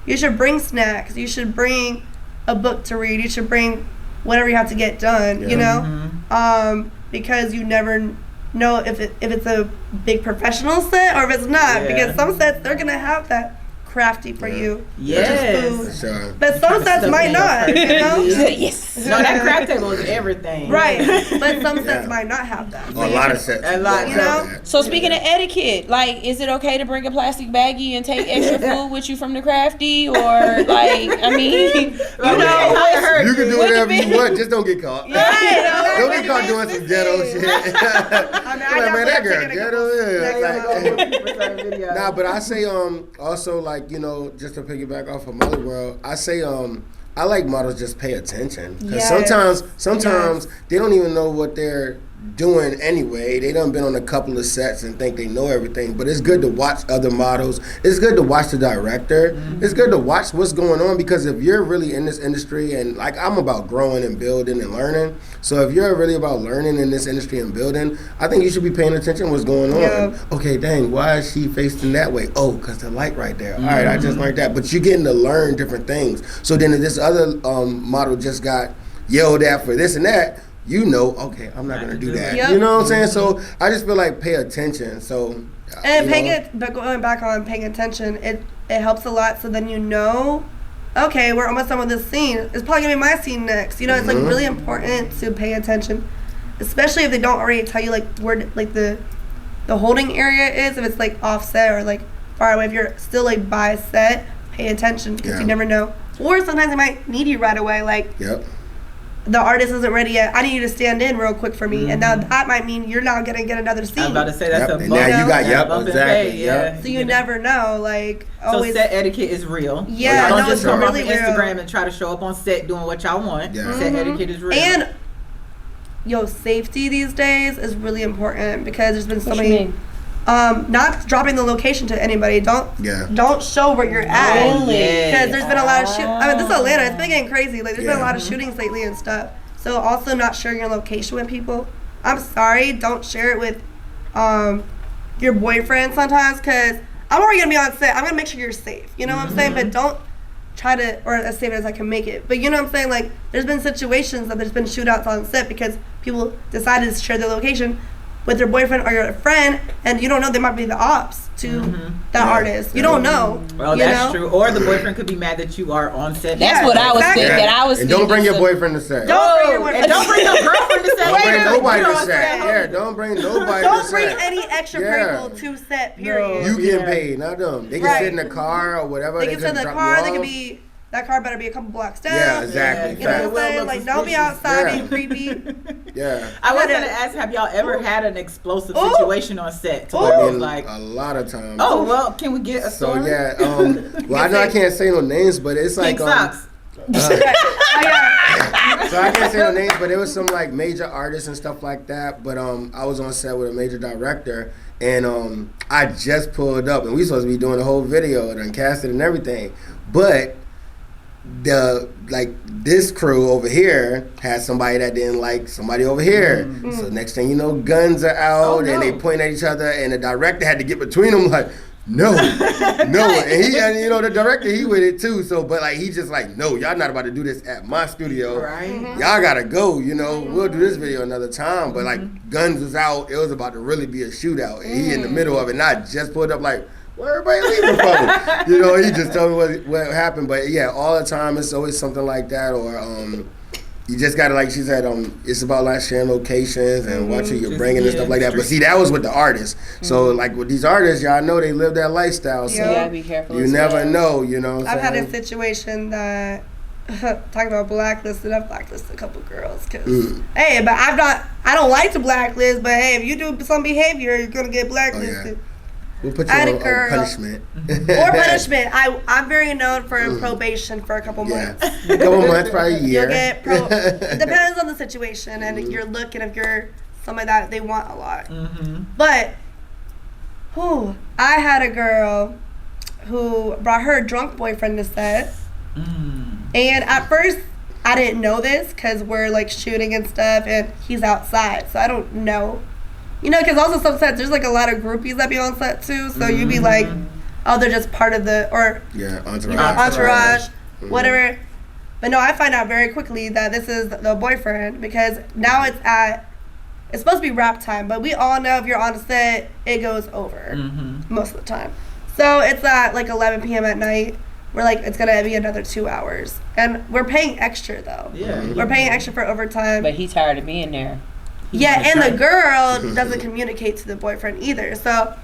you should bring snacks. You should bring a book to read. You should bring whatever you have to get done. You Yeah. know, because you never know if it's a big professional set or if it's not. Yeah. Because some sets they're gonna have that crafty for you. Yes. Food. Sure. But some sets Stuff might in not, your you know? Yes. No, that craft table is everything. Right. But some sets Yeah. might not have that. So A you lot should- of sets. A lot, don't you know? have that. So speaking of etiquette, like, is it okay to bring a plastic baggie and take extra food with you from the crafty, or like, I mean, you know, You can do Would it whatever be- you want, just don't get caught. Right. Don't get caught doing some ghetto shit. Like, man, that girl ghetto. Yeah. Like, nah, but I say also like, just to piggyback off of mollyworld, I say I like models just pay attention because Yes. sometimes they don't even know what they're doing anyway. They done been on a couple of sets and think they know everything, but it's good to watch other models. It's good to watch the director. It's good to watch what's going on because if you're really in this industry, and like I'm about growing and building and learning, so if you're really about learning in this industry and building, I think you should be paying attention to what's going on. Yeah. Okay, dang, why is she facing that way? Oh, because the light right there. All right, I just learned that. But you're getting to learn different things. So then if this other model just got yelled at for this and that, okay, I'm not going to do that. Yep. You know what I'm saying? So I just feel like pay attention. So, And you know, but going back on paying attention, it helps a lot. So then okay, we're almost done with this scene. It's probably gonna be my scene next. It's like really important to pay attention, especially if they don't already tell you like where like the holding area is. If it's like offset or like far away, if you're still like by set, pay attention because Yeah. you never know. Or sometimes they might need you right away. Like Yep. the artist isn't ready yet. I need you to stand in real quick for me, and now that might mean you're now gonna get another I was scene. about to say that's Yep. a And bump. now you got, That's a bump in exactly. pay, Yep. So you never know. Like So always. set etiquette is real. Yeah, Y'all no, don't just it's come really off real. Instagram and try to show up on set doing what y'all want. Yeah. Set etiquette is real. And safety these days is really important because there's been so What you many. mean? Not dropping the location to anybody. Yeah. Don't show where you're at. Really? Because there's been a lot of I mean, this is Atlanta. It's been getting crazy. Like there's been a Yeah. lot of shootings lately and stuff. So also not sharing your location with people. I'm sorry. Don't share it with your boyfriend sometimes because I'm already gonna be on set. I'm gonna make sure you're safe. You know what I'm saying? But don't try to, or as safe as I can make it. But you know what I'm saying? Like there's been situations that there's been shootouts on set because people decided to share their location with their boyfriend or your friend, and you don't know they might be the ops to that Yeah. artist. You don't know. Well, you that's know? true. Or the boyfriend could be mad that you are on set. That's what I was exactly. thinking. I was And thinking. don't bring your so- boyfriend to set. Don't bring your And boyfriend. don't bring your girlfriend to set. Don't bring either. nobody You're to on set. Yeah, don't bring nobody to Don't set. bring any extra Yeah. people to set. Period. You getting Yeah. paid, not them. They can Right. sit in the car or whatever. They can sit in just the drop car. you They can off. be that car better be a couple blocks down. Yeah, exactly. You know what I'm saying? Like, don't be outside being creepy. Yeah. I was gonna ask, have y'all ever had an explosive situation on set? To I where it was mean, like, a lot of times. oh well, can we get a So story? yeah, well I know I can't say no names, but it's like Pink socks. so I can't say no names, but it was some like major artists and stuff like that. But I was on set with a major director, and I just pulled up, and we supposed to be doing the whole video and cast it and everything, but this crew over here had somebody that didn't like somebody over here. Mm-hmm. So next thing you know, guns are out and they point at each other, and the director had to get between them like, no, no. And you know, the director, he with it too. So, but like, he just like, no, y'all not about to do this at my studio. Right. Y'all gotta go, you know, we'll do this video another time. But like, guns was out, it was about to really be a shootout. And he in the middle of it, and I just pulled up like, where everybody leaving from? You know, he just told me what happened. But yeah, all the time it's always something like that, or you just gotta, like she said, it's about like sharing locations and watching your bringing and stuff like that. But see, that was with the artists. So like with these artists, y'all know they live that lifestyle. So You gotta be careful. you never know, you know what I'm I've had saying? a situation that talking about blacklisted. I've blacklisted a couple girls because hey, but I don't like to blacklist. But hey, if you do some behavior, you're gonna get blacklisted. We'll put you I had on a girl. punishment. Or punishment. I'm very known for probation for a couple months. A couple months, probably a year. You'll get it depends on the situation and your look and if you're somebody that they want a lot. But I had a girl who brought her drunk boyfriend to set, and at first I didn't know this because we're like shooting and stuff, and he's outside, so I don't know. You know, because also some sets, there's like a lot of groupies that be on set too, so you'd be like, oh, they're just part of the, or entourage. You know, entourage, whatever. But no, I find out very quickly that this is the boyfriend because now it's supposed to be wrap time, but we all know if you're on a set, it goes over most of the time. So it's at like 11 p.m. at night. We're like, it's gonna be another 2 hours, and we're paying extra though. Yeah. We're paying extra for overtime. But he tired of being there. Yeah, and the girl doesn't communicate to the boyfriend either. So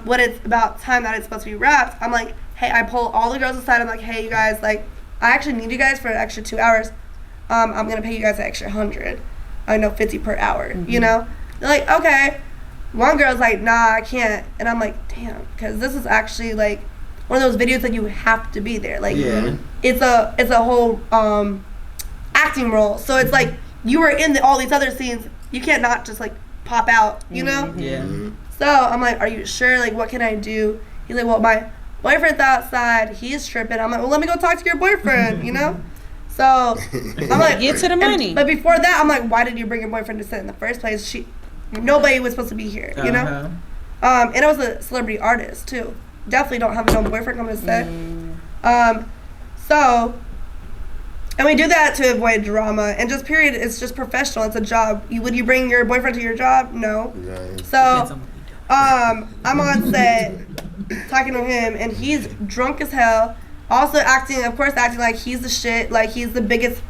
when it's about time that it's supposed to be wrapped, I'm like, hey, I pull all the girls aside. I'm like, hey, you guys, like, I actually need you guys for an extra 2 hours. I'm going to pay you guys an extra 100. I know 50 per hour, you know? They're like, okay. One girl's like, nah, I can't. And I'm like, damn, because this is actually, like, one of those videos that you have to be there. Like, it's a whole acting role. So it's like, you were in all these other scenes. You can't not just like pop out, you know? Yeah. So I'm like, are you sure? Like, what can I do? He's like, well, my boyfriend's outside. He's tripping. I'm like, well, let me go talk to your boyfriend, you know? So I'm like, Get to the money. But before that, I'm like, why did you bring your boyfriend to set in the first place? Nobody was supposed to be here, you know? And it was a celebrity artist too. Definitely don't have no boyfriend coming to set. And we do that to avoid drama. And just period, it's just professional. It's a job. Would you bring your boyfriend to your job? No. So, I'm on set talking to him, and he's drunk as hell. Also acting like he's the shit. Like he's the biggest.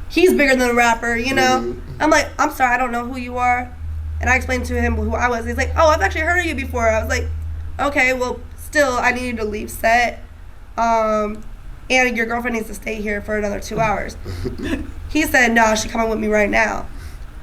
He's bigger than a rapper, you know? I'm like, I'm sorry, I don't know who you are. And I explained to him who I was. He's like, oh, I've actually heard of you before. I was like, okay, well, still, I need you to leave set. And your girlfriend needs to stay here for another 2 hours. He said, no, she's coming with me right now.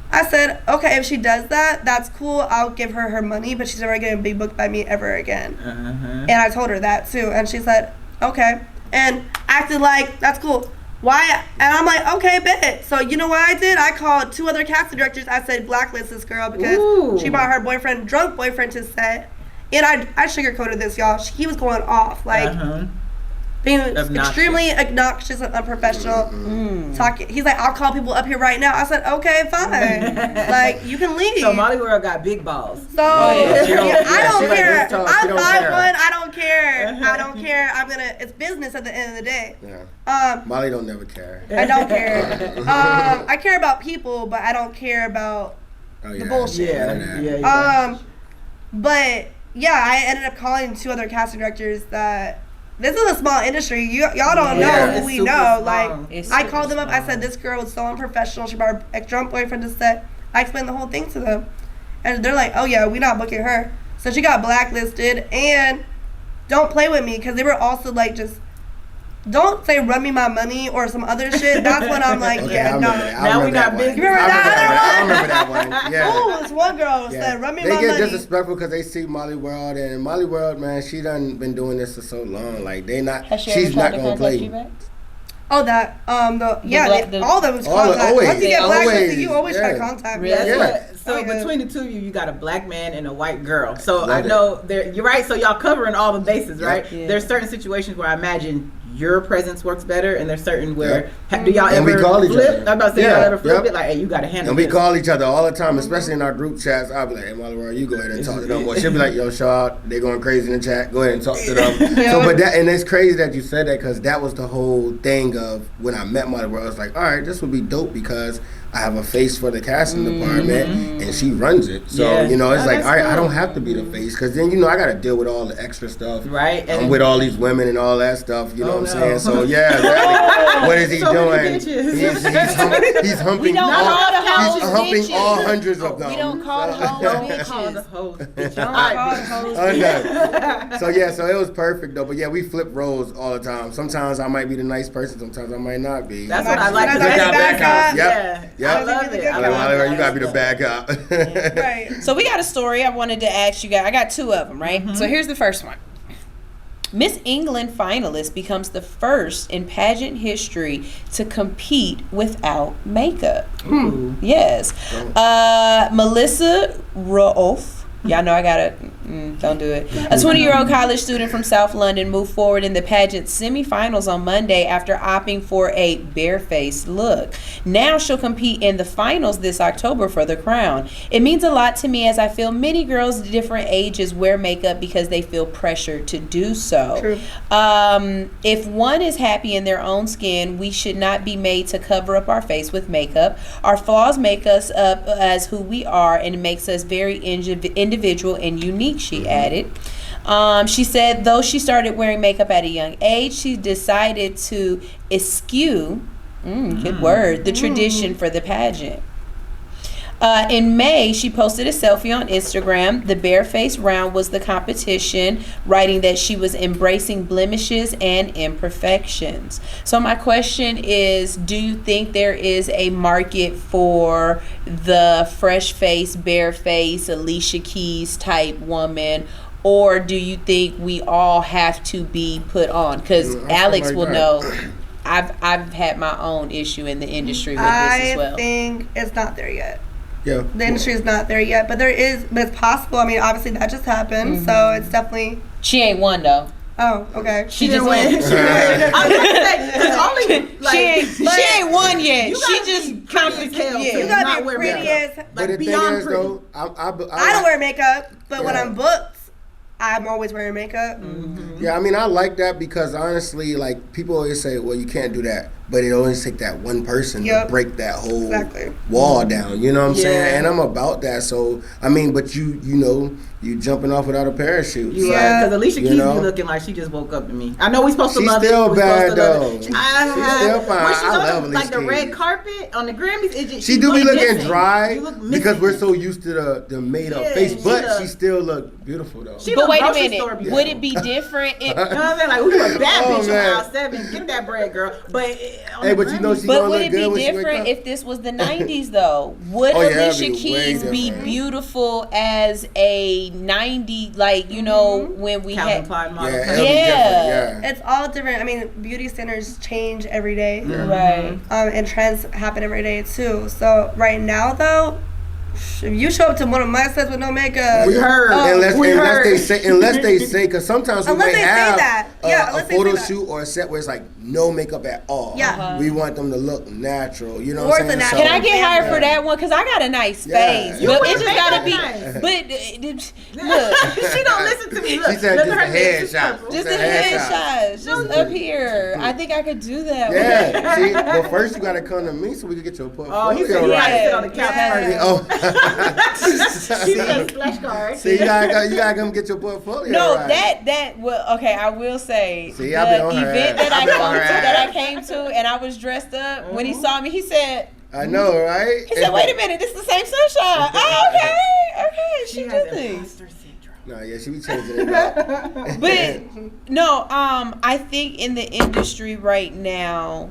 I said, okay, if she does that, that's cool. I'll give her her money, but she's never going to be booked by me ever again. And I told her that too. And she said, okay. And acted like, that's cool. Why? And I'm like, okay, bet. So you know what I did? I called 2 other casting directors. I said, blacklist this girl because she brought her drunk boyfriend to set. And I sugarcoated this, y'all. He was going off. Like, being extremely obnoxious and unprofessional. Talking, he's like, I'll call people up here right now. I said, okay, fine. Like, you can leave. So Mollyworld got big balls. So I don't care. Like, I'm 5'1". I don't care. I don't care. It's business at the end of the day. Molly don't never care. I don't care. I care about people, but I don't care about the bullshit. But yeah, I ended up calling 2 other casting directors that. This is a small industry. Y'all don't know who we know. Like, I called them up. I said, this girl was so unprofessional. She brought her drunk boyfriend to set. I explained the whole thing to them. And they're like, oh, yeah, we're not booking her. So she got blacklisted. And don't play with me because they were also, like, just don't say run me my money or some other shit. That's when I'm like, Okay, yeah, I no. remember that. Now we got business. You remember that? I remember that one. Yeah. Oh, this one girl Yeah. said, run me they my get money. disrespectful because they see Molly World, and Molly World, man, she done been doing this for so long. Like they not, Has she she's ever tried not to gonna contact you play. back? Oh, that, all of them was All the- contact. always, Once you get blacklisted, always, you always try to yeah. contact me. Really? That's Yeah. what, so Oh, yeah. between the two of you, you got a black man and a white girl. So Love I it. know you're right. So y'all covering all the bases, Yep. right? Yeah. There's certain situations where I imagine your presence works better, and there's certain where Yep. do y'all And ever we call each flip? other. I'm about to say Yeah, y'all ever flip yep. it like, hey, you got to handle And we this. call each other all the time, especially in our group chats. I'll be like, hey, Molly World, you go ahead and talk to them. Or she'll be like, yo, shout out, they going crazy in the chat. Go ahead and talk to them. So, but that, and it's crazy that you said that because that was the whole thing of when I met Molly World. I was like, all right, this would be dope because I have a face for the casting department and she runs it. So, Yeah. you know, it's Oh, like, that's all right, I cool. don't have to be the face because then, you know, I got to deal with all the extra stuff. Right. I'm with all these women and all that stuff, you know Oh, what I'm no. saying? So, yeah, exactly. What is he So many doing? bitches. He's humping We don't all, call the hoes he's humping bitches. all hundreds of them. We don't call So- hoes Call the bitches. hoes. Don't call hoes Okay. So yeah, so it was perfect though. But yeah, we flip roles all the time. Sometimes I might be the nice person, sometimes I might not be. That's what I like. Sometimes Cause I I back up. Yep. Yeah. I Yep. love Be the it. good I I'm like, love Molly, it. you gotta be the bad cop. Right. So we got a story I wanted to ask you guys. I got two of them, right? So here's the first one. Miss England finalist becomes the first in pageant history to compete without makeup. Yes. Melissa Roof. Y'all know I gotta, don't do it. A 20-year-old college student from South London moved forward in the pageant semifinals on Monday after opting for a barefaced look. Now she'll compete in the finals this October for the crown. It means a lot to me as I feel many girls of different ages wear makeup because they feel pressured to do so. True. If one is happy in their own skin, we should not be made to cover up our face with makeup. Our flaws make us up as who we are and makes us very individual and unique, she added. She said though she started wearing makeup at a young age, she decided to eschew, good word, the tradition for the pageant. In May, she posted a selfie on Instagram. The barefaced round was the competition, writing that she was embracing blemishes and imperfections. So my question is, do you think there is a market for the fresh face, bareface, Alicia Keys type woman? Or do you think we all have to be put on? Because Alex will know. I've had my own issue in the industry with this as well. I think it's not there yet. Yeah. The industry is not there yet, but it's possible. I mean, obviously that just happened, so it's definitely. She ain't won though. Oh, okay. She just won. I was gonna say, 'cause only like She ain't won yet. You She gotta just be pretty as hell yeah. to You gotta not be wear pretty makeup. as. But the thing beyond is pretty. though, I don't wear makeup, but when Yeah. I'm booked, I'm always wearing makeup. Yeah, I mean, I like that because honestly, like people always say, well, you can't do that, but it always take that one person to Yep. break that whole Exactly. wall down. You know what I'm Yeah. saying? And I'm about that. So I mean, but you know, you jumping off without a parachute. You So, Yeah. because Alicia You Keys know? be looking like she just woke up to me. I know we supposed to She's love still it. We bad, supposed to love though. it. She's still fine. When she's I on love the, Alicia like the Keys. red carpet on the Grammys. It just, She do be look looking missing. dry You look because missing. we're so used to the made up Yeah, face, she but look- she still look beautiful though. She But look wait a grocery minute. store beautiful. Would it be different if You know what I'm saying? Like, we a bad Oh, bitch man. on aisle 7. Get that bread, girl. But on Hey, the but you know Grammys- she But gonna would look it good be when she wake different up. if this was the 90s though? Would Oh, yeah, it'd Alicia be way Keys be different. beautiful as a 90, like, you know, when we Calvin had Klein model. Yeah, type. it'll be Yeah. different. Yeah. It's all different. I mean, beauty standards change every day, right. and trends happen every day too. So right now, though, if you show up to one of my sets with no makeup, We heard. Unless We heard. they say, because sometimes we Unless might they say have that. Yeah, a unless they photo say that. shoot or a set where it's like no makeup at all. Yeah. We want them to look natural. You know Or what I'm the saying? natural. Can I get hired for Yeah. that one? Because I got a nice Yeah. face. You But wear it just got to be. makeup But look, She don't listen to me. Look, She said look just at a her lips. headshot. just It's a a headshot. headshot. Just up here. I think I could do that one. Yeah. See, but first you gotta come to me so we can get your portfolio Oh, he said he right. had to sit on the couch Yeah. first. Oh. She said splash card. See, you gotta come get your portfolio No, right. that well, okay. I will say See, the I be on her event ass. that I I be on come her to, ass. that I came to, and I was dressed up. When he saw me, he said, I know, right? "Wait a minute, this is the same sunshine." Oh, okay, she She do has things. imposter syndrome. No, yeah, she be changing it up. But no, I think in the industry right now,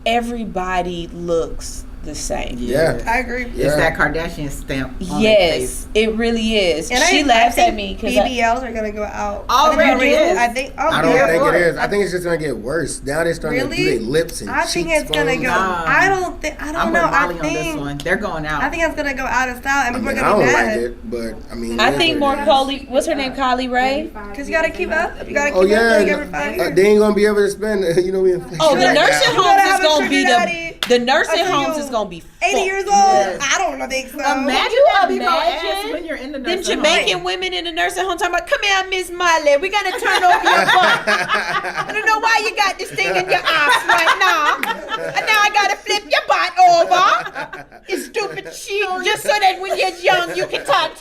everybody looks the same. Yeah. I agree. It's Yeah. that Kardashian stamp. On their Yes, face. it really is. And She I laughs think at me because BBLs are gonna go out. Already is. I think. Oh, I don't yeah. think Lord. it is. I think it's just gonna get worse. Now they're starting to Really? do their lips and I cheeks. think it's gonna phones. go. Nah. I don't think. I don't I'm know. with Molly I on this think. one. They're going out. I think it's gonna go out of style, and I people mean, are I gonna don't be like mad. it, but I mean. I it is think more what it is. Kylie. What's her name? Kylie Ray. Cause you gotta keep up. You gotta keep Oh up yeah, like every 5 years. they ain't gonna be able to spend. You know, Oh, the gotta- nursing you gotta homes have is a gonna be sugar daddy the nursing until homes you is gonna be 80 fucked. years old. Yes. I don't think so. Imagine you that big old ass imagine when you're in the Them nursing Jamaican home. women in the nursing home talking about, come here, Miss Molly, we're gonna turn over your butt. I don't know why you got this thing in your ass right now. And now I gotta flip your butt over. You stupid shit. Just so that when you're young, you can talk.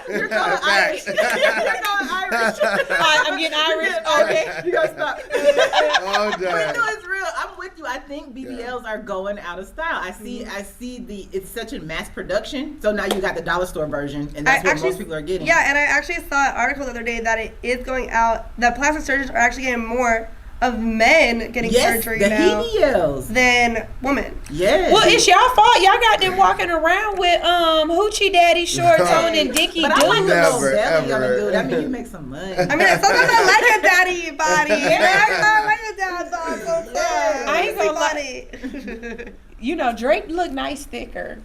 You're going Irish. You're going Irish. I'm getting Irish. Okay. You gotta stop. Oh, But damn. no, it's real. I'm with you. I think BBLs are going out of style. I see it's such a mass production. So now you got the dollar store version, and that's what most people are getting. Yeah, and I actually saw an article the other day that it is going out. That plastic surgeons are actually getting more of men getting surgery the now BBLs. than women. Yes. Well, it's y'all fault. Y'all got them walking around with hoochie daddy shorts on and dicky but I like dudes. the little Never, belly on the ever. dude. That means you make some money. I mean, sometimes I like a daddy body. I like a dad bod sometimes. I ain't gonna lie. Body. You know, Drake look nice thicker.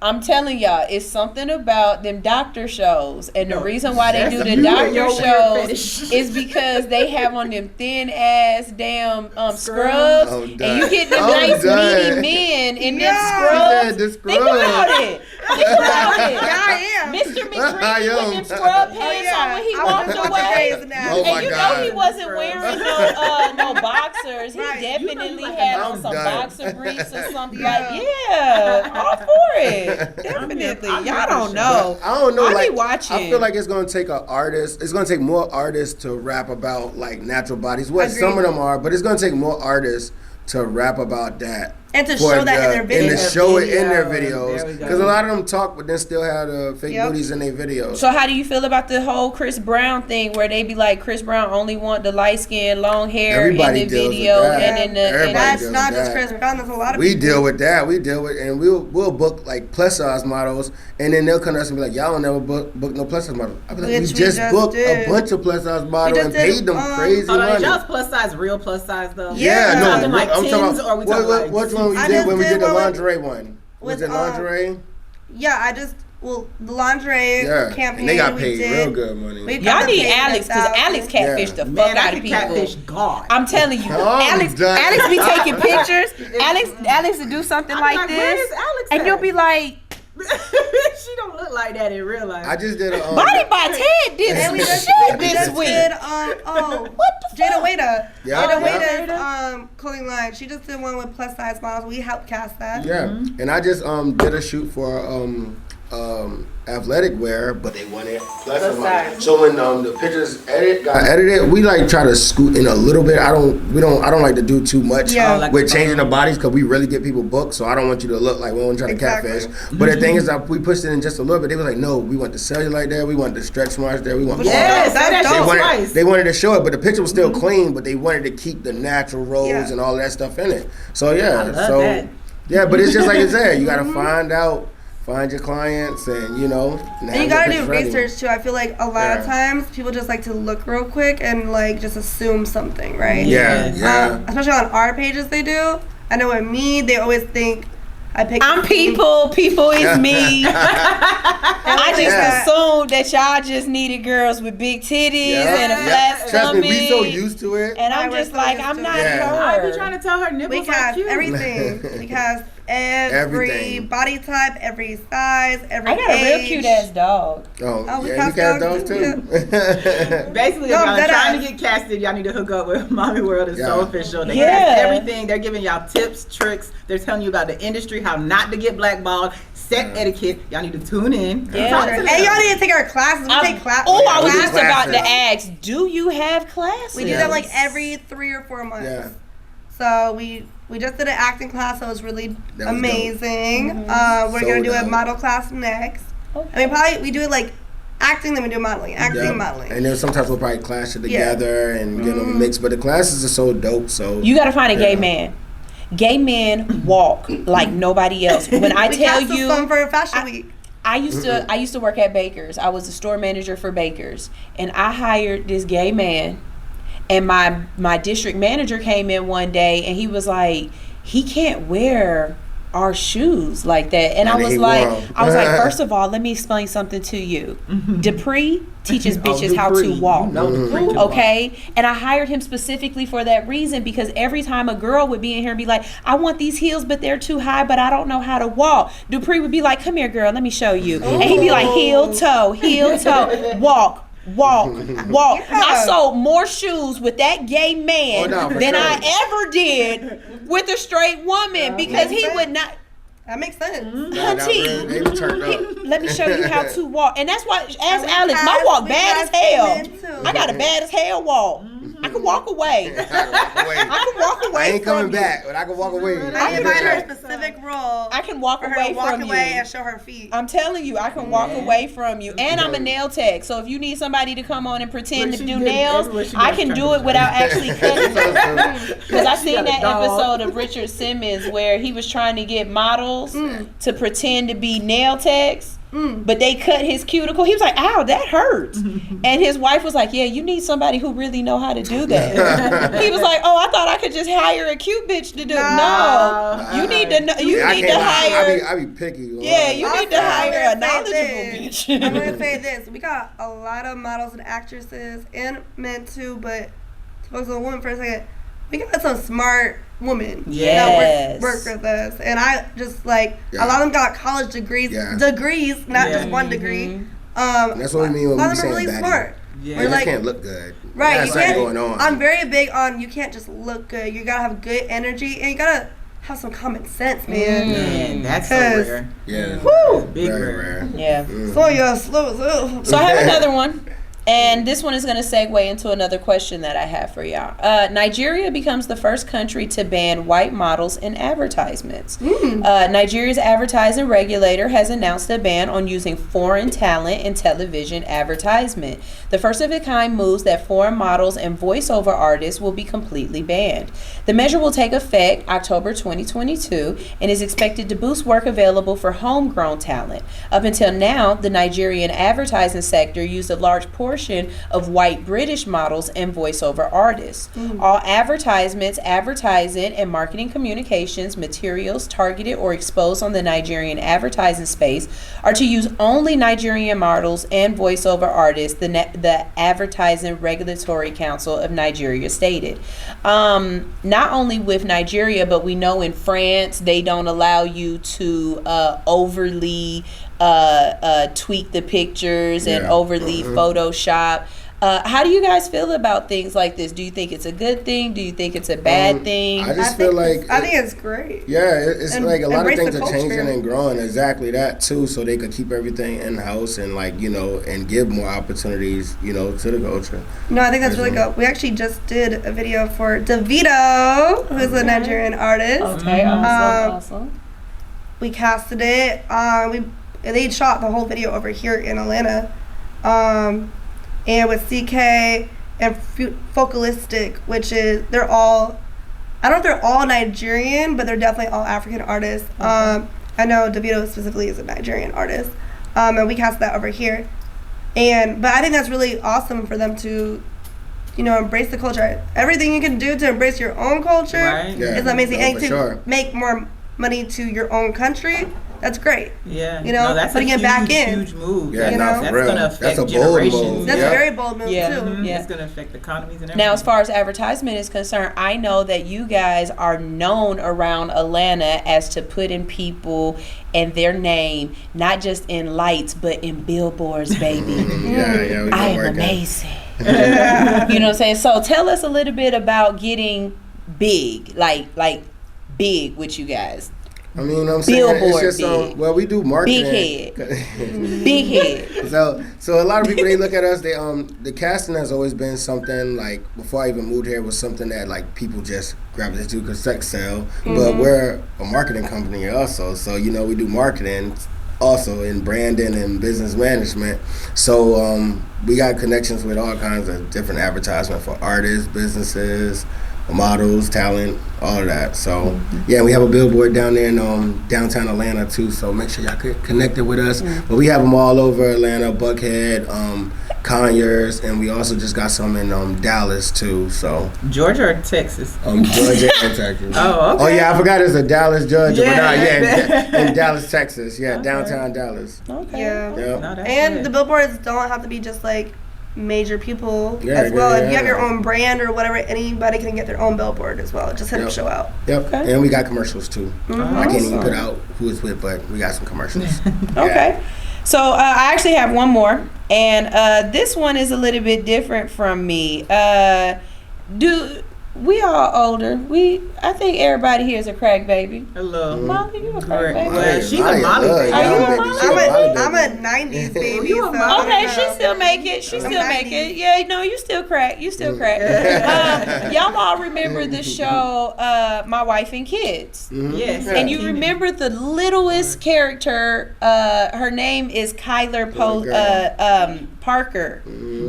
I'm telling y'all, it's something about them doctor shows, and the reason why they do the doctor shows is because they have on them thin ass damn scrubs, I'm and done. you get them I'm nice done. meaty men in them Yeah. scrubs. The Think scrubs. about it. Think about it. Yeah, I am. Mr. I McDreamy am. with them scrub pants Oh, yeah. on when he I walked was away. amazed now. Oh, And my you God. know he wasn't wearing no boxers. He Right. definitely like had I'm on some done. boxer briefs or something. Yeah. Like, yeah, all for it. Definitely. Y'all don't know. I don't know. I Like, be watching. I feel like it's gonna take an artist. It's gonna take more artists to rap about like natural bodies. What Agreed. some of them are, but it's gonna take more artists to rap about that. And to for show that in their And to videos. show it in their There we videos, go. because a lot of them talk, but then still have the fake Yep. booties in their videos. So how do you feel about the whole Chris Brown thing, where they be like, Chris Brown only want the light skin, long hair Everybody in the deals with video, that. and in the Everybody That's deals not with just that. Chris Brown. That's a lot of We people. deal with that. We deal with, and we'll book like plus size models, and then they'll come to us and be like, "Y'all don't never book no plus size model." I'll be like, Which "We we just just booked did. a bunch of plus size models just and did, paid them crazy Hold on, is money." y'all's plus size real plus size though? Yeah. Yeah, no, talking like I'm tens, talking or we about talking like which one we I did just when we did did the one with- lingerie one. Was with, it lingerie? Yeah, the lingerie Yeah, campaign and they got we paid did. real good money. We Y'all got need paid Alex, because 1,000. Alex catfish Yeah. the fuck Man, I out can of people. catfish God. I'm telling you, I'm Alex done. be taking pictures. Alex will do something I'm like like, where this, is Alex and at? you'll be like, She don't look like that in real life. I just did a Body by Ted did And some we just, shit we this just week. did Jada Wada. Yeah, Jada yeah. Wada's clothing line. She just did one with plus size models. We helped cast that. Yeah, and I just did a shoot for athletic wear, but they wanted plus size. So when the pictures got edited, we like try to scoot in a little bit. I don't like to do too much Yeah. with changing the bodies, because we really get people booked. So I don't want you to look like we want to try to Exactly. catfish. But the thing is that we pushed it in just a little bit. They was like, no, we want the cellulite there, we want the stretch marks there, we want all Yes, that. that's dope. twice. They wanted to show it, but the picture was still clean, but they wanted to keep the natural rolls Yeah. and all that stuff in it. So yeah, I love so that. yeah, but it's just like you said, you gotta find your clients, and you know, And you gotta do ready. research too. I feel like a lot of Yeah. times people just like to look real quick and like just assume something, right? Yeah, Yes. yeah. Especially on our pages, they do. I know with me, they always think I pick. I'm people is me. I just Yeah. assumed that y'all just needed girls with big titties and a flat Trust me, we so stomach. used to it. And I'm We're just so like, used I'm to not it. Yeah. I be her. trying to tell her We nipples are cast cute. everything. We cast every Everything. body type, every size, every I got a real age. cute ass dog. Oh, we yeah, cast you cast dogs those too, too. Basically, No, if y'all dead trying ass. to get casted, y'all need to hook up with Mommy World and Yeah. So Official. They Yeah. cast everything. They're giving y'all tips, tricks. They're telling you about the industry, how not to get blackballed, set etiquette. Y'all need to tune in. Yeah. Talk to And them. y'all need to take our classes. We take classes. Oh, I was we do just about to classes. ask, do you have classes? We do them like every 3 or 4 months. Yeah. So we just did an acting class, so it was really That was amazing. Mm-hmm. We're So gonna do a dope. model class next. I mean, probably we do it like acting, then we do modeling, modeling. And then sometimes we'll probably clash it together and get them mixed. But the classes are so dope. So you gotta find a gay man. Gay men walk like nobody else. When I tell you, some for Fashion Week. I used to work at Baker's. I was the store manager for Baker's, and I hired this gay man. And my district manager came in one day, and he was like, he can't wear our shoes like that. And I was like, first of all, let me explain something to you. Dupree teaches bitches how to walk. Okay? And I hired him specifically for that reason, because every time a girl would be in here and be like, I want these heels, but they're too high, but I don't know how to walk. Dupree would be like, come here, girl, let me show you. And he'd be like, heel, toe, walk. I sold more shoes with that gay man than I ever did with a straight woman, because he would not. That makes sense. Hunty, let me show you how to walk. And that's why, ask Alex, my walk bad as hell. I got a bad as hell walk. I can walk away. I can walk away. I ain't coming back, but I can walk away. I can find her a specific role. I can walk away from you. And show her feet. I'm telling you, I can walk away from you. And I'm a nail tech, so if you need somebody to come on and pretend to do nails, I can do it without actually cutting them. Because I seen that episode of Richard Simmons where he was trying to get models to pretend to be nail techs. But they cut his cuticle. He was like, ow, that hurts. And his wife was like, yeah, you need somebody who really know how to do that. He was like, oh, I thought I could just hire a cute bitch to do it. No. You need to know. You need to hire. I be picky. Yeah, you need to hire a knowledgeable bitch. I'm going to say this. We got a lot of models and actresses and men too, but to focus on the women for a second, we got some smart women that work with us, and I just like a lot of them got college degrees, not just one degree. That's what we mean when we say really smart. Yeah, you can't look good. Right, you can't. Going on. I'm very big on you can't just look good. You gotta have good energy, and you gotta have some common sense, man. Man, that's so rare. Yeah, woo, big rare. Yeah. So I have another one. And this one is going to segue into another question that I have for y'all. Nigeria becomes the first country to ban white models in advertisements. Nigeria's advertising regulator has announced a ban on using foreign talent in television advertisement. The first of its kind moves that foreign models and voiceover artists will be completely banned. The measure will take effect October 2022 and is expected to boost work available for homegrown talent. Up until now, the Nigerian advertising sector used a large portion of white British models and voiceover artists. All advertisements, advertising, and marketing communications materials targeted or exposed on the Nigerian advertising space are to use only Nigerian models and voiceover artists, the Advertising Regulatory Council of Nigeria stated. Not only with Nigeria, but we know in France they don't allow you to overly tweak the pictures and overly Photoshop. How do you guys feel about things like this? Do you think it's a good thing? Do you think it's a bad thing? I feel like I think it's great. Yeah, it's like a lot of things are changing culture. and growing. Exactly that too, so they could keep everything in house and and give more opportunities, to the culture. No, I think that's really good. We actually just did a video for Davido, who's a Nigerian artist. Okay, awesome. We casted it. They shot the whole video over here in Atlanta. And with CK and Focalistic, which is, they're all, I don't know if they're all Nigerian, but they're definitely all African artists. I know Davido specifically is a Nigerian artist. And we cast that over here. But I think that's really awesome for them to, embrace the culture. Everything you can do to embrace your own culture is amazing. And to make more money to your own country, that's great. Yeah. That's putting it back in. Huge move. Yeah, that's going to affect that's a generations. bold move. That's a very bold move too. Yeah. It's going to affect economies and everything. Now, as far as advertisement is concerned, I know that you guys are known around Atlanta as to putting people and their name, not just in lights, but in billboards, baby. I am amazing. You know what I'm saying? So tell us a little bit about getting big, like big with you guys. I mean, what I'm saying, Billboard it's just we do marketing. Big head. Big head. So a lot of people, they look at us. They the casting has always been something like, before I even moved here, was something that like people just gravitate to because sex sell. But we're a marketing company also, so we do marketing also in branding and business management. So we got connections with all kinds of different advertisement for artists, businesses, models, talent, all of that. So yeah, we have a billboard down there in downtown Atlanta too. So make sure y'all get connected with us. But we have them all over Atlanta, Buckhead, Conyers, and we also just got some in Dallas too. So Georgia or Texas? Georgia and Texas. Oh, okay. Oh yeah, I forgot it's a Dallas, Georgia. Yeah, but nah, yeah. in Dallas, Texas. Yeah, downtown Dallas. Okay. Yeah. Yeah. No, that's And good. the billboards don't have to be just like major people Yeah, as well. yeah, If you have your yeah. own brand or whatever, anybody can get their own billboard as well. Just hit up Yep. Show Out. Yep. Okay. And we got commercials too. Mm-hmm. I can't even Awesome. put out who it's with, but we got some commercials. Okay. So I actually have one more, and this one is a little bit different from me. Do we all older? I think everybody here is a crack baby. Hello. Molly, you a crack Correct. baby? Well, she's a Molly, Molly look, baby. Are you young a baby, Molly? she a Molly I'm baby. a 90s baby. You a so Molly? Okay, she still make it. She I'm still make 90s. it. Yeah, no, you still crack. You still crack. Y'all all remember the show, My Wife and Kids. Yes. And you remember the littlest character, her name is Kyler Parker.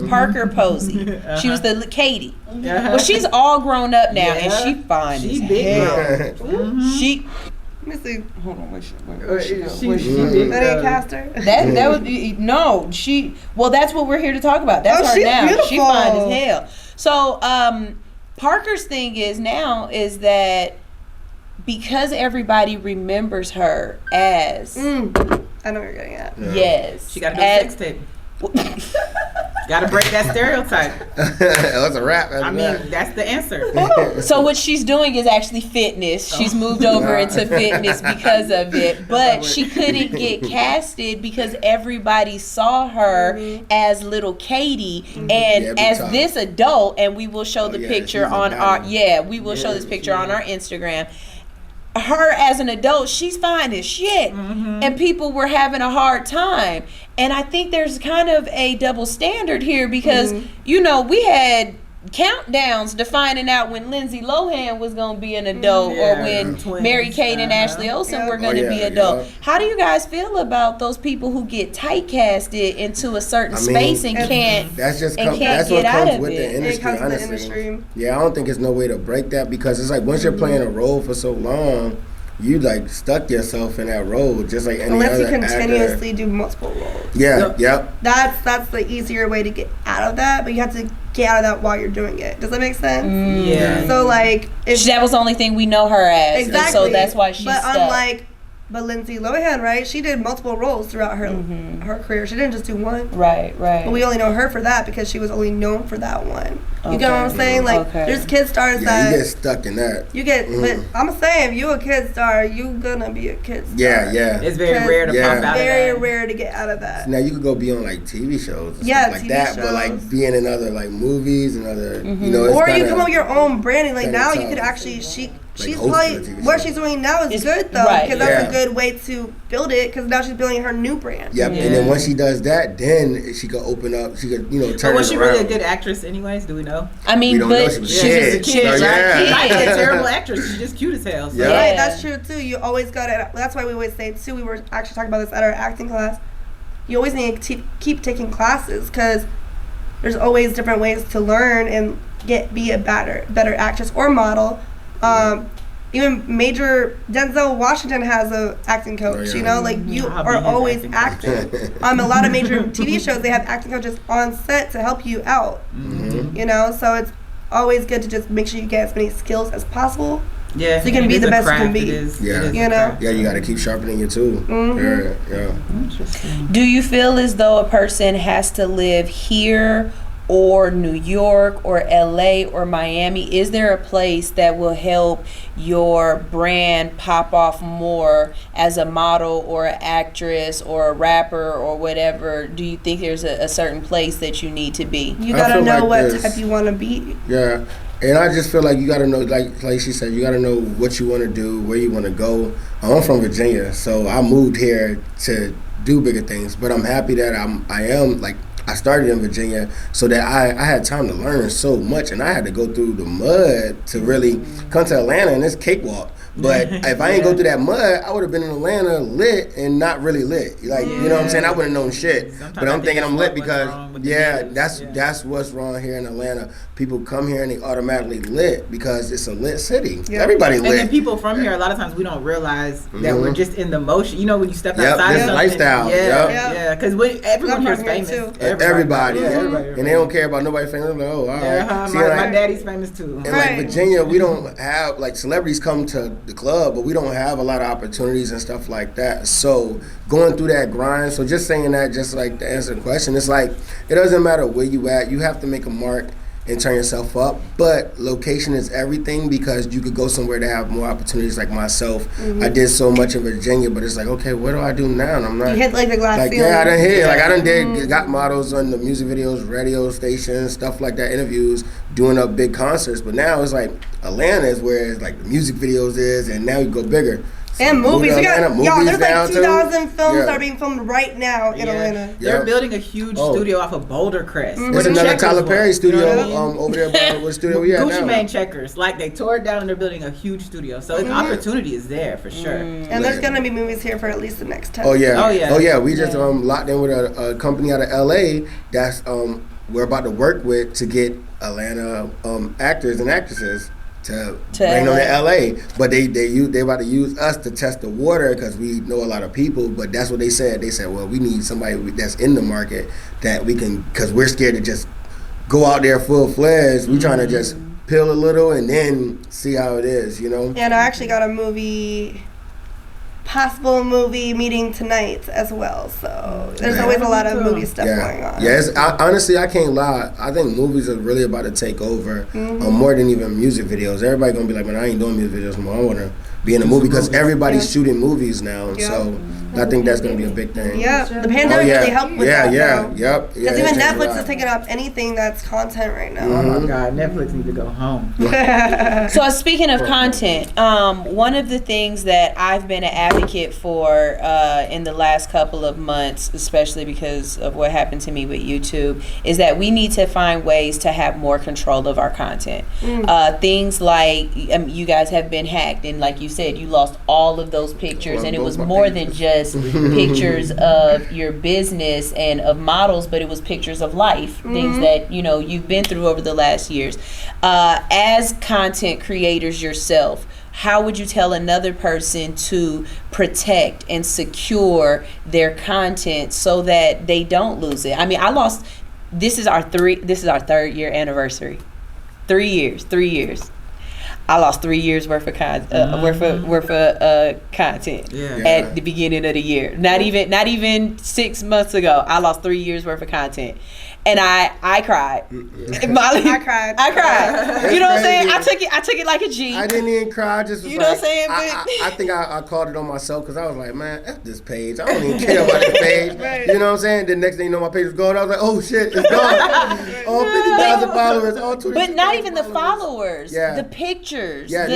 Parker Posey. She was the Katie. Well, she's all grown up now, and she fine She as big hell. girl. She Let me see. hold on, where she She go? big That ain't girl. Caster. That would be no. She well, that's what we're here to talk about. That's Oh, her she's now. She beautiful. fine as hell. So Parker's thing is now is that because everybody remembers her as I know what you're getting at. yes, She got to do a sex tape. Got to break that stereotype. That's a wrap. I mean, that's the answer. So what she's doing is actually fitness. She's moved over into fitness because of it. But she couldn't get casted because everybody saw her as little Katie. And Yeah, big as time. this adult, and we will show the yeah, picture she's a on our diamond. we will show this picture on our Instagram. Her as an adult, she's fine as shit. And people were having a hard time. And I think there's kind of a double standard here because, you know, we had countdowns defining out when Lindsay Lohan was going to be an adult or when Twins. Mary Kate and Ashley Olsen were going to be adult. How do you guys feel about those people who get typecasted into a certain space and can't That's just and can't that's what get out comes of with it? the industry. It comes with the honestly. industry. Yeah, I don't think there's no way to break that because it's like once you're playing a role for so long, you like stuck yourself in that role just like any Unless you other continuously do multiple roles. actor. Yeah, yep. That's the easier way to get out of that, but you have to get out of that while you're doing it. Does that make sense? Yeah. So like if That was the only thing we know her as. And exactly, so that's why she's But stuck. unlike Lindsay Lohan, right? She did multiple roles throughout her career. She didn't just do one. Right. But we only know her for that because she was only known for that one. You get what I'm saying? Like there's kid stars Yeah, you that get stuck in that. you get. But I'm saying, if you a kid star, you gonna be a kid star. Yeah. It's very rare to Yeah. pop out Very of that. rare to get out of that. Now you could go be on like TV shows, and Yeah, stuff like TV that, but shows. like being in other like movies and other, you know, it's Or kinda, you come up with your own branding. Like kinda now, you tough. could actually she's hosting like a TV what show. she's doing now is It's- good though right. because that's Yeah. a good way to build it because now she's building her new brand. Yep, Yeah. and then once she does that, then she could open up. She could, you know, turn But was it she around. really a good actress anyways? Do we know? I mean, We don't but know. She was She's kid. just a kid, So, right? yeah. She might be Yeah. a terrible actress. She's just cute as hell. So. Yeah. Right, that's true too. You always gotta. That's why we always say too. We were actually talking about this at our acting class. You always need to keep taking classes because there's always different ways to learn and be a better actress or model. Even Major Denzel Washington has a acting coach. Oh, yeah. You know, like you I'll be are his always acting acting. A lot of major TV shows they have acting coaches on set to help you out. You know, so it's always good to just make sure you get as many skills as possible. Yeah, So you can it be is the a best you craft. can be. It is, Yeah. it is You a know? craft. Yeah, you got to keep sharpening your tool. Yeah. Interesting. do you feel as though a person has to live here or New York or LA or Miami? Is there a place that will help your brand pop off more as a model or an actress or a rapper or whatever? Do you think there's a certain place that you need to be? You I gotta feel know like what this. type you want to be. Yeah, and I just feel like you got to know, like she said, you got to know what you want to do, where you want to go. I'm from Virginia, so I moved here to do bigger things, but I'm happy that I started in Virginia so that I had time to learn so much, and I had to go through the mud to really come to Atlanta, and it's cakewalk. But if I ain't go through that mud, I would have been in Atlanta lit and not really lit. Like, you know what I'm saying? I wouldn't have known shit. Sometimes but I'm I think thinking I'm that's lit what's because, wrong with the natives. that's what's wrong here in Atlanta. People come here and they automatically lit because it's a lit city. Yeah. Everybody lit. And then people from here, a lot of times we don't realize that we're just in the motion. You know, when you step outside this of something. lifestyle. Yeah. Because everyone here is I'm from here famous. too. Everybody. Yeah, everybody. And they don't care about nobody famous. Like, oh, all right. Yeah, See, my daddy's famous too. in like Virginia, we don't have like celebrities come to the club, but we don't have a lot of opportunities and stuff like that. So going through that grind. So just saying that, just like to answer the question, it's like it doesn't matter where you at. You have to make a mark and turn yourself up. But location is everything because you could go somewhere to have more opportunities. Like myself, I did so much in Virginia, but it's like, okay, what do I do now? And I'm not. You hit like the glass Like, ceiling. yeah, I done hit. Like, I done got models on the music videos, radio stations, stuff like that, interviews, doing up big concerts. But now it's like Atlanta is where it's like the music videos is, and now you go bigger. So And movies. You got, Atlanta, y'all, movies there's like down, too. 2,000 films Yeah. that are being filmed right now in Atlanta. They're Yep. building a huge studio off of Boulder Crest. There's Where the another Checkers Tyler was, Perry studio you know what I mean? over there by what studio we at Gucci now. Mane Checkers. Like, they tore it down and they're building a huge studio. So the opportunity is there for sure. And there's going to be movies here for at least the next 10. Oh yeah. Oh, yeah. Oh yeah. We just locked in with a company out of LA that's we're about to work with to get Atlanta actors and actresses to bring them to LA. But they about to use us to test the water because we know a lot of people. But that's what they said. They said, well, we need somebody that's in the market that we can, because we're scared to just go out there full fledged. We trying to just peel a little and then see how it is, you know. And I actually got a possible movie meeting tonight as well. So there's always a lot of movie stuff going on. Yeah, honestly, I can't lie. I think movies are really about to take over more than even music videos. Everybody gonna be like, man, I ain't doing music videos anymore. I wanna be in a movie because everybody's shooting movies now. So I think that's gonna be a big thing. Yeah, the pandemic really helped with that. Yep. Because even Netflix is taking up anything that's content right now. Oh my God, Netflix needs to go home. So speaking of content, one of the things that I've been an advocate for in the last couple of months, especially because of what happened to me with YouTube, is that we need to find ways to have more control of our content. Things like you guys have been hacked, and like you said, you lost all of those pictures, and it was more than just pictures of your business and of models, but it was pictures of life, things that you've been through over the last years. As content creators yourself, how would you tell another person to protect and secure their content so that they don't lose it? I mean, this is our third year anniversary. 3 years. I lost 3 years worth of content at the beginning of the year. Not even 6 months ago, I lost 3 years worth of content. And I cried. Molly, I cried. You know what I'm saying? I took it like a G. I didn't even cry. I just was you know what I'm saying? I think I called it on myself because I was like, man, F this page. I don't even care about this page. You know what I'm saying? The next thing you know, my page was gone. I was like, oh shit, it's gone. All 50,000 followers. All 20,000 But not even the followers. Yeah. The pictures. Yeah, no,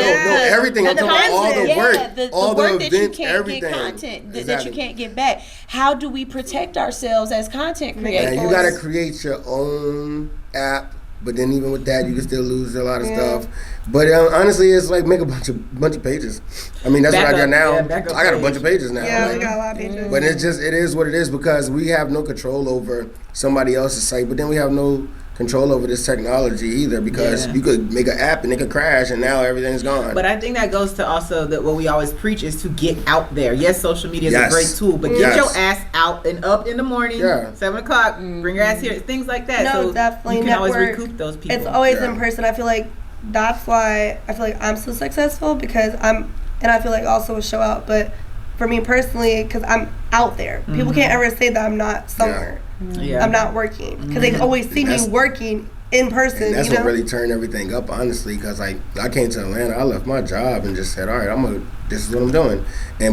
everything. I'm talking about all the work. All the work the that events, you can't everything. get content that Exactly. you can't get back. How do we protect ourselves as content creators? And you gotta create your own app, but then even with that, you can still lose a lot of stuff. But honestly, it's like make a bunch of pages. I mean, that's what I got now. I got a bunch of pages now. Yeah, we got a lot of pages. But it is what it is because we have no control over somebody else's site, but then we have no control over this technology either because you could make an app and it could crash and now everything's gone. But I think that goes to also what we always preach is to get out there. Yes, social media is a great tool, but get your ass out and up in the morning, 7 o'clock, bring your ass here, things like that. No, so definitely. You can always network. recoup those people. It's always in person. I feel like that's why I feel like I'm so successful because and I feel like also a show out, but for me personally, because I'm out there. People can't ever say that I'm not somewhere. I'm not working because they always see me working in person. And that's what really turned everything up, honestly, because I came to Atlanta, I left my job and just said, all right, this is what I'm doing.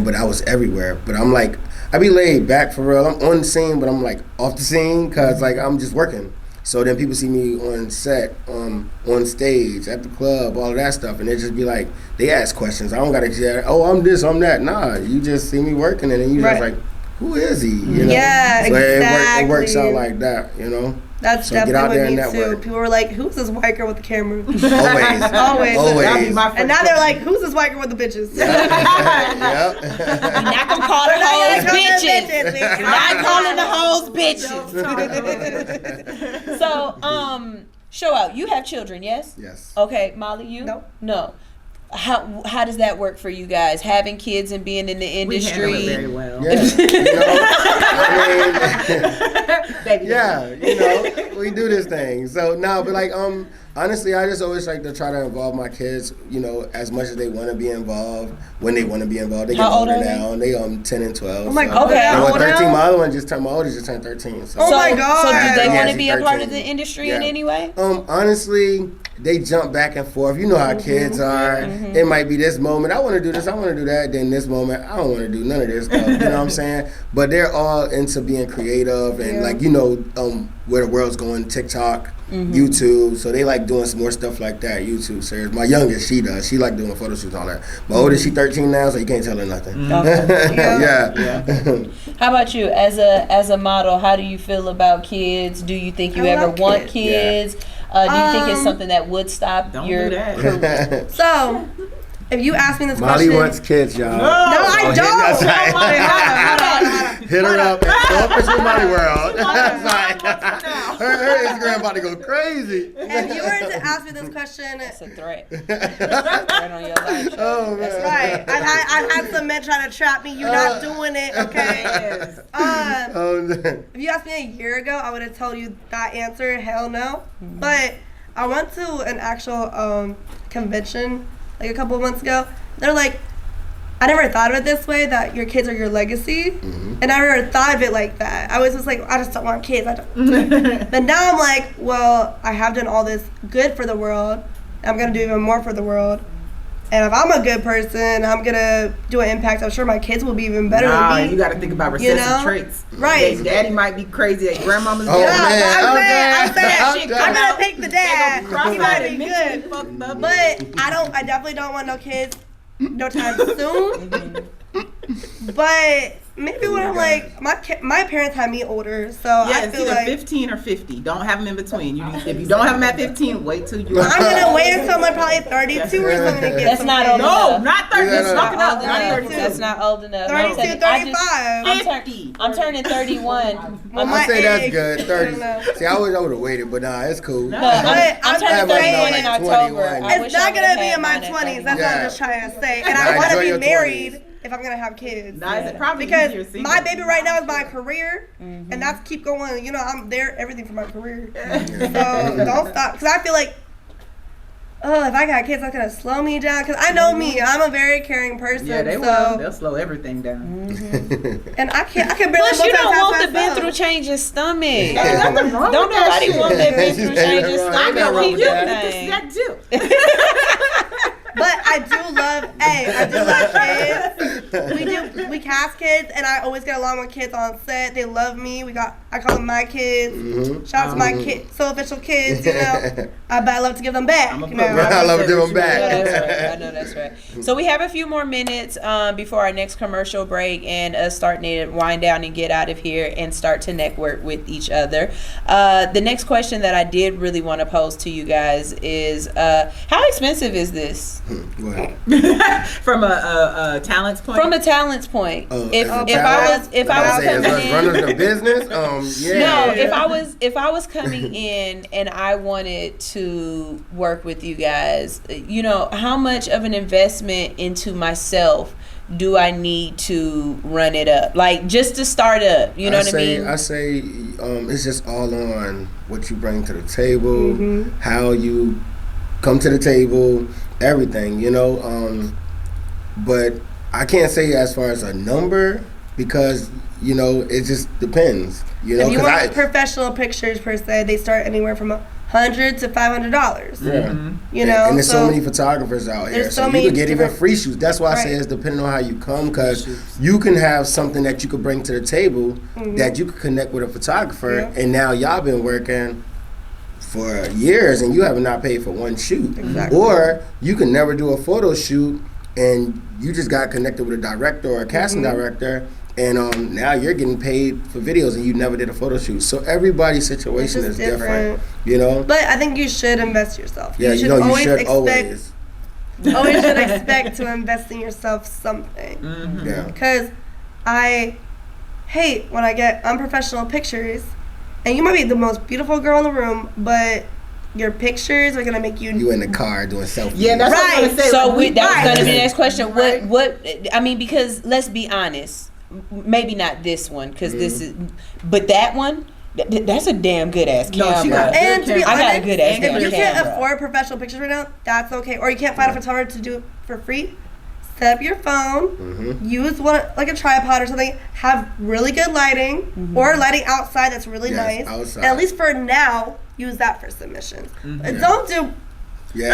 But I was everywhere. But I'm like, I be laid back for real. I'm on the scene, but I'm like off the scene because like I'm just working. So then people see me on set, on stage, at the club, all of that stuff, and they just be like, they ask questions. I don't gotta say, oh, I'm this, I'm that. Nah, you just see me working, and then you just like, who is he? You know? Yeah, so exactly. It works out like that, you know? That's So get out definitely there with and me too. network. People were like, "Who's this white girl with the camera?" Always. Always. That'd be my first And now they're like, "Who's this white girl with the bitches?" Yep. You're not gonna call the hoes bitches. You're not calling the hoes bitches. So, show out. You have children, yes? Yes. Okay, Molly, you? No. How does that work for you guys? Having kids and being in the We handle it industry? very well. Yeah. Yeah, we do this thing. So no, but like honestly, I just always like to try to involve my kids, as much as they want to be involved, when they want to be involved. They get How old older are they? now, and they 10 and 12. Oh my so. God. Okay, And how with old 13, now? my other one my oldest just turned 13. So. Oh my God. So do they Yeah, want to she's be a part of 13. the industry Yeah. in any way? Honestly, they jump back and forth. You know how kids are. It might be this moment, I want to do this, I want to do that. Then this moment, I don't want to do none of this stuff. You know what I'm saying? But they're all into being creative and where the world's going, TikTok, YouTube. So they like doing some more stuff like that. YouTube series. My youngest, she does. She like doing photo shoots and all that. My oldest, she 13 now, so you can't tell her nothing. Yeah. How about you, as a model? How do you feel about kids? Do you think you I ever love want kids. kids? Do you think it's something that would stop Don't your do that. career? So, if you ask me this Molly question, wants kids, y'all. no, I don't. Hit her up at soofficial mollyworld. Her Instagram about to go crazy. If you were to ask me this question, That's a threat. Right on your life. Oh man. that's right. I've had some men trying to trap me. You're not doing it, okay? Oh, no. If you asked me a year ago, I would have told you that answer, hell no. But I went to an actual convention like a couple of months ago. They're like, I never thought of it this way, that your kids are your legacy. And I never thought of it like that. I was just like, I just don't want kids. But now I'm like, well, I have done all this good for the world. I'm going to do even more for the world. And if I'm a good person, I'm going to do an impact. I'm sure my kids will be even better than me. You got to think about recessive traits. Right. Their daddy might be crazy. Their grandmama's Oh, good. man. I'm Okay. I'm gonna pick the dad. They gonna He might be mentally good, fucked up. but I definitely don't want no kids, no time soon. But maybe when I'm like, my parents had me older, so Yeah, I it's feel either like 15 or 50. Don't have them in between. If you don't have them at 15, wait till you. I'm gonna wait until I'm probably 32 or something to get That's some not kids. old No, enough. not 30. That's not Fucking up. Old Not enough. 32. That's not old enough. 32, 35. I'm turning 31. Well, I my say that's age, good. I 30. don't know. See, I would have waited, but nah, it's cool. No, But I'm I'm turning just 31 in saying, October. 21. I It's wish not I gonna would've be had in my mine at 20s. 31. That's what I'm Yeah. just trying to say. And Nah, I want to enjoy be your married 20s. if I'm gonna have kids. Nah, it's probably Because easier single. my baby right now is my career, and that's keep going. I'm there, everything for my career. So don't stop, because I feel like, if I got kids, that's gonna slow me down. Because I know me, I'm a very caring person. Yeah, they so, will. They'll slow everything down. and I can barely. Plus, you don't want the been myself. through changing stomach. Nothing wrong Don't with that nobody shit. want that been through Ain't changing nothing wrong. stomach. Ain't nothing wrong Keep with your that. thing. That too. But I do love kids. We cast kids, and I always get along with kids on set. They love me. I call them my kids. Shout out to my kids, soofficial kids. But I love to give them back. I'm a I love giving I back. know that's right. So we have a few more minutes before our next commercial break and us starting to wind down and get out of here and start to network with each other. The next question that I did really want to pose to you guys is, how expensive is this? Go ahead. From a talent's point. From a talent's point, if I was as coming us in, runners the business, yeah. no, if I was coming in and I wanted to work with you guys, how much of an investment into myself do I need to run it up? Like, just to start up, you know what I mean? I say it's just all on what you bring to the table, how you come to the table, everything, but I can't say as far as a number because it just depends, If you want professional pictures per se, they start anywhere from $100 to $500. Yeah. And there's so many photographers out here, there's so so you many could get even different- free shoots. That's why I say Right. it's depending on how you come, because you can have something that you could bring to the table that you could connect with a photographer, and now y'all been working for years and you have not paid for one shoot. Exactly. Or you can never do a photo shoot and you just got connected with a director or a casting director And now you're getting paid for videos and you never did a photo shoot. So everybody's situation is different, you know? But I think you should invest yourself. Yeah, you should always. Always should expect to invest in yourself something. Mm-hmm. Yeah. Because I hate when I get unprofessional pictures, and you might be the most beautiful girl in the room, but your pictures are gonna make you in the car doing selfies. Yeah, that's what I was gonna say. So that was gonna be the next question. What? I mean, because let's be honest, maybe not this one, because this is, but that one. That's a damn good ass camera. No, she got and to be honest, I got a good ass if you can't camera. afford professional pictures right now, that's okay. Or you can't find a photographer to do it for free. Set up your phone, use one like a tripod or something. Have really good lighting or lighting outside that's really nice. Outside. And at least for now, use that for submissions. And don't do. Yeah.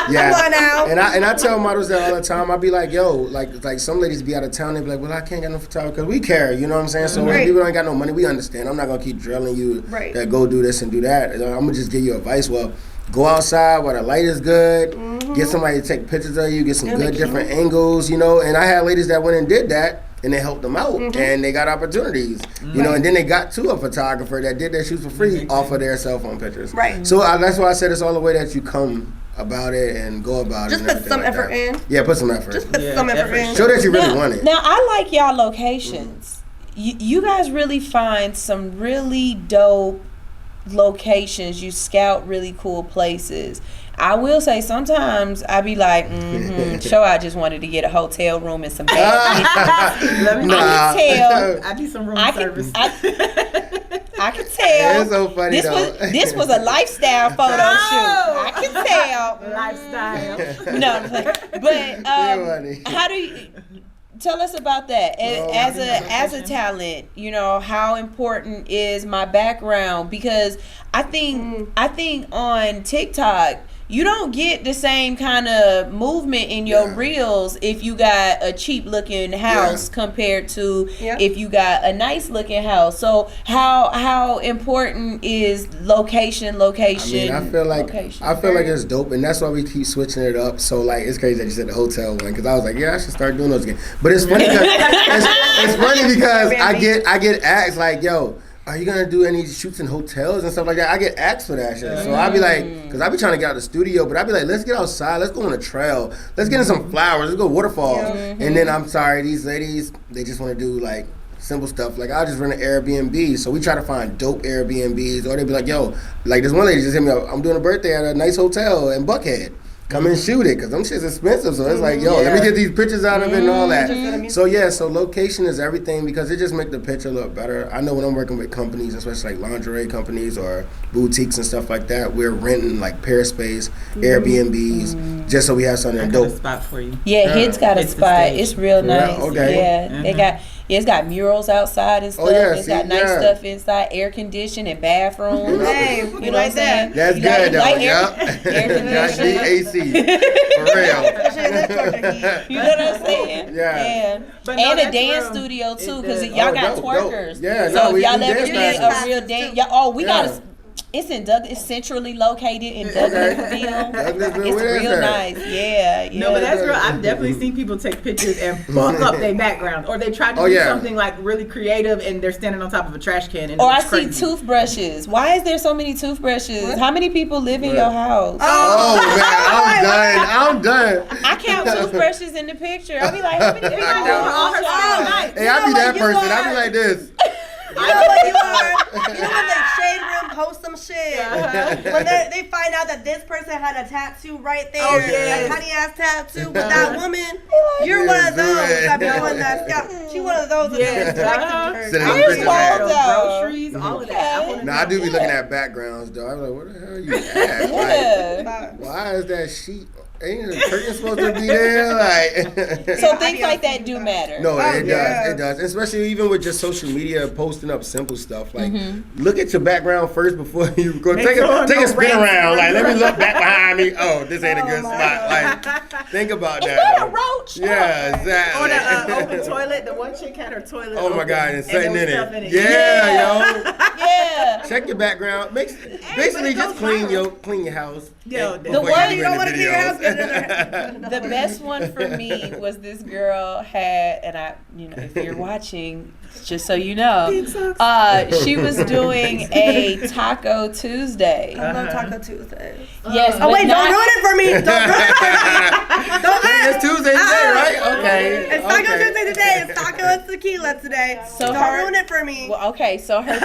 Come on now. And I tell models that all the time. I be like, yo, like some ladies be out of town. They be like, well, I can't get no photographer because we care. You know what I'm saying? So when people ain't got no money, we understand. I'm not gonna keep drilling you that go do this and do that. I'm gonna just give you advice. Well, go outside where the light is good. Get somebody to take pictures of you. Get some good different angles. You know. And I had ladies that went and did that. And they helped them out, and they got opportunities, you know. And then they got to a photographer that did their shoots for free off of their cell phone pictures. Right. So that's why I said it's all the way that you come about it and go about Just it. put some effort in. Yeah, put some effort. Just put some effort in. Show that you really want it. Now I like y'all locations. You guys really find some really dope locations. You scout really cool places. I will say sometimes I be like, I just wanted to get a hotel room and some bed. Let me I can tell. I need some room service. I can tell. It's so funny this was a lifestyle photo shoot. I can tell. Lifestyle. No, but how do you tell us about that as a talent? You know, how important is my background? Because I think on TikTok, you don't get the same kind of movement in your reels if you got a cheap looking house compared to if you got a nice looking house. So how important is location? I mean, I feel like it's dope, and that's why we keep switching it up. So like, it's crazy that you said the hotel one, because I was like, I should start doing those again. But it's funny because it's funny because I get asked like, yo, are you gonna do any shoots in hotels and stuff like that? I get asked for that shit. So I be like, because I be trying to get out of the studio, but I be like, let's get outside, let's go on a trail, let's get in some flowers, let's go waterfalls. And then I'm sorry, these ladies, they just want to do like simple stuff. Like I'll just rent an Airbnb. So we try to find dope Airbnbs, or they be like, yo, like this one lady just hit me up, I'm doing a birthday at a nice hotel in Buckhead. Come and shoot it, because them shit's expensive. So it's like, yo, let me get these pictures out of it and all that. So location is everything, because it just make the picture look better. I know when I'm working with companies, especially like lingerie companies or boutiques and stuff like that, we're renting like pair space, Airbnbs, just so we have something dope. Got a spot for you. Yeah, Hid's got a spot. It's real nice. Okay. Yeah, they got. It's got murals outside and stuff. It's got nice stuff inside, air conditioned and bathrooms. Hey, you know what I'm saying? That's You good though. air conditioning. AC. For real. You know what I'm saying? Yeah. But and a dance studio too, because y'all got dope, twerkers. dope. Yeah, so no, if y'all we ever dance need classes. a real dance, we got. It's in It's centrally located in Douglasville. Douglasville, It's real nice. Yeah. No, but that's real. I've definitely seen people take pictures and fuck up their background, or they try to do something like really creative, and they're standing on top of a trash can. And or I see toothbrushes. Why is there so many toothbrushes? How many people live in your house? Oh man, I'm done. I count toothbrushes in the picture. I be like, how many people live in your house? Hey, I be that person. I be like this. You know what you are? You know when the shade room post some shit? When they find out that this person had a tattoo right there, that honey ass tattoo with that woman, you're one of those that be doing that. Yeah, she one of those that groceries, all of that. No, I do be looking at backgrounds though. I'm like, what the hell are you at? Like, why is that sheet? Ain't the curtain supposed to be there? Like, so things like that do matter. No, it does. Especially even with just social media posting up simple stuff. Like, look at your background first before you go. Take a spin around. Like, let me look back behind me. Oh, this ain't a good spot. Like, think about that. Is that a roach? couch. Yeah, Or exactly. the open toilet. The one chick had her toilet. Oh my open, God, and something there was in stuff it. in it. Yeah, Yeah. yo. Check your background. Basically, just clean your house. Yo, before the one do you don't any wanna clean your house, videos. The best one for me was this girl had, and I, if you're watching, just so you know, she was doing a Taco Tuesday. I love Taco Tuesday. Yes. Oh but wait, not- don't ruin it for me. Don't ruin it for me. Don't ruin it. It's Tuesday today, right? Okay. It's Taco okay. Tuesday today. It's taco and tequila today. So Don't her- ruin it for me. Well, okay, so her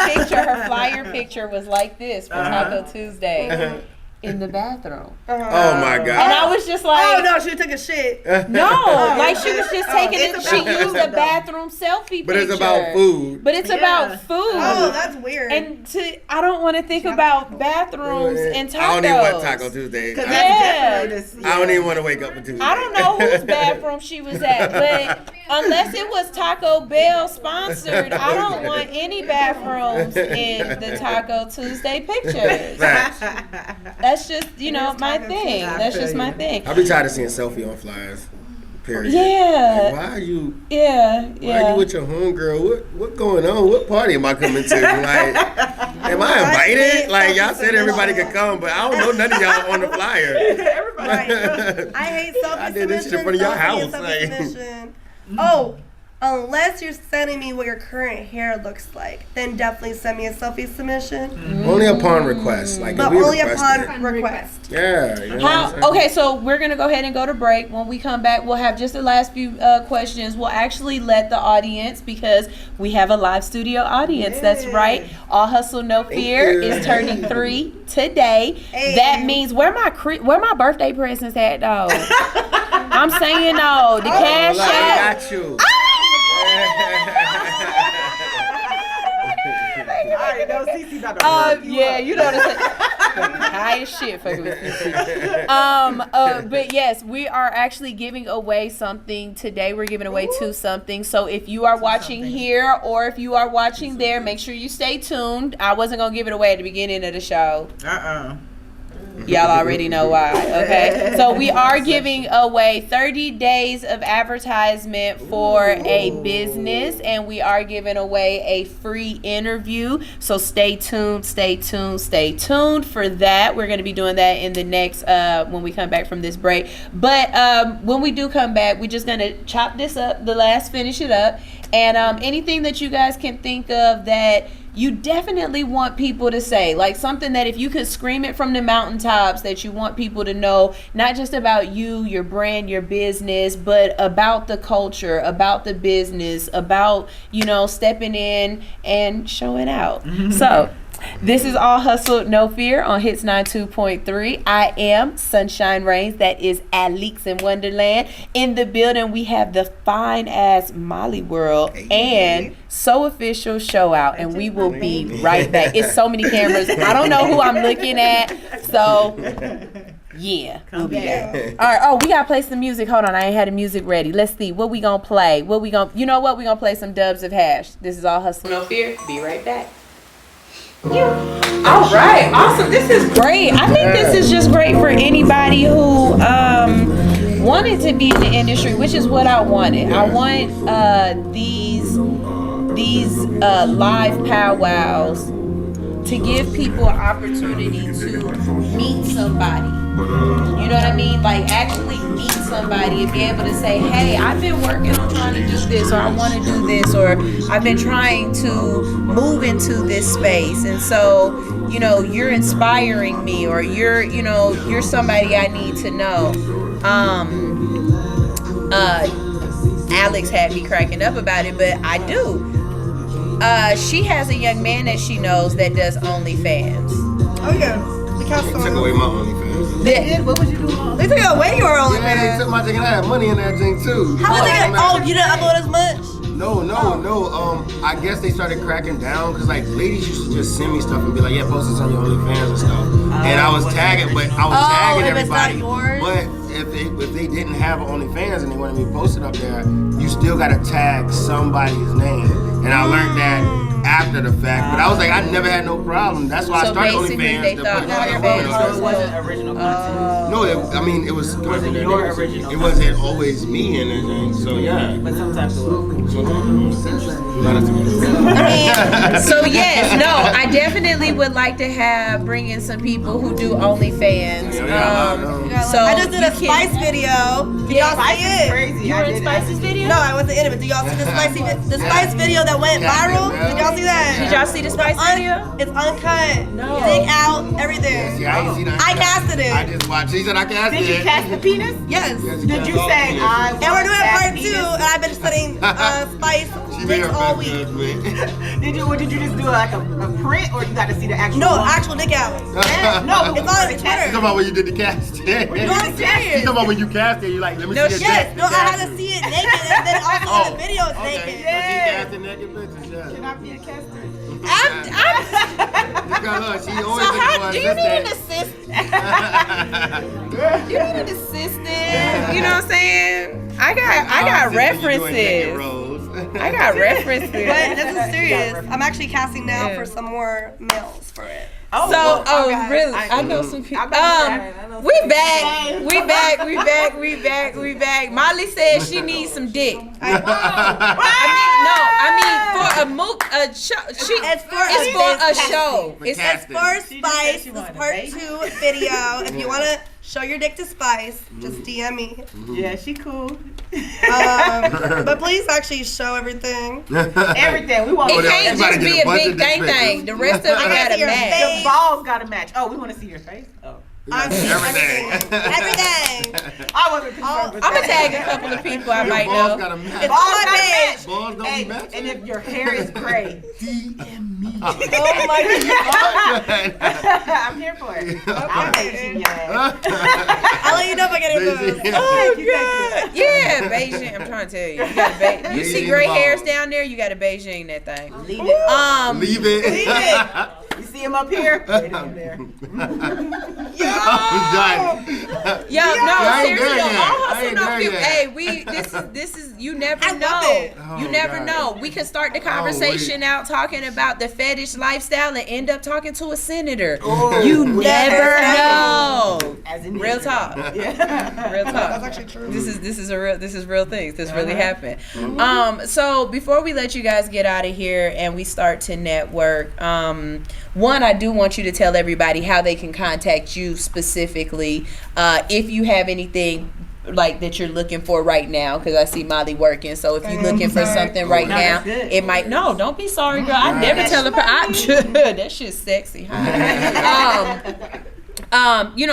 flyer picture was like this for Taco Tuesday in the bathroom. Oh my God. And I was just like, Oh no, she took a shit. no, like she was just taking it. it's She about used a bathroom selfie But picture. it's about food. But it's about food. Oh, that's weird. And I don't want to think about bathrooms and tacos. I don't even want Taco Tuesday. Because I, that's Yeah. definitely the. I don't even want to wake up for Tuesday. I don't know whose bathroom she was at, but unless it was Taco Bell sponsored, I don't want any bathrooms in the Taco Tuesday pictures. Facts. That's just, my thing. That's just my thing. I be tired of seeing selfie on flyers. Period. Yeah. Like, why are you? Yeah, Why are you with your homegirl? What going on? What party am I coming to? Like, am I invited? Like, y'all said everybody could come, but I don't know none of y'all on the flyer. I hate selfie I did this shit in submission, front of your selfie house, and selfie like. submission. Oh, unless you're sending me what your current hair looks like, then definitely send me a selfie submission. Only upon request. Like, But if we only request upon it. request. Yeah. You know what I'm saying? Okay, so we're gonna go ahead and go to break. When we come back, we'll have just the last few questions. We'll actually let the audience, because we have a live studio audience. That's right. All Hustle No Fear is turning 3 today. Hey. That means where my birthday presents at, though? I'm saying no. The cash Like, app. got you. Alright, no, CC about to Yeah, you know what I'm saying. High as shit fucking with CC. But yes, we are actually giving away something today. We're giving away something. So if you are watching here or if you are watching there, make sure you stay tuned. I wasn't gonna give it away at the beginning of the show. Y'all already know why, okay? So we are giving away 30 days of advertisement for a business, and we are giving away a free interview. So stay tuned for that. We're going to be doing that in the next, when we come back from this break. But when we do come back, we're just going to chop this up, finish it up. And anything that you guys can think of that you definitely want people to say, like something that if you could scream it from the mountaintops that you want people to know, not just about you, your brand, your business, but about the culture, about the business, about, stepping in and showing out. So this is All Hustle No Fear on Hits 92.3. I am Sunshine Reigns. That is Alex in Wonderland. In the building, we have the fine ass mollyworld and soofficial showout, and we will be right back. It's so many cameras. I don't know who I'm looking at, so yeah, we'll be back. All right. Oh, we gotta play some music. Hold on, I ain't had the music ready. Let's see what we gonna play. You know what? We gonna play some Dubs of Hash. This is All Hustle No Fear. Be right back. All right, awesome. This is great. I think this is just great for anybody who wanted to be in the industry, which is what I wanted. I want these live powwows to give people an opportunity to meet somebody. You know what I mean? Like actually meet somebody and be able to say, hey, I've been working on trying to do this, or I want to do this, or I've been trying to move into this space. And so, you're inspiring me, or you're somebody I need to know. Alex had me cracking up about it, but I do. She has a young man that she knows that does OnlyFans. Oh yeah, the couch They took away my OnlyFans. What would you do? They took away your Yeah, they OnlyFans. took my thing, and I had money in that thing too. How much? Oh, you didn't upload as much? No. I guess they started cracking down because like ladies used to just send me stuff and be like, yeah, post this on your OnlyFans and stuff. And I was tagging, tagging if it's not everybody. yours? But if they didn't have OnlyFans and they wanted me posted up there, you still gotta tag somebody's name. And I learned that after the fact, but I was like, I never had no problem. That's why I So started basically, OnlyFans. they to thought put now other your women fans on So there. it wasn't original content. No, it was wasn't your original. It wasn't always me and everything. So yeah. But sometimes it was. I mean, so yes, no, I definitely would like to bring in some people who do OnlyFans. So I just did a you Spice video. Did y'all see it? Crazy. You were in Spice's video? No, I wasn't in it. But did y'all see the Spice video that went viral? Did y'all see that? Did y'all see the Spice video? It's uncut. No. Dig out everything. See, I ain't seen that. I casted it. I just watched. She said I casted Did you it. cast the penis? Yes. Did you say I And we're doing want part that 2, penis? and I've been studying Spice She made her dicks all best week. judgment. Did you just do like a print or you got to see the actual? No, one? actual dick out. No, It's on You Twitter. talking about when you did the casting? No, I'm You talking serious. about when you cast it? You like, let me No, see your Yes, dick. no, I had to see it naked, and then also in the video it's Okay. naked. So she casting naked pictures, Can yeah. I be a caster? Because look, she always So looking how for do you need an assistant. assistant? You need an assistant. You know what I'm saying? I got references. I got references. But this is serious. I'm actually casting now for some more males for it. So, really? I know some people. We back. Molly says she needs some dick. I mean, for a show. It's for a show. It's for Spice. This is part 2 video. If you want to show your dick to Spice, just DM me. Yeah, she cool. But please actually show everything. Everything. We want It Oh, can't everybody just be get a a bunch big of dick thing. pics. The rest of it I gotta gotta see your match. face. the balls gotta match. Oh, we want to see your face. Oh, Everything. I wasn't concerned with I'm that. gonna tag a couple of people I might Balls know. gotta match. It's Balls on my gotta page. match. Balls don't Hey, be matching. and if your hair is gray, DM me. Oh my god. I'm here for it. I'll Beijing your ass. I'll let you know if I get it. Thank you. Yeah, Beijing. I'm trying to tell you. You got you see gray hairs down there. You got to Beijing that thing. Leave it. Leave it. Leave it. You see him up here? Right down there. I'm done. Yo, no, I ain't seriously, there though, yet. all I hustle ain't no there few. yet. Hey, this is you never I love know. it. You Oh, never God. know. We could start the conversation out talking about the fetish lifestyle and end up talking to a senator. You never know. As in Real talk. Yeah. Real talk. That's actually true. This is real things. This really happened. So before we let you guys get out of here and we start to network, one, I do want you to tell everybody how they can contact you specifically, if you have anything like that you're looking for right now, because I see Molly working. So if you're looking for something right No, now, that's good. it might don't be sorry, girl. I never tell her. That shit's sexy.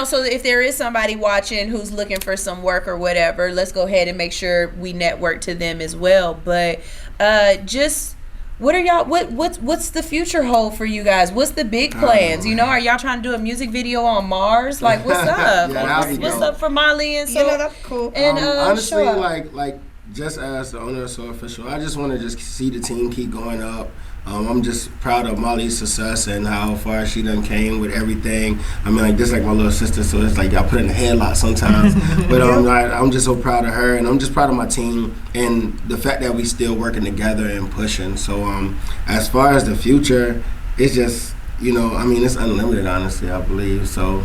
So if there is somebody watching who's looking for some work or whatever, let's go ahead and make sure we network to them as well. But just what are y'all what's the future hold for you guys? What's the big plans? Are y'all trying to do a music video on Mars? Like what's up? What's up for Molly and so that's cool. and Honestly, Showout? like just as the owner of soofficial, I just want to just see the team keep going up. I'm just proud of Molly's success and how far she done came with everything. I mean, like this, like my little sister, so it's like y'all put in a headlock sometimes. But I'm just so proud of her, and I'm just proud of my team and the fact that we still working together and pushing. So as far as the future, it's just it's unlimited, honestly, I believe. So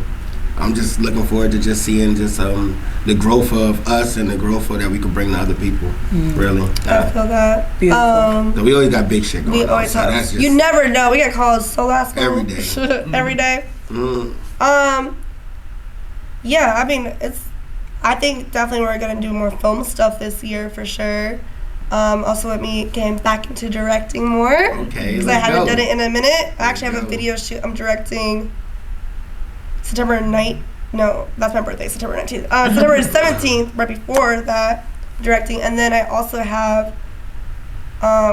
I'm just looking forward to just seeing just the growth of us and the growth that we can bring to other people. Really. I feel that. Beautiful. We always got big shit going We on. always So have. that's just You never know. We get calls so last every day. every day. Yeah, I mean, I think definitely we're gonna do more film stuff this year for sure. Also with me getting back into directing more. Okay. Because I haven't done it in a minute. I actually have a video shoot I'm directing September 9th. No, that's my birthday, September 19th. September 17th, right before that, directing. And then I also have,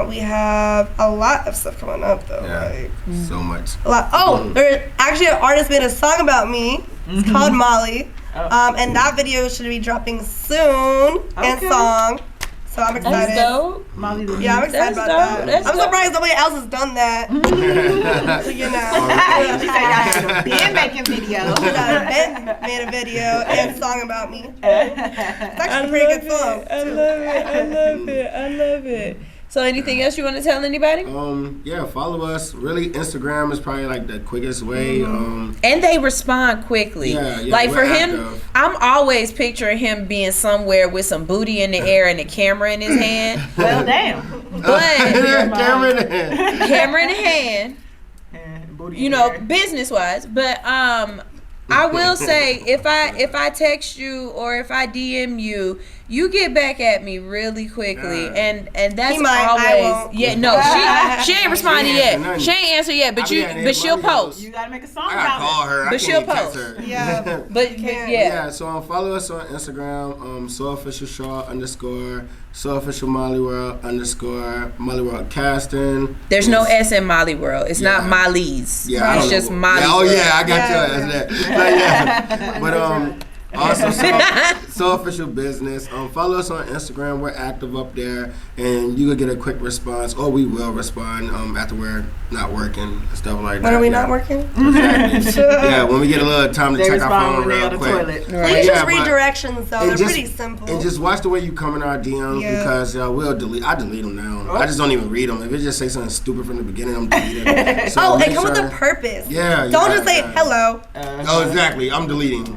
we have a lot of stuff coming up though. Yeah. So much. A lot. Oh, there's actually an artist made a song about me. It's called Molly. And that video should be dropping soon and song. So I'm excited. That's dope. Yeah, I'm excited about that. That's I'm dope. surprised nobody else has done that. She said y'all had a been making video. Ben made a video and song about me. It's actually a pretty good song. I love it. So anything else you want to tell anybody? Yeah, follow us. Really, Instagram is probably like the quickest way. And they respond quickly. Yeah, like for him, active. I'm always picturing him being somewhere with some booty in the air and a camera in his hand. Well, damn. But camera in the hand. camera in the hand, you know, business wise. But I will say, if I text you or if I DM you, you get back at me really quickly, and that's always she ain't responded yet. She ain't answered yet, but she'll post. You gotta make a song I gotta call her. But she'll post. Her. Yeah. But yeah. So follow us on Instagram, soofficial Shaw _ soofficial mollyworld _ mollyworld casting. There's no S in Molly World. It's not Molly's. Yeah, it's just Molly. Yeah, World. I got your ass there. But also soofficial business. Follow us on Instagram. We're active up there, and you could get a quick response, or we will respond after we're not working and stuff like that. When are we not working? Exactly. Yeah, when we get a little time to check our phone real quick. Please just read directions though. They're pretty simple. And just watch the way you come in our DMs because we'll delete. I delete them now. I just don't even read them. If it just say something stupid from the beginning, I'm deleting it. So and come with a purpose. Yeah. Don't just say hello. Oh, exactly. I'm deleting.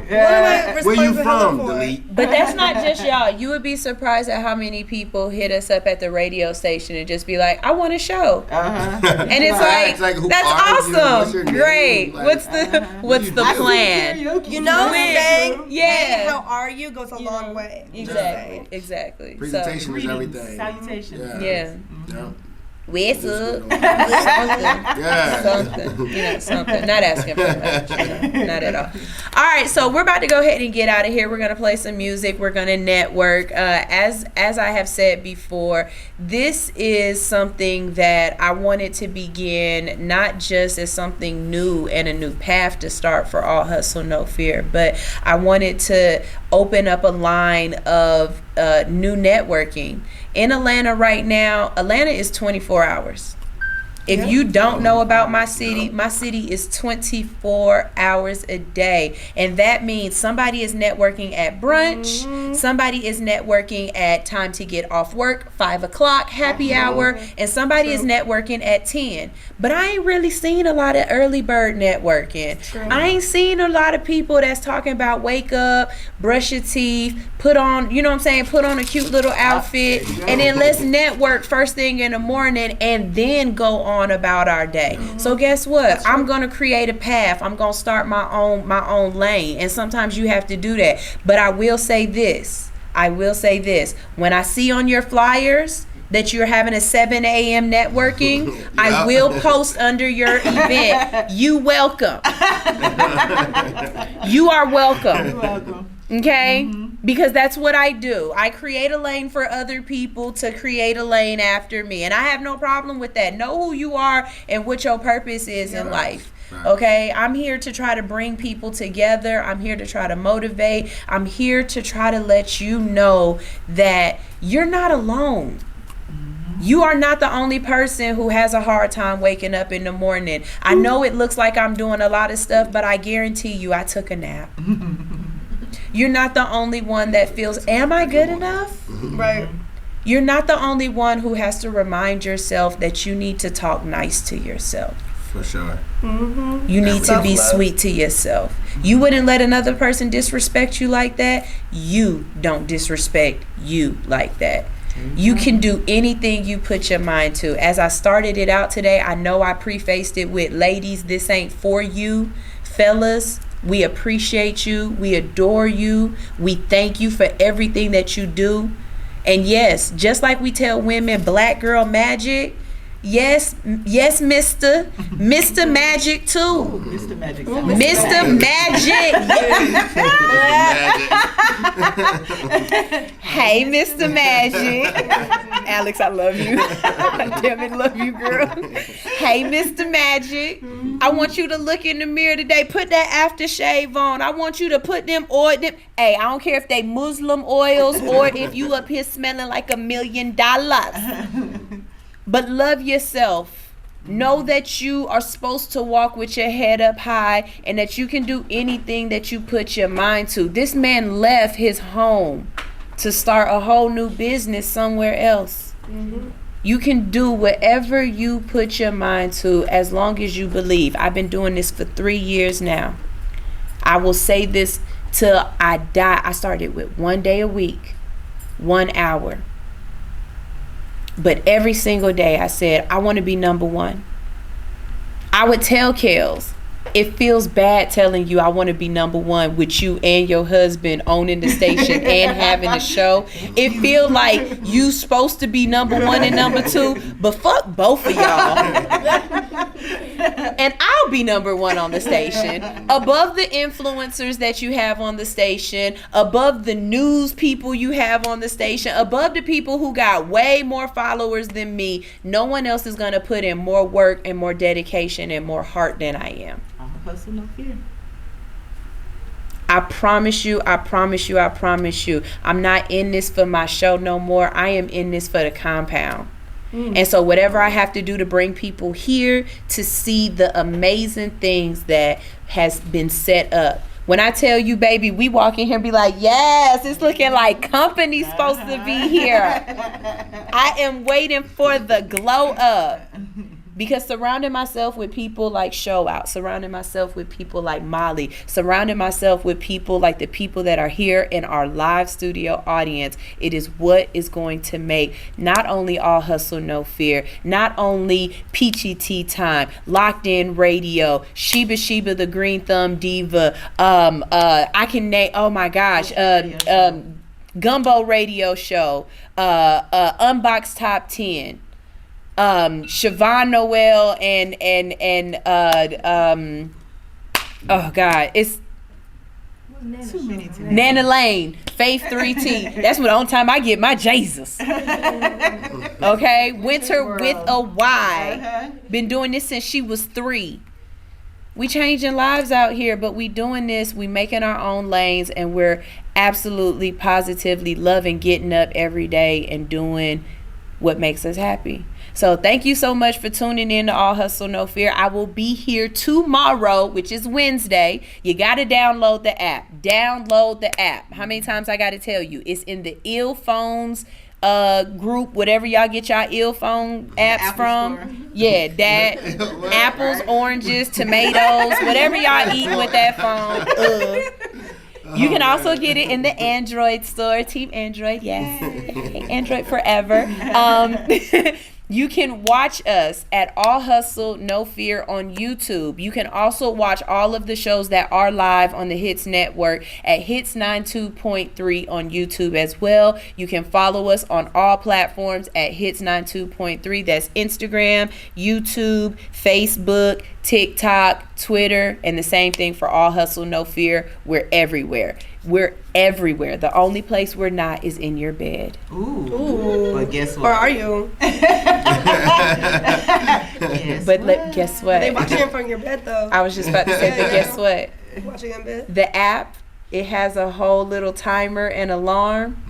Where you from? Delete. But that's not just y'all. You would be surprised at how many people hit us up at the radio station and just be like, I want a show. And it's like that's awesome. Great. Like, what's the plan? You know, saying, hey, how are you goes a long way. Exactly. Presentation is everything. Salutation. Yeah. What's up? Something. Not asking for much. Not at all. All right, so we're about to go ahead and get out of here. We're gonna play some music. We're gonna network. As I have said before, this is something that I wanted to begin not just as something new and a new path to start for All Hustle No Fear, but I wanted to open up a line of new networking. In Atlanta right now, Atlanta is 24 hours. If you don't know about my city is 24 hours a day. And that means somebody is networking at brunch, somebody is networking at time to get off work, 5 o'clock, happy hour, and somebody is networking at 10. But I ain't really seen a lot of early bird networking. I ain't seen a lot of people that's talking about wake up, brush your teeth, put on, you know what I'm saying, put on a cute little outfit, and then let's network first thing in the morning and then go on about our day. So guess what? I'm gonna create a path. I'm gonna start my own lane, and sometimes you have to do that. But I will say this. When I see on your flyers that you're having a 7 a.m. networking, I will post under your event. You welcome. You are welcome. You're welcome. Okay? Because that's what I do. I create a lane for other people to create a lane after me. And I have no problem with that. Know who you are and what your purpose is in life. Okay? I'm here to try to bring people together. I'm here to try to motivate. I'm here to try to let you know that you're not alone. You are not the only person who has a hard time waking up in the morning. I know it looks like I'm doing a lot of stuff, but I guarantee you I took a nap. You're not the only one that feels, am I good enough? Right. You're not the only one who has to remind yourself that you need to talk nice to yourself. For sure. You need to be sweet to yourself. You wouldn't let another person disrespect you like that. You don't disrespect you like that. You can do anything you put your mind to. As I started it out today, I know I prefaced it with, ladies, this ain't for you. Fellas, we appreciate you. We adore you. We thank you for everything that you do. And yes, just like we tell women, black girl magic, yes, Mr. Magic too. Mr. Magic. Mr. Magic. Hey, Mr. Magic. Alex, I love you. I damn it, love you, girl. Hey, Mr. Magic. I want you to look in the mirror today. Put that aftershave on. I want you to put them oil. Hey, I don't care if they Muslim oils or if you up here smelling like $1 million. But love yourself. Know that you are supposed to walk with your head up high and that you can do anything that you put your mind to. This man left his home to start a whole new business somewhere else. You can do whatever you put your mind to as long as you believe. I've been doing this for 3 years now. I will say this till I die. I started with 1 day a week, 1 hour. But every single day I said, I want to be number one. I would tell Kels, it feels bad telling you I want to be number one with you and your husband owning the station and having a show. It feel like you supposed to be number one and number two, but fuck both of y'all. And I'll be number one on the station, above the influencers that you have on the station, above the news people you have on the station, above the people who got way more followers than me. No one else is going to put in more work and more dedication and more heart than I am. Hustle, no fear. I promise you, I promise you, I promise you. I'm not in this for my show no more. I am in this for the compound. And so whatever I have to do to bring people here to see the amazing things that has been set up. When I tell you, baby, we walk in here and be like, yes, it's looking like company's supposed to be here. I am waiting for the glow up. Because surrounding myself with people like Showout, surrounding myself with people like Molly, surrounding myself with people like the people that are here in our live studio audience, it is what is going to make not only All Hustle No Fear, not only Peachy Tea Time, Locked In Radio, Sheba the Green Thumb Diva, I can name, oh my gosh, Gumbo Radio Show, Unbox Top 10. Siobhan Noel and oh God, it's too many today. Nana Lane, Faith 3T. That's what the only time I get my Jesus. Okay, Winter with a Y. Been doing this since she was 3. We changing lives out here, but we doing this, we making our own lanes, and we're absolutely positively loving getting up every day and doing what makes us happy. So thank you so much for tuning in to All Hustle No Fear. I will be here tomorrow, which is Wednesday. You got to download the app. Download the app. How many times I got to tell you? It's in the ill phones group, whatever y'all get y'all ill phone apps Apple from. Store. Yeah, that. Apples, oranges, tomatoes, whatever y'all eating with that phone. You can also get it in the Android store. Team Android, yes. Android forever. You can watch us at All Hustle No Fear on YouTube. You can also watch all of the shows that are live on the Hits Network at Hits 92.3 on YouTube as well. You can follow us on all platforms at Hits 92.3. That's Instagram, YouTube, Facebook, TikTok, Twitter, and the same thing for All Hustle No Fear. We're everywhere. We're everywhere. The only place we're not is in your bed. Ooh. But guess what? Where are you? Yes. But guess what? They watching it from your bed though. I was just about to say, but guess what? Watching in bed. The app, it has a whole little timer and alarm.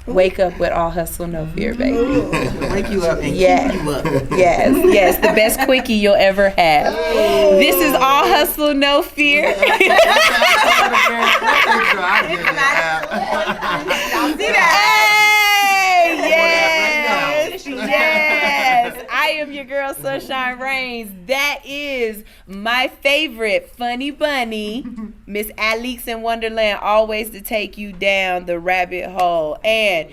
Wake up with All Hustle No Fear, baby. Wake you up and keep you up. Yes, the best quickie you'll ever have. This is All Hustle No Fear. Hey, yes. I am your girl, Sunshine Reigns. That is my favorite funny bunny, Miss Alix in Wonderland, always to take you down the rabbit hole. And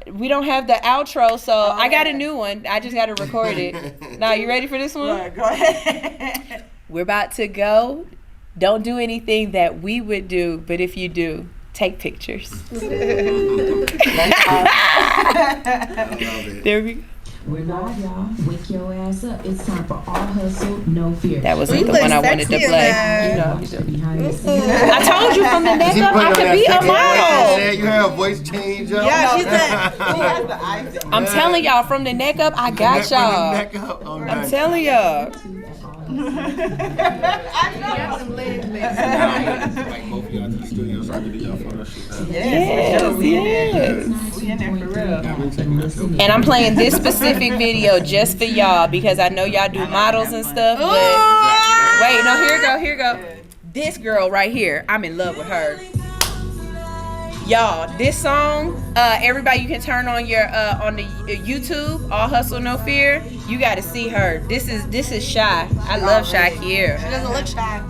we don't have the outro, so I got a new one. I just got to record it. Now, you ready for this one? Go ahead. We're about to go. Don't do anything that we would do, but if you do, take pictures. There we go. We're live, y'all. Wake your ass up. It's time for All Hustle, No Fear. That wasn't You the look one I wanted to sexy in play. that. You know, Behind the scenes. I told you from the neck up, I could be a model. You heard a voice change up. Yeah, she said. She has the eyes. I'm telling y'all, from the neck up, I got y'all. I'm telling y'all. Like both of y'all to the studio so I can do y'all photo shoot. Yes. We in there for real. And I'm playing this specific video just for y'all because I know y'all do models and stuff. But wait, no, here you go. This girl right here, I'm in love with her. Y'all, this song, everybody, you can turn on your on the YouTube, All Hustle No Fear. You got to see her. This is Shy. I love Shy Kiera. She doesn't look shy.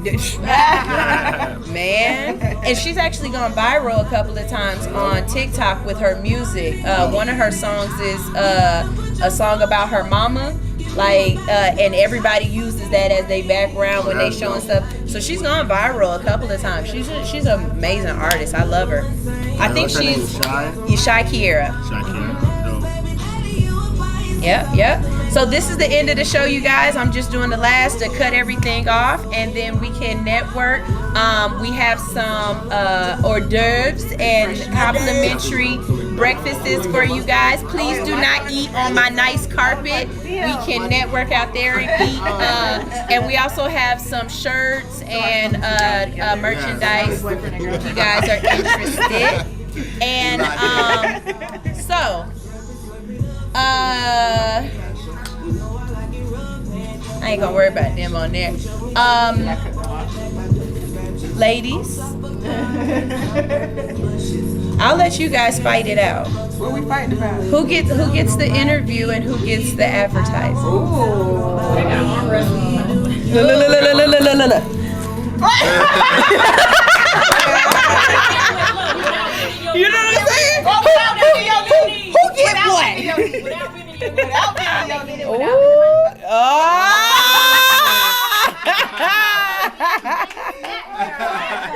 Man, and she's actually gone viral a couple of times on TikTok with her music. One of her songs is a song about her mama. And everybody uses that as their background when they showing stuff. So she's gone viral a couple of times. She's an amazing artist. I love her. I think she's Shy Kiera. Yep. So this is the end of the show, you guys. I'm just doing the last to cut everything off, and then we can network. We have some hors d'oeuvres and complimentary breakfasts for you guys. Please do not eat on my nice carpet. We can network out there and eat. And we also have some shirts and merchandise if you guys are interested. And I ain't gonna worry about them on there. Ladies, I'll let you guys fight it out. What are we fighting about? Who gets the interview and who gets the advertising? You know what I'm saying? Who gets what?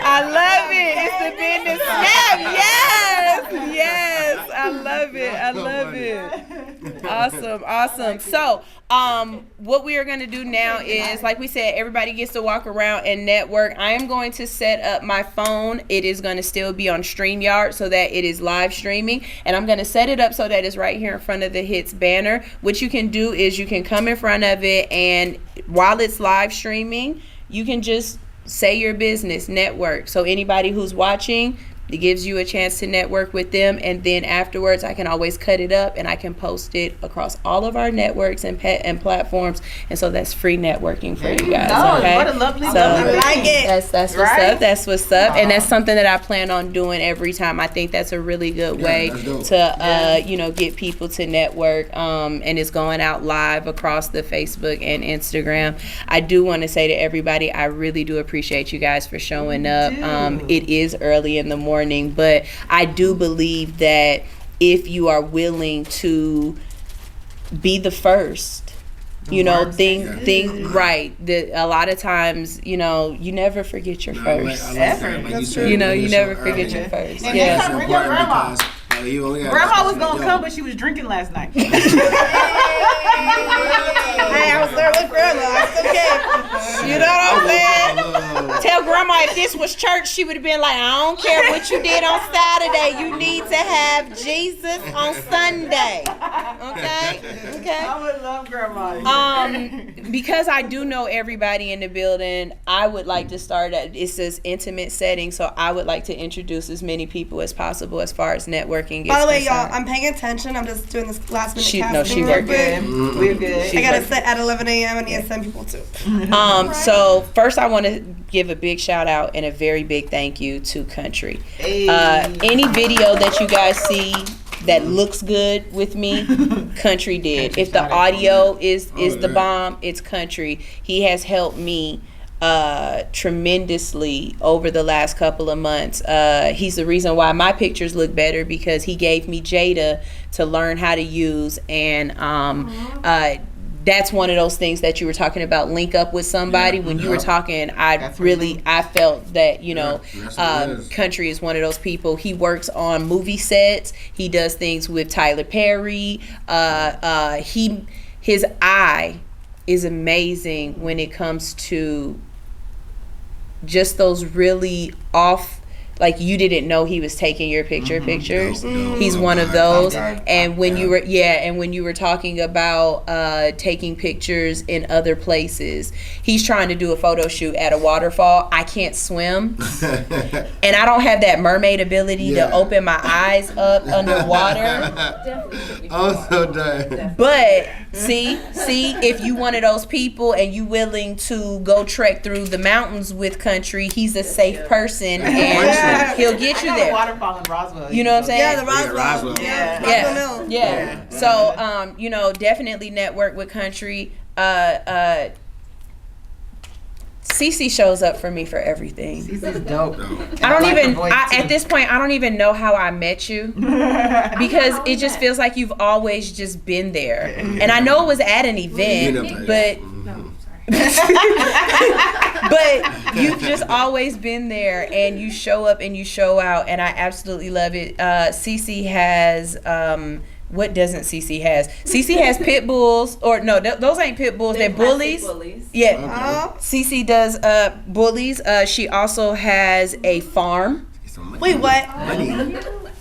I love it. It's the business snap. Yes. I love it. Awesome. So, what we are going to do now is, like we said, everybody gets to walk around and network. I am going to set up my phone. It is going to still be on StreamYard so that it is live streaming. And I'm going to set it up so that it's right here in front of the Hits banner. What you can do is you can come in front of it, and while it's live streaming, you can just say your business, network. So anybody who's watching, it gives you a chance to network with them, and then afterwards I can always cut it up and I can post it across all of our networks and platforms, and so that's free networking for you guys. Okay, what a lovely, so lovely. like it. That's what's up. That's what's up, and that's something that I plan on doing every time. I think that's a really good way to get people to network, and it's going out live across the Facebook and Instagram. I do want to say to everybody, I really do appreciate you guys for showing up. It is early in the morning, but I do believe that if you are willing to be the first, right, that a lot of times, you never forget your first. That's true. You never forget your first. And next time, bring your grandma. Grandma was gonna come, but she was drinking last night. Hey, I was there with grandma. It's okay. You know what I'm saying? Tell grandma if this was church, she would have been like, I don't care what you did on Saturday. You need to have Jesus on Sunday. Okay? I would love grandma. Because I do know everybody in the building, I would like to start at it's this intimate setting, so I would like to introduce as many people as possible as far as networking. By the way, y'all, I'm paying attention. I'm just doing this last minute casting. She worked good. We're good. I gotta sit at 11 a.m. and need to send people too. So first I want to give a big shout out and a very big thank you to Country. Any video that you guys see that looks good with me, Country did. If the audio is the bomb, it's Country. He has helped me tremendously over the last couple of months. He's the reason why my pictures look better, because he gave me Jada to learn how to use, and that's one of those things that you were talking about, link up with somebody. When you were talking, I felt that, Country is one of those people. He works on movie sets. He does things with Tyler Perry. His eye is amazing when it comes to just those really off, like you didn't know he was taking your pictures. He's one of those. And when you were talking about taking pictures in other places, he's trying to do a photo shoot at a waterfall. I can't swim, and I don't have that mermaid ability to open my eyes up underwater. But see, if you one of those people and you willing to go trek through the mountains with Country, he's a safe person, and He'll get you I got a there. waterfall in Roswell. You know what I'm saying? Yeah, the Roswell. Roswell. Yeah. Yeah. Roswell Mill. Yeah. So, definitely network with country. Cece shows up for me for everything. This is dope. I don't even, at this point, I don't even know how I met you because it just feels like you've always just been there. And I know it was at an event, but but you've just always been there and you show up and you show out and I absolutely love it. Cece has, what doesn't Cece has? Cece has pit bulls, or no, those ain't pit bulls. They're bullies. Yeah. Cece does bullies. She also has a farm. Wait, what?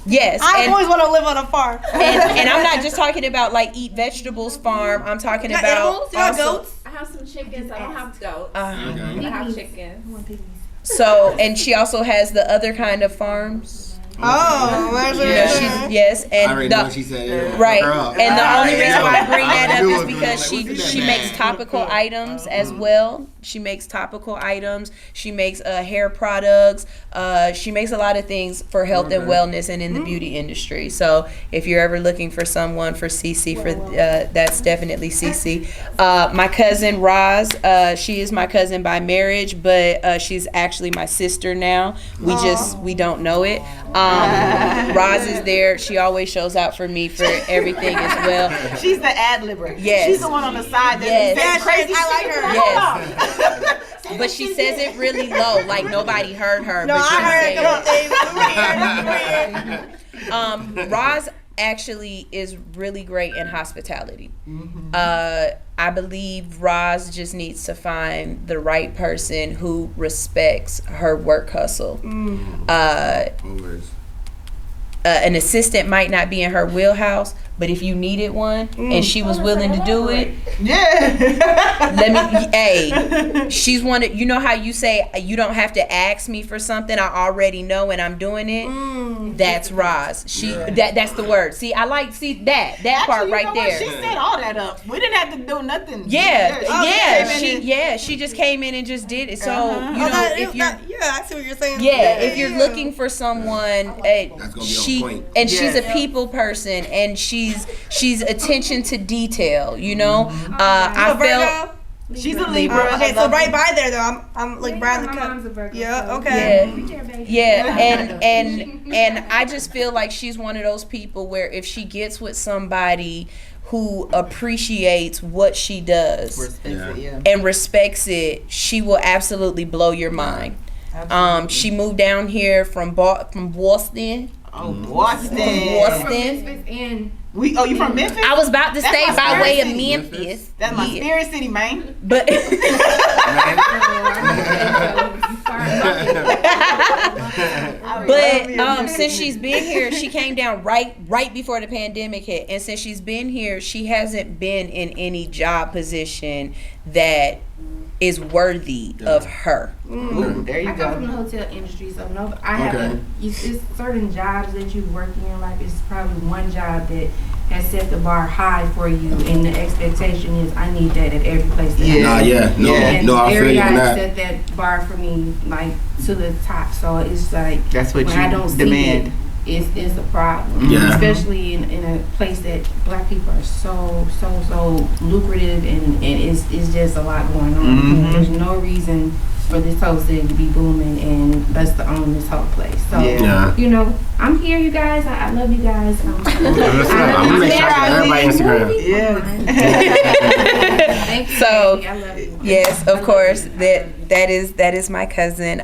Yes. I always want to live on a farm. And I'm not just talking about like eat vegetables farm. I'm talking about animals? You got also, goats? I have some chickens. I don't have goats. I have chickens. so, and she also has the other kind of farms. Yes, and I already know what she said. right. Girl. And the only reason why I bring that I up knew is it was because gonna- she makes topical items as well. She makes topical items. She makes hair products. She makes a lot of things for health and wellness and in the beauty industry. So if you're ever looking for someone for Cece, that's definitely Cece. My cousin Roz, she is my cousin by marriage, but she's actually my sister now. We don't know it. Roz is there. She always shows out for me for everything as well. She's the ad-libber. Yes. She's the one on the side that's saying crazy I like shit. her. Yes. But she says it really low, like nobody heard her. No, but she I say heard it. Roz actually is really great in hospitality. I believe Roz just needs to find the right person who respects her work hustle. An assistant might not be in her wheelhouse, but if you needed one and she was willing to do it, she's one of, you know how you say you don't have to ask me for something, I already know and I'm doing it. That's Roz. That's the word. See, I like that part right there. She set all that up. We didn't have to do nothing. She just came in and just did it. So if you're I see what you're saying. if you're looking for someone, she's a people person and she's attention to detail. I felt. She's a Libra. Okay, so right by there though, I'm like Bradley Mom's a Cup. Virgo. Yeah, okay. And I just feel like she's one of those people where if she gets with somebody who appreciates what she does and respects it, she will absolutely blow your mind. She moved down here from Boston. Oh, Boston. You from Memphis? I was about to say by way of Memphis. That's my spirit city, man. But since she's been here, she came down right before the pandemic hit, and since she's been here, she hasn't been in any job position that is worthy of her. There you I come from the hotel industry, so no, I have it's certain jobs that you work in. Like it's probably one job that has set the bar high for you, and the expectation is I need that at every place. That I feel you on that. Set that bar for me like to the top. So it's like that's what when you I don't demand. See it, it's a problem, especially in a place that black people are so lucrative and it's just a lot going on. There's no reason for this whole city to be booming and us to own this whole place. So I'm here, you guys. I love you guys. I'm gonna make sure I get everybody Instagram. Thank you. So I love you. yes, of course. That is my cousin.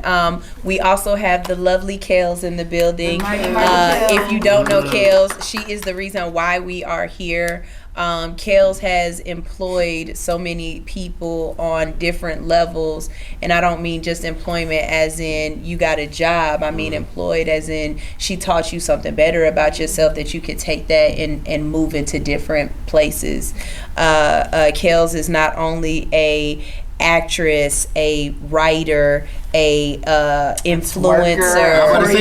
We also have the lovely Kales in the building. If you don't know Kales, she is the reason why we are here. Kales has employed so many people on different levels, and I don't mean just employment as in you got a job. I mean employed as in she taught you something better about yourself that you could take that and move into different places. Kales is not only a actress, a writer, a influencer, I was just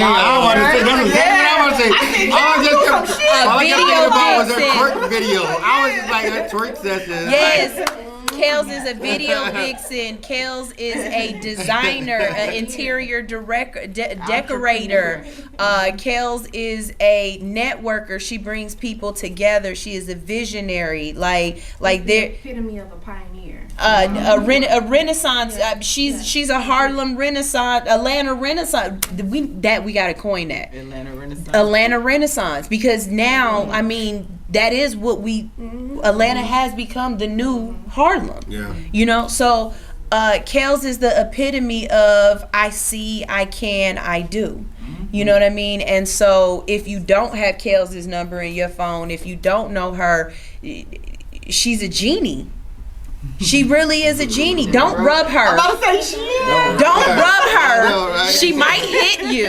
like a twerk video. I was just like a twerk session. Yes. Kels is a video vixen. Kels is a designer, an interior decorator. Kels is a networker. She brings people together. She is a visionary. Like the epitome of a pioneer. A Renaissance. She's a Harlem Renaissance, Atlanta Renaissance. We gotta coin that. Atlanta Renaissance, because now I mean that is what Atlanta has become, the new Harlem. Yeah. You know, so Kels is the epitome of I see, I can, I do. You know what I mean? And so if you don't have Kels' number in your phone, if you don't know her, she's a genie. She really is a genie. Don't rub her. I'm about to say Don't rub her. Know, right? She might hit you.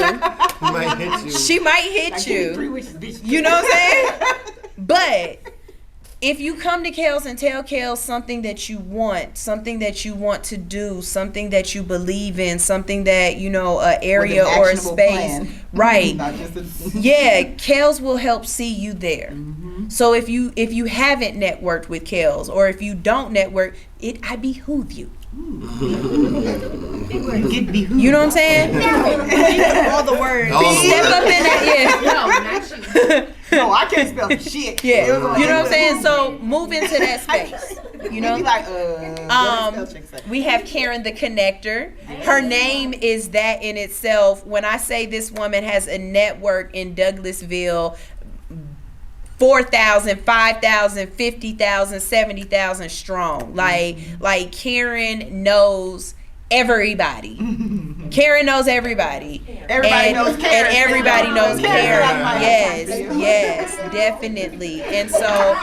She might hit you. You know what I'm saying? But if you come to Kels and tell Kels something that you want to do, something that you believe in, something that, you know, an area or a space, plan. Right? Yeah, Kels will help see you there. Mm-hmm. So if you haven't networked with Kels, or if you don't network, I behoove you. You know what I'm saying? All the words. Step up in that. Yeah. No, not you. No, I can't spell shit. Yeah. You know what I'm saying? So move into that space. You know? We have Karen the Connector. Her name is that in itself. When I say this woman has a network in Douglasville, 4,000, 5,000, 50,000, 70,000 strong. Like Karen knows everybody. Karen knows everybody. Everybody knows Karen. And everybody knows Karen. Yes, definitely. And so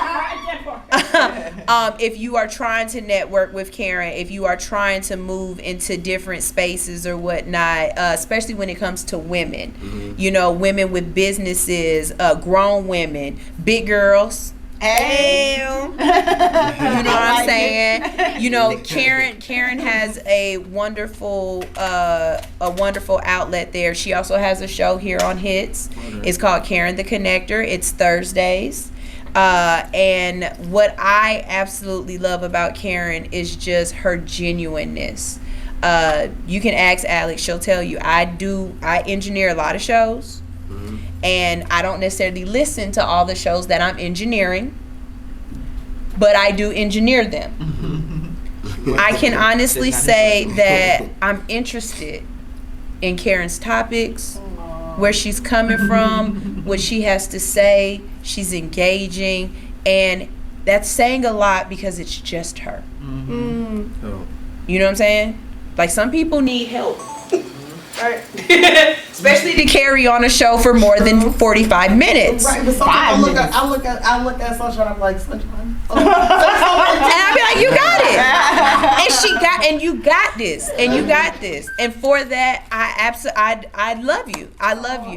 if you are trying to network with Karen, if you are trying to move into different spaces or whatnot, especially when it comes to women, you know, women with businesses, grown women, big girls. Hey. You know what I'm saying? You know, Karen has a wonderful outlet there. She also has a show here on Hits. It's called Karen the Connector. It's Thursdays. And what I absolutely love about Karen is just her genuineness. You can ask Alex, she'll tell you. I engineer a lot of shows. And I don't necessarily listen to all the shows that I'm engineering, but I do engineer them. I can honestly say that I'm interested in Karen's topics, where she's coming from, what she has to say. She's engaging, and that's saying a lot because it's just her. You know what I'm saying? Like, some people need help. Right. Especially to carry on a show for more than 45 minutes. Right, but I look at Sunshine, I'm like, Sunshine. And I'll be like, you got it. And you got this. And you got this. And for that, I love you. I love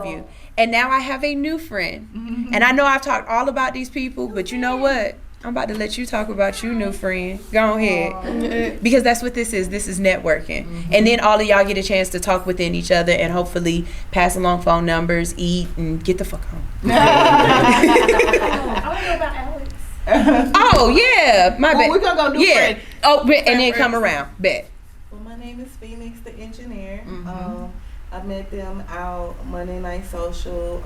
you. And now I have a new friend. And I know I've talked all about these people, but you know what? I'm about to let you talk about your new friend. Go ahead. Because that's what this is. This is networking. And then all of y'all get a chance to talk within each other and hopefully pass along phone numbers, eat, and get the fuck home. I want to know about Alex. Oh, yeah. My bad. We're going to go do friend. Oh, and then come around. Bet. Well, my name is Phoenix, the engineer. I met them out Monday Night Social.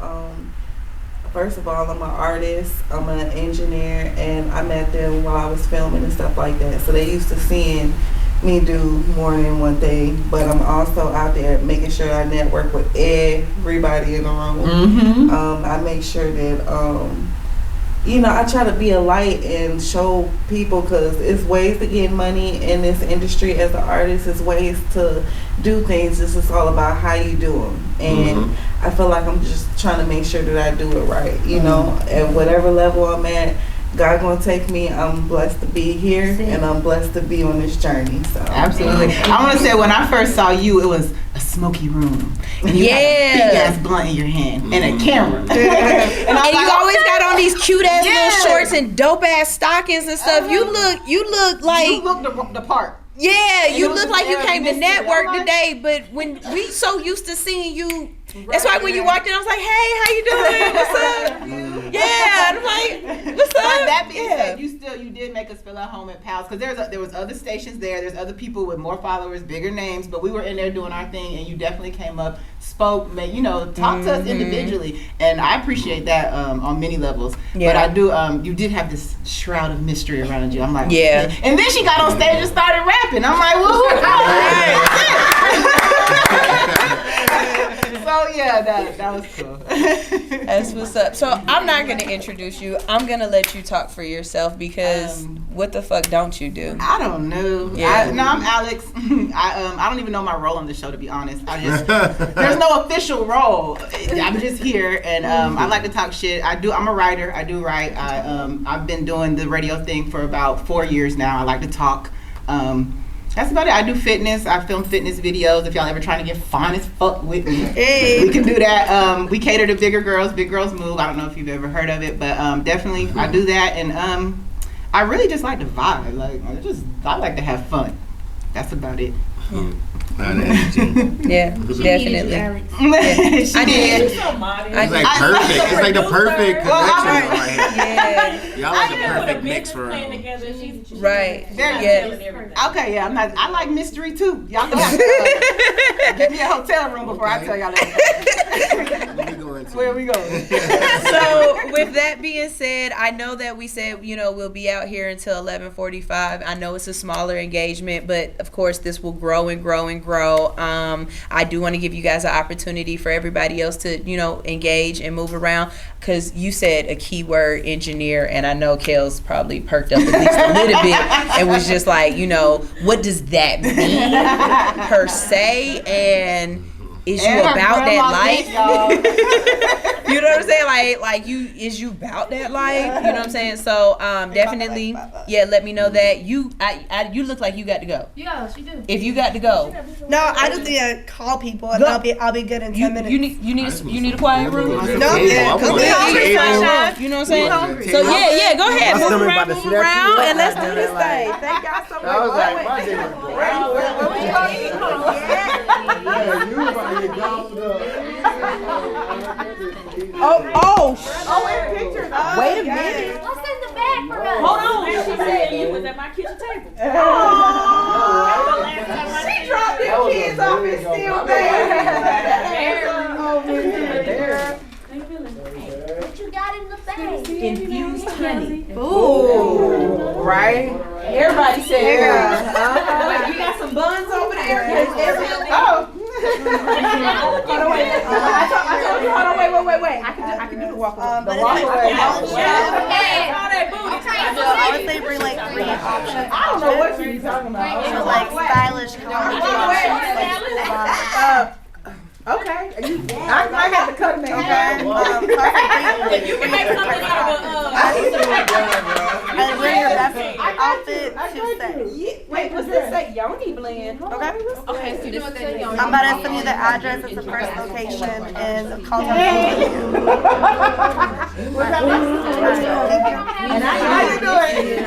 First of all, I'm an artist, I'm an engineer, and I met them while I was filming and stuff like that. So they used to seeing me do more than one thing, but I'm also out there making sure I network with everybody in the room. I make sure that, I try to be a light and show people, because it's ways to get money in this industry as an artist. It's ways to do things. This is all about how you do them. And I feel like I'm just trying to make sure that I do it right, at whatever level I'm at. God gonna take me. I'm blessed to be here, and I'm blessed to be on this journey. So absolutely. I want to say, when I first saw you, it was a smoky room, and you had a big ass blunt in your hand and a camera, and you always got on these cute ass little shorts and dope ass stockings and stuff. You look like you look the part. Yeah, you look like you came to network today, but when we so used to seeing you That's why when you walked in, I was like, hey, how you doing? What's up? Yeah, and I'm like, what's up? But that being said, you did make us feel at home at Pals, because there was other stations there's other people with more followers, bigger names, but we were in there doing our thing, and you definitely came up, spoke, talked to us individually, and I appreciate that on many levels. Yeah. But I do, you did have this shroud of mystery around you. I'm like, yeah. And then she got on stage and started rapping. I'm like, well, so yeah, that was cool. That's what's up. So I'm not gonna introduce you. I'm gonna let you talk for yourself, because what the fuck don't you do? I don't know. Yeah. I'm Alex. I don't even know my role on the show, to be honest. There's no official role. I'm just here, and I like to talk shit. I'm a writer. I do write. I've been doing the radio thing for about 4 years now. I like to talk. That's about it. I do fitness. I film fitness videos. If y'all ever trying to get fine as fuck with me, we can do that. We cater to bigger girls. Big Girls Move. I don't know if you've ever heard of it, but definitely I do that. And I really just like to vibe. I like to have fun. That's about it. Yeah, definitely. Yeah. I did. It's like perfect. It's like the perfect connection right here. Yeah. Y'all like the perfect mix for right. Yeah. Okay, yeah. I like mystery too. Y'all gonna have to give me a hotel room before I tell y'all that. Where we going? So with that being said, I know that we said, we'll be out here until 11:45. I know it's a smaller engagement, but of course this will grow and grow and grow. I do want to give you guys an opportunity for everybody else to, engage and move around, because you said a keyword, engineer, and I know Kale's probably perked up at least a little bit and was just like, what does that mean per se, and is you about that life? You know what I'm saying? Like is you about that life? You know what I'm saying? So definitely, yeah. Let me know that you look like you got to go. Yeah, she do. If you got to go. No, I just need to call people, and I'll be good in 10 minutes. You need a quiet room. No, you know what I'm saying? So yeah, go ahead, move around, and let's do this thing. Thank y'all so much. I was like, my day pictures. Wait a minute. What's in the bag for us? Hold on. She said you was at my kitchen table. She dropped them kids off and still there. What you got in the bag? Infused honey. Ooh, right? Everybody said. Yeah. You got some buns over there. Oh. Hold on, wait. I told you. Hold on, wait. I can do the walk away. But The walk away. I would say bring like 3 options. I don't know what you're talking about. So like stylish colors. Okay. I got to cut them in. You can make something out of And bring your best outfit to set. Wait, what's this say? Yoni blend. Okay. Okay, so this is I'm about to send you the address. It's the first location in Colton. And how you doing?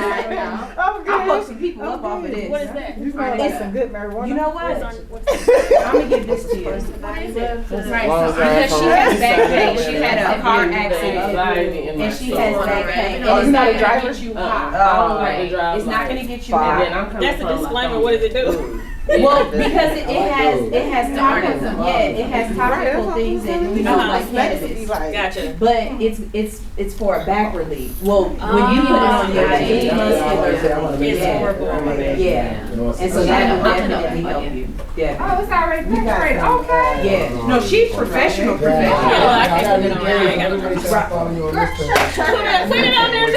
I'm good. I'll hook some people up off of this. What is that? It's some good marijuana. You know what? I'm gonna give this to you. Right, so because she has back pain, she had a car accident, and she has back pain. And it's not a driver. It's not gonna get you high. That's a disclaimer. What does it do? Well, because it has topical, it has topical things and like cannabis. Gotcha. But it's for a back relief. Well, when you put it on your back, it's horrible. Yeah, and so that will definitely help you. Yeah. Oh, it's already decorated. Okay. Yeah. No, she's professional. I can't put it on there. I ain't got put it on there.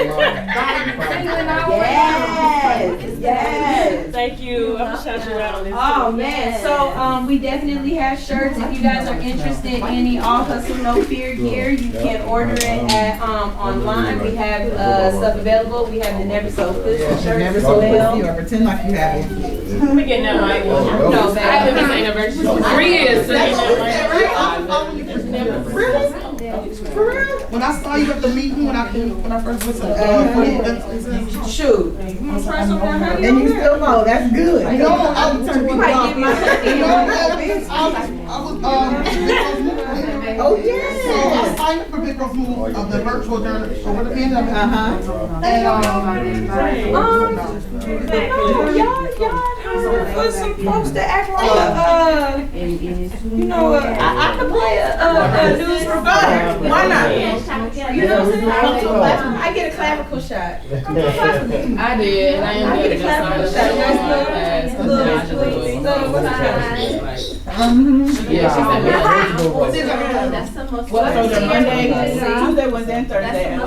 Yes. Thank you. I'm gonna shout you out on this. Oh man, so we definitely have shirts. If you guys are interested in any All Hustle No Fear gear, you can order it at online. We have stuff available. We have the Never So Official shirts Never as so well. or pretend like you have it. We getting that right. No, babe. I live in anniversary. 3 years. So For real? When I saw you at the meeting, when I first went to Shoot. and you still know, that's good. No, I would turn people off. Oh yeah. So I signed up for Big Girls Move of the virtual during over the pandemic. And y'all for some folks that act like I can play a news reporter. Why not? You know what I'm saying? I get a clavicle shot. I did, and I am get a clavicle shot. Yeah, she said that's the most. Well, so the Monday, Tuesday, Wednesday, and Thursday. And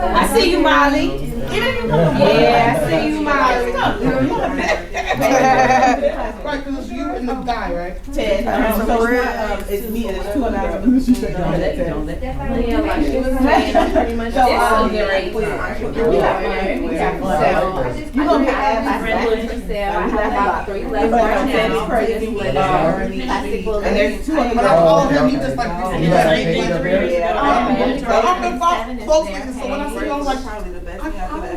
I see you, Molly. Yeah, I see you, Molly. Right, because it's you and the guy, right? Ted. So it's me and it's 2 and I. Don't let that fire like she was saying. Pretty much. So, you gonna be asked. I have about 3 left right now. And there's 2 of them. But I follow him, he just like, I'm the close nigga, so when I see him, I'm like,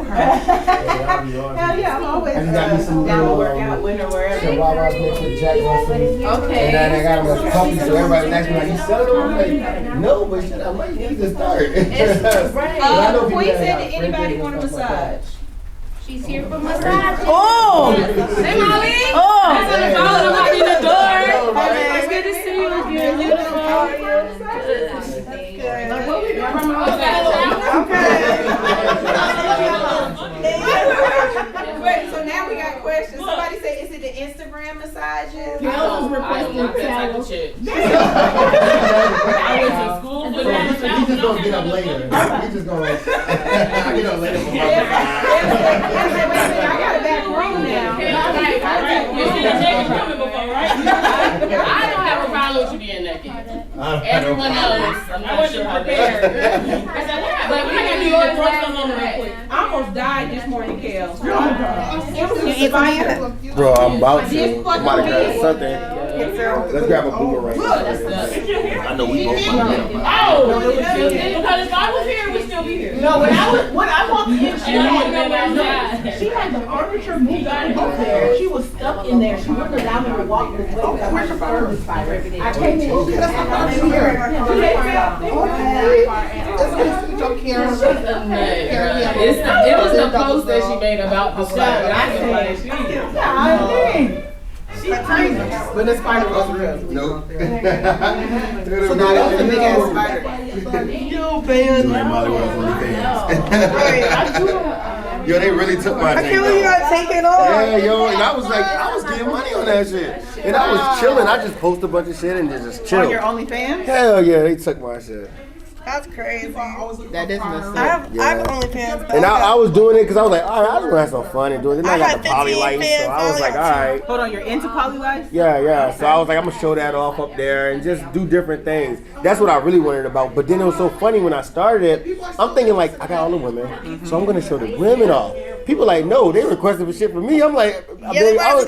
Hell yeah, I'm always down to work out when or wherever. Okay. And then I got him a puppy, so everybody next me like, you selling them? I'm like, no, but shit, I might need to start. Queen said, did anybody want a massage? She's here for massage. Oh! Hey, Molly! Oh! I'm in the door. It's good to see you again. Wait, so now we got questions. Somebody say, is it the Instagram massages? I went to school for that. He's just gonna get up later. He's just gonna get up later for my I got a back room now. You've seen a naked woman before, right? I don't have a problem with you being naked. Everyone else, I'm not sure how they are. But we gotta do your throw some on real quick. I almost died this morning, Kel. Bro, I'm about to. I'm about to grab something. Let's grab a boomerang. I know we both want to get Oh! Because if I was here, we'd still be here. No, when I walked in, she had the furniture moved up there. She was stuck in there. She wouldn't allow me to walk this way. Where's your phone? I came in. okay, that's not here. It was the post that she made about the shot. I was like, She crazy. But the spider was real. Nope. So now that's a big ass spider. Yo, man. Doing mollyworld for the fans. Yo, they really took my thing. I can't believe you gotta take it off. Yeah, yo, and I was like, I was getting money on that shit. And I was chilling. I just posted a bunch of shit and just chill. On your OnlyFans? Hell yeah, they took my shit. That's crazy. That is messed up. I have OnlyFans. And I was doing it because I was like, all right, I was gonna have some fun and do it. Then I got the poly life, fans so I was like, all right. Hold on, you're into poly life? Yeah. So I was like, I'm gonna show that off up there and just do different things. That's what I really wanted about. But then it was so funny when I started it. I'm thinking like, I got all the women, so I'm gonna show the women off. People like, no, they requested for shit from me. I'm like, I was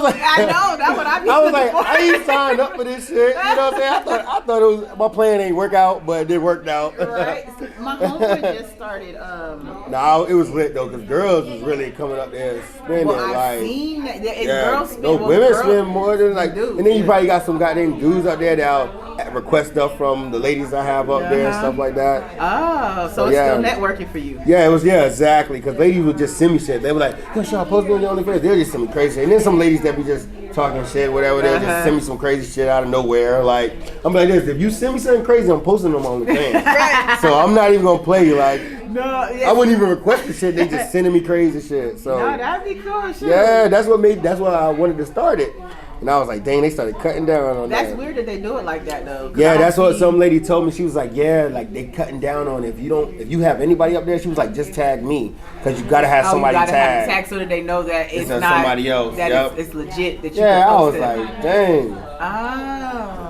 like, I know, that's what I mean. I was like, I ain't signed up for this shit. You know what I'm saying? I thought it was my plan ain't work out, but it worked out. Right. My homeboy just started. No, it was lit though, because girls was really coming up there and spending I've seen that. Girls spend no, more. women spend more than like, and then you probably got some goddamn dudes out there that'll request stuff from the ladies I have up there and stuff like that. Oh, so it's still networking for you. Yeah, it was, exactly. Because ladies would just send me shit. They were like, yo, Sean, post me on your OnlyFans. They'll just send me crazy shit. And then some ladies that be just talking shit, whatever, they'll just send me some crazy shit out of nowhere. Like, I'm like this, if you send me something crazy, I'm posting them on OnlyFans. So I'm not even gonna play you. Like, I wouldn't even request the shit. They just sending me crazy shit. So no, that'd be cool. Shit. Yeah, that's why I wanted to start it. And I was like, dang, they started cutting down on that. That's weird that they do it like that though. Yeah, that's what some lady told me. She was like, yeah, like they cutting down on it. If you have anybody up there, she was like, just tag me. Because you gotta have somebody have tag. So that they know that it's not somebody else. That it's legit that you I was like, dang. Oh.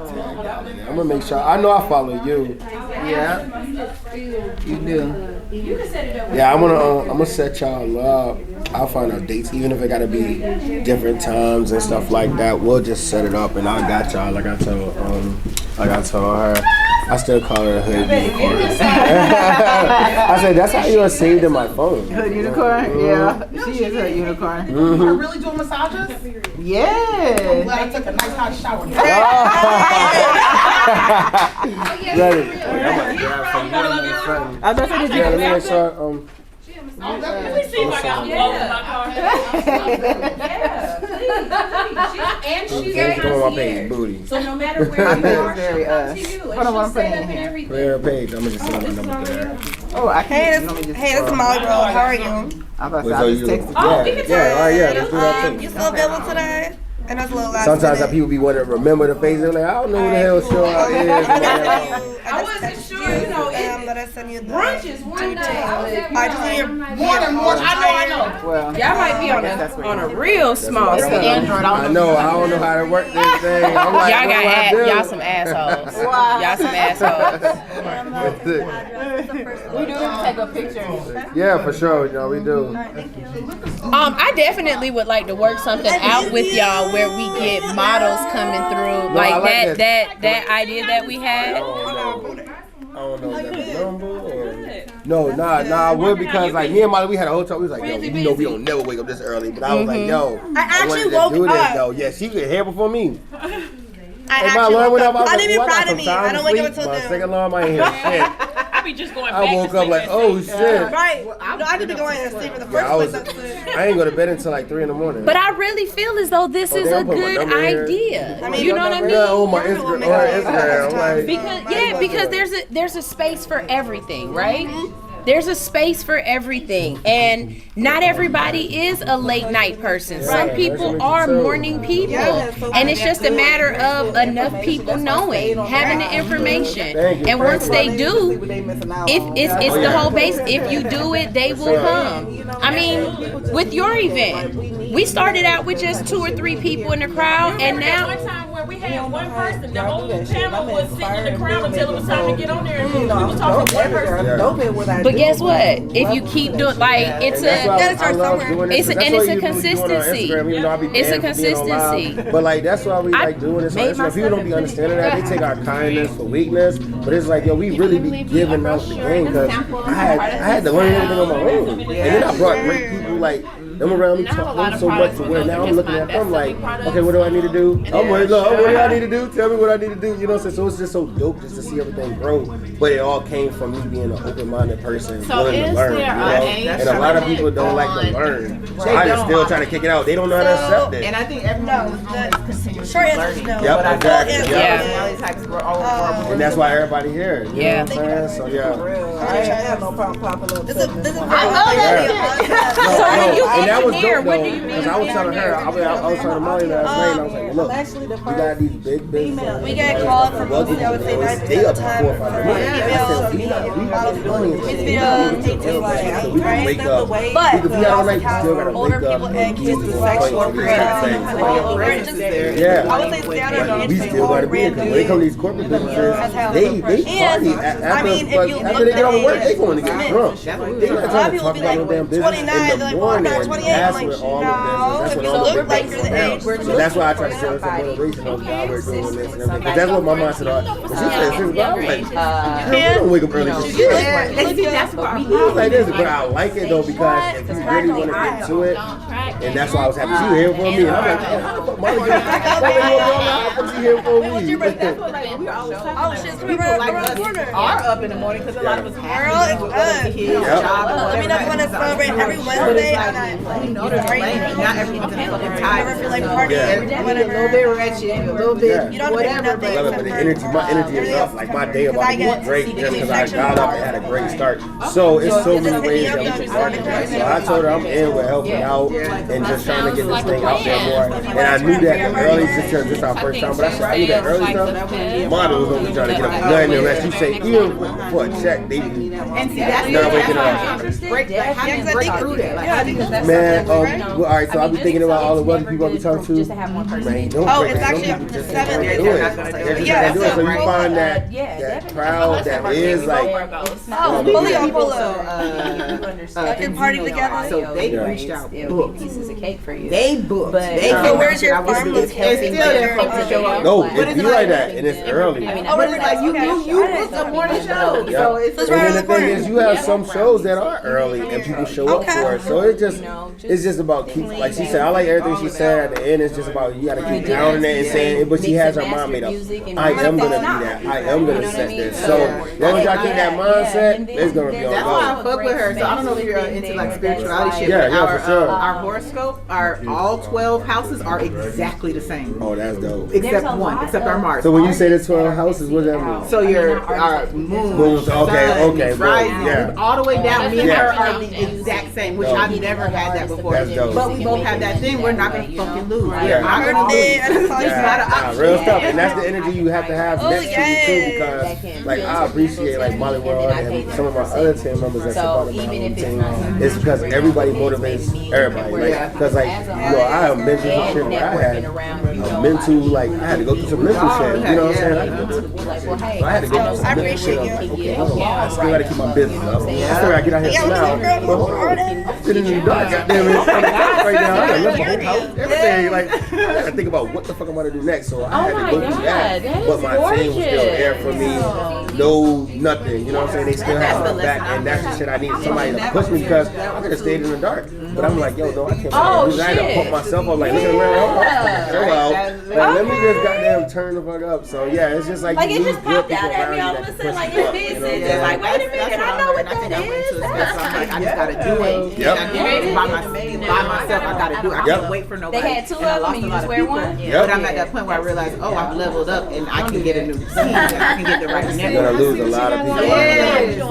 I'm gonna make sure. I know I follow you. Yeah. You do. Yeah, I'm gonna set y'all up. I'll find out dates, even if it gotta be different times and stuff like that. We'll just set it up, and I got y'all. Like I told her. I still call her a hood unicorn. I said, that's how you are saved in my phone. Hood unicorn? Yeah, she is a unicorn. You are really doing massages? Yeah. I'm glad I took a nice hot shower. Ready. I thought you did. Yeah, let me make sure. Let me see if I got them all in my car. And she's Thanks for my page, booty. So no matter where you are, she'll come to you. Hold on, I'm putting it in here. Put her page. I'm gonna just send my number to her. Oh, I Hey, can't. this is Molly World. How are you? I'm about to Wait, say, so I you, just texted yeah, you. yeah, all right, yeah, let's do that You too. still available today? I know it's a little last Sometimes minute. people be wanting to remember the face. They're like, I don't know who the hell show out is. I wasn't sure, you know, that I sent you the brunch is one day. I just need More than one. I know. Well, Y'all might be on a real small scale. I know, I don't know how to work this thing. I'm like, Y'all what do I got do? y'all some assholes. Y'all some assholes. we do take a picture. Yeah, for sure. You know, we do. I definitely would like to work something out with y'all where we get models coming through, No, I like like that idea that we had. I don't know if that's a number or... No, I would because like me and Molly, we had a hotel. We was like, yo, you know we don't never wake up this early. But I was like, yo, I actually wanted to do woke this up. though. Yeah, she was here before me. I actually woke up. I didn't be well, proud of me. I don't wake up until my noon. second alarm, I ain't hear shit. I be just going back I woke to up sleep like, at oh 6. shit. Right. No, I didn't be going to sleep in the first place. I ain't go to bed until like 3 in the morning. But I really feel as though this is a good idea. I mean, You know what I mean? Yeah, on my Instagram, like, Because there's a space for everything, right? There's a space for everything, and not everybody is a late night person. Some people are morning people, and it's just a matter of enough people knowing, having the information. And once they do, if it's the whole base. If you do it, they will come. I mean, with your event, we started out with just 2 or 3 people in the crowd, and now. One time where we had one person, the whole panel was sitting in the crowd until it was time to get on there, and we was talking to one person. But guess what? If you keep doing it's a consistency. It's a consistency. But like that's why we like doing this on Instagram. People don't be understanding that. They take our kindness for weakness. But it's like, yo, we really be giving out the game because I had to learn everything on my own. And then I brought great people like them around me talking so much to where now I'm looking at them like, okay, what do I need to do? I'm worried, look, what do I need to do? Tell me what I need to do. You know what I'm saying? So it's just so dope just to see everything grow. But it all came from me being an open-minded person, willing to learn. You know? And a lot of people don't like to learn. So I just still trying to kick it out. They don't know how to accept it. And I think everyone is continuously Short answer is learning. no. Yep, exactly. Yeah. And that's why everybody here. You know what I'm saying? So yeah. I have no problem popping up. This is I love that. And that was dope though, because I was telling her, I was telling Molly last night, and I was like, look, we got these big businesses. We get called from mostly, I would say 9% Stay of up the to time 4 or 5 for minutes. I said, we got millions. It's videos, So we can wake up. but Because we all like still gotta older wake up. people and kids with sexual Yeah. I would say standard But we still gotta be here, because when they come to these corporate businesses, they party after they get off work, they going to get drunk. They not trying to talk about no damn business in the morning. That's where all the business, that's when all the big things come out. So that's why I try to share some motivation of why we're doing this and everything. Because that's what my mom said. When she said, I was like, we don't wake up early for shit. Like this, but I like it though because if you really want to get to it, and that's why I was happy she was here for me. I'm like, how the fuck Molly get how the fuck she here for me? Oh shit, come around the corner. Are up in the morning because a lot of us have Let me know if you want to celebrate every Wednesday. Not everyone's gonna fucking tired. Never feel like partying, A little bit ratchet, a little bit You don't whatever. have to do nothing. But my energy is up. Like my day about to be great just because I got up and had a great start. So it's so many ways that we can start it. So I told her I'm in with helping out and just trying to get this thing out there more. And I knew that early, just our first time. But I said I knew that early stuff. Models don't be trying to get up nothing unless you say even for a check they be And see, that's not waking up. how do you break through that? Like, how do you Man, well, all right, so I'll be thinking about all the wealthy people I'll be talking to. Man, don't Oh, break it's it. Some actually people just the 7th. can't do it. They're just not gonna do it. So you find that crowd that is like, fully on polo. Can party together. So they reached out books. is a cake for you. They booked. But So where's your farm It's located? No, it be like that, and it's early. But it's like you booked a morning show, Yeah. so it's And then the thing is, you have some shows that are early and people show up for it. So it's just about keep, like she said, I like everything she said at the end. It's just about you got to keep counting it and saying it, but she has her mind made up. I am gonna be that. I am gonna set this. So as long as y'all keep that mindset, it's gonna be on that's go. why I fuck with her. So I don't know if you're into like spirituality shit. Yeah, but yeah, for sure. Our horoscope, our all 12 houses are exactly the same. Oh, that's dope. Except one, except our Mars. So when you say the 12 houses, what does that mean? So your moon, Okay, sun, okay, rising, yeah. all the way down. Me and Yeah. her are the exact same, which I've never had that before. That's dope. But we both have that thing. We're not gonna fucking lose. We're Yeah. not gonna lose. It's not an option. Real stuff, and that's the energy you have to have next to you too, because like I appreciate like mollyworld and some of my other team members that's a part of my own team. It's because everybody motivates everybody, like because like I have been through some shit where I had mental, like I had to go through some mental shit. You know what I'm saying? So I had to go through some mental shit. Okay, I still gotta keep my business up. I still gotta get out here now. But hold on, I'm sitting in the dark, goddamn it, right now. I gotta live my whole house, everything. Like I gotta think about what the fuck I'm gonna do next. So I had to go through that, but my team was still there for me. No, nothing. You know what I'm saying? They still have my back, and that's the shit I need. Somebody to push me because I could have stayed in the dark. But I'm like, yo, no, I can't. I had to pump myself up. Like, look at show out. Like, let me just goddamn turn the fuck up. So yeah, it's just like you it need just good popped people out at around me you all that of a can sudden, push like you it's up. You business. know what I'm It's saying? like, wait a minute, I know what that is. I just gotta do it. Yep. I did it by myself. I gotta do it. I can't wait for nobody. They had two And I of them lost and a you lot just of wear people. one? But I'm at that point where I realized, oh, I've leveled up and I can get a new team. I can get the right You're network. gonna lose a lot of people.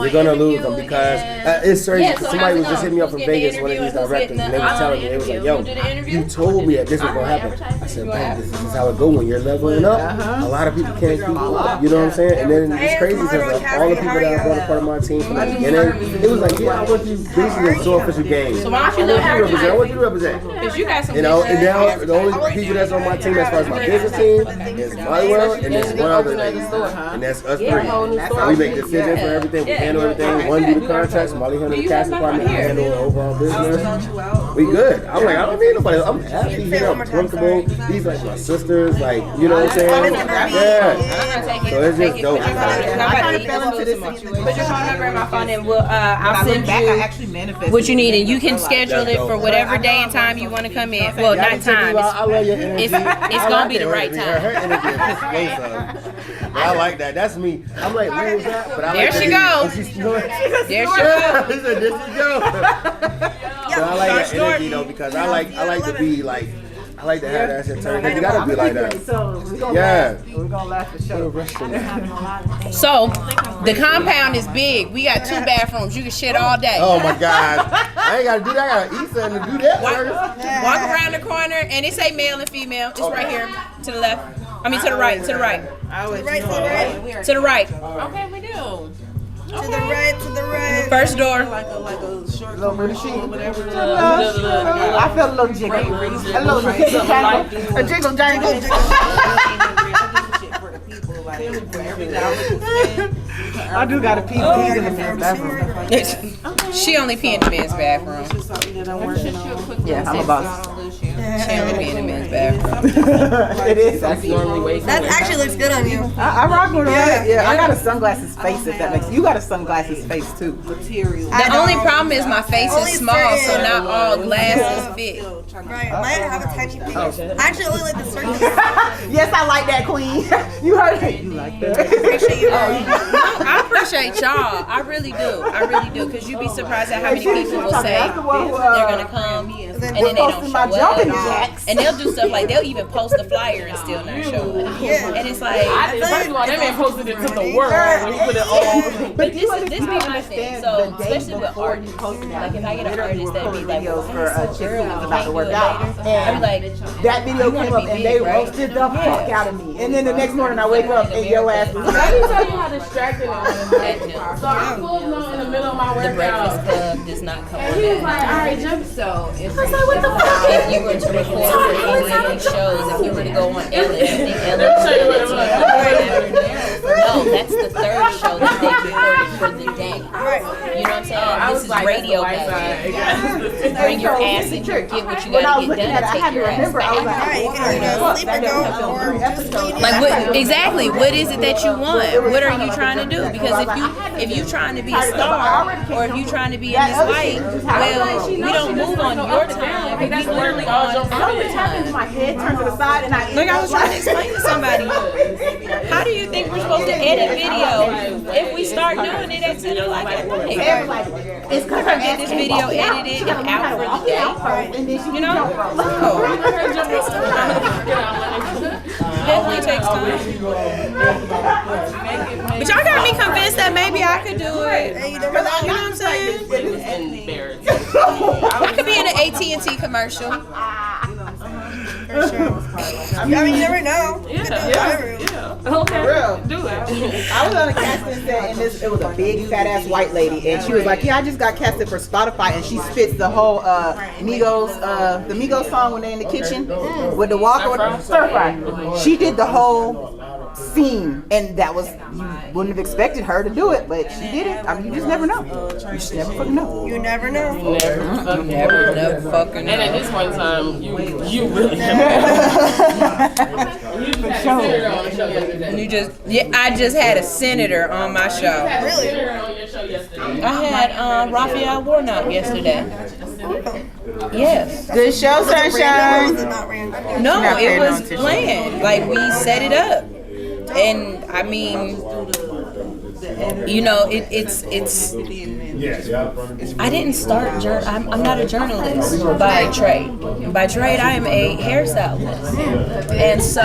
You're gonna lose them because it's crazy. Somebody was just hitting me up from Vegas, one of these directors, and they were telling me, they was like, yo, you told me that this was gonna happen. I said, man, this is how it go when you're leveling up. A lot of people can't keep up. You know what I'm saying? And then it's crazy because all the people that have been a part of my team from the beginning, it was like, yeah, I want you basically a soofficial game. So why don't you I want you to represent. Because you got some You know, and now the only people that's on my team as far as my business team is mollyworld and there's one other lady. And that's us three. We make decisions for everything. We handle everything. One do the contracts. Molly handle the cash department. We handle the overall business. We good. I'm like, I don't need nobody. I'm happy here. I'm comfortable. These like my sisters. Like, you know what I'm saying? Yeah. So it's just dope. Put your phone number in my phone and I'll send you what you need, and you can schedule it for whatever day and time you want to come in. Well, not time. I love your energy. It's gonna be the right time. Her energy is explosive. I like that. That's me. I'm like, where was that? But I There like she goes. There she goes. There she goes. But I like that energy though because I like to be like. I like to have that shit turned. You gotta be like that. Yeah. We're gonna last the show. So, the compound is big. We got 2 bathrooms. You can shit all day. Oh my God. I ain't gotta do that. I gotta eat something to do that. Walk around the corner and it say male and female. It's right here to the left. I mean to the right. To the right. To the right. Okay, we do. To the right. First door. I felt a little jiggle. A little jiggle jangle. A jiggle jangle. I do gotta pee in the men's bathroom. She only pee in the men's bathroom. Yeah, I'm a boss. She only pee in the men's bathroom. It is. That actually looks good on you. I rock with it. Yeah, I got a sunglasses face if that makes. You got a sunglasses face too. The only problem is my face is small, so not all glasses fit. Right, mine have a tiny piece. I actually only like the circle. Yes, I like that, queen. You heard it. You like that? Appreciate you. I appreciate y'all. I really do. Because you'd be surprised at how many people will say they're gonna come and then they don't show up. And they'll do stuff like they'll even post a flyer and still not show up. Yeah. And it's like, First of all, that man posted it to the world when he put it all. but this be my thing. So especially with artists, like if I get an artist that be like, well, for a chick who was about to work out, I be like, that video came up and they roasted the fuck out of me. And then the next morning I wake up and your ass was Let me tell you how distracted I was. So I'm full on in the middle of my the Breakfast workout. Club does not come And on he was that. like, all right, jump. So if If you were to record for any of these shows, if you were to go on Ellen, you think Ellen No, that's the 3rd show that they recorded for the day. You know what I'm saying? saying this is radio back. Bring your ass in here, get what you gotta get done, and take your ass back. Like what exactly? What is it that you want? What are you trying to do? Because if you trying to be a star or if you trying to be in this light, well, we don't move on your time. We work on our time. My head turned to the side and I. Like I was trying to explain to somebody. How do you think we're supposed to edit video if we start doing it at 10 o'clock at night? It's because I get this video edited and out for the day. You know? No. Definitely takes time. But y'all got me convinced that maybe I could do it. You know what I'm saying? I could be in an AT&T commercial. For sure. I mean, you never know. Yeah. Okay. Real. Do it. I was on a casting set and it was a big fat ass white lady and she was like, yeah, I just got casted for Spotify, and she spits the whole Migos, the Migos song when they're in the kitchen with the walker, stir fry. She did the whole scene, and that was, you wouldn't have expected her to do it, but she did it. I mean, you just never know. You just never fucking know. You never know. Never fucking know. And at this point in time, you really never I just had a senator on my show. Really? I had Raphael Warnock yesterday. Yes. Good show, Sunshine. No, it was planned. Like we set it up, and I mean, you know, it's. I didn't start. I'm not a journalist by trade. By trade, I am a hairstylist, and so,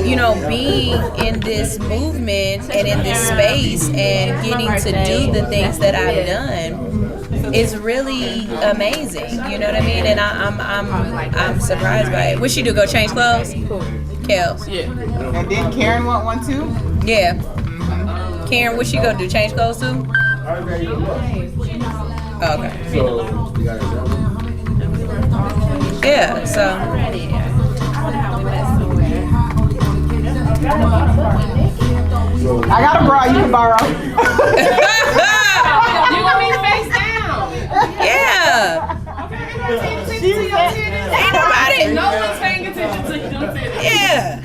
you know, being in this movement and in this space and getting to do the things that I've done is really amazing. You know what I mean? And I'm surprised by it. What she do? Go change clothes? Kels. Yeah. And didn't Karen want one too? Yeah. Karen, what she go do? Change clothes too? Oh, okay. Yeah, so. I got a bra you can borrow. You want me face down? Yeah. Ain't nobody. No one's paying attention to you. Yeah.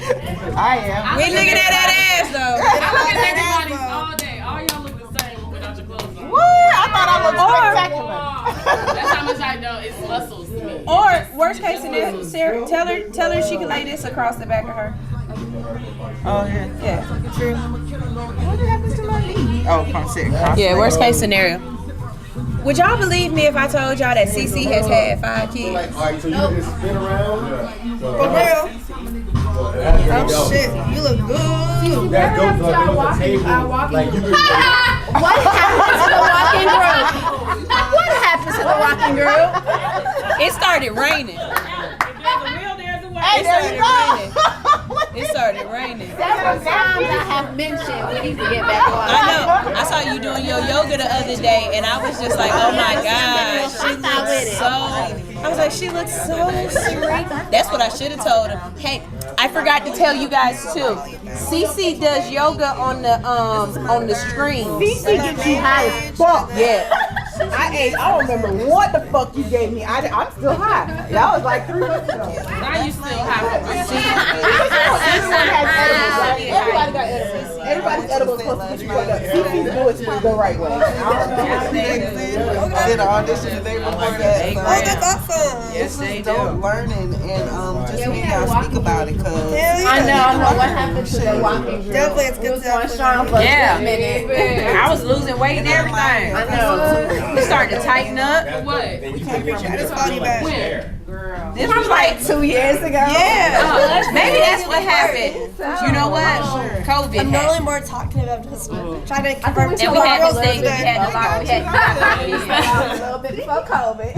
I am. We looking at that ass though. I look at everybody's all day. All y'all look the same without your clothes on. What? I thought I looked spectacular. That's how much I know. It's muscles to me. Or worst case scenario, Sarah, tell her she can lay this across the back of her. Oh yeah. Yeah. True. What happened to my knee? Oh, from sitting across. Yeah, worst case scenario. Would y'all believe me if I told y'all that CC has had 5 kids? Alright, so you just spin around? For real? Oh shit, you look good. That goes on the table. Like you What happened to the walking group? What happened to the walking group? It started raining. Hey, there you go. It started raining. Several times I have mentioned we need to get back on. I know. I saw you doing your yoga the other day, and I was just like, oh my God, she looks so. I was like, she looks so sweet. That's what I should have told him. Hey, I forgot to tell you guys too. Cece does yoga on the screen. CC gets you high as fuck. Yeah. I don't remember what the fuck you gave me. I'm still high. That was like 3 weeks ago. Now you still have Everyone has edibles, right? Everybody got edibles. Everybody's edibles supposed to get you fucked up. CC's bullets will go right way. I did an audition the day before that. So Oh, that's awesome. it's just dope learning and just me y'all speak about it, cause Hell yeah. I know what happened to the walking group. Definitely, it's good Going stuff. strong for a minute. I was losing weight and everything. I know. We started to tighten up. what? I just called you back. This was like 2 years ago. Yeah. Maybe that's what happened. You know what? COVID I'm happened. normally more talkative. I'm just trying to confirm. And we had this thing, we had to lock, we had A little bit before COVID.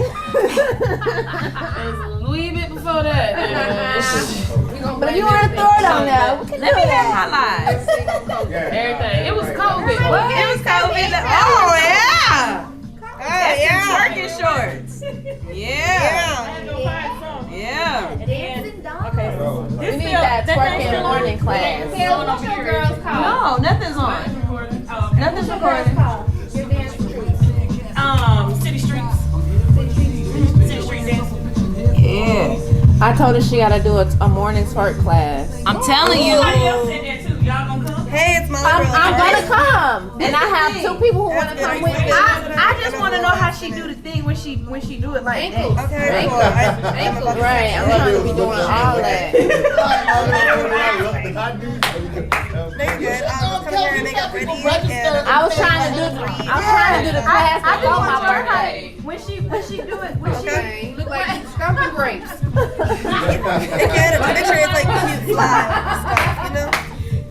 A little bit before that. But if you want to throw it on there, we can Let me have my life. Everything. It was COVID. It was COVID. Oh, yeah. That's yeah. twerking shorts. Yeah. Yeah. We need that twerking morning class. What's your girls called? No, nothing's on. Nothing's recording. I told her she gotta do a morning twerk class. I'm telling you. Hey, it's my I'm gonna come, and I have 2 people who wanna come with me. I just want to know how she do the thing when she do it like that. Okay, cool. Ankles, right? I'm trying to be doing all that. They're good. Come here and make it ready. I was trying to do the class I just before want my to learn how birthday. when she do it when she Look like stumping grapes. They can to make sure it's like cute slide stuff, you know?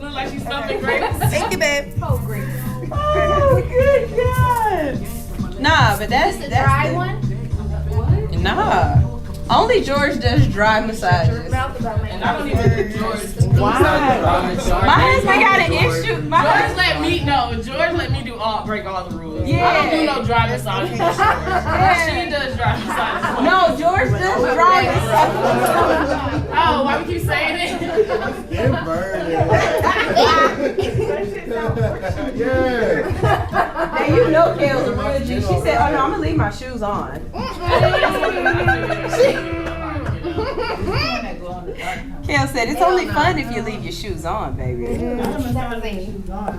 Look like she's stumping grapes. Thank you, babe. oh grapes. Oh, good God. Nah, but that's Dry one? nah. Only George does dry massages. And I don't even do George. Why? My husband got an issue. George let me do break all the rules. Yeah. I don't do no dry massages. She does dry massages. No, George does dry massages. Oh, why we keep saying it? Now you know Kale's a real G. She said, "Oh no, I'm gonna leave my shoes on." Kale said, "It's only fun if you leave your shoes on, baby."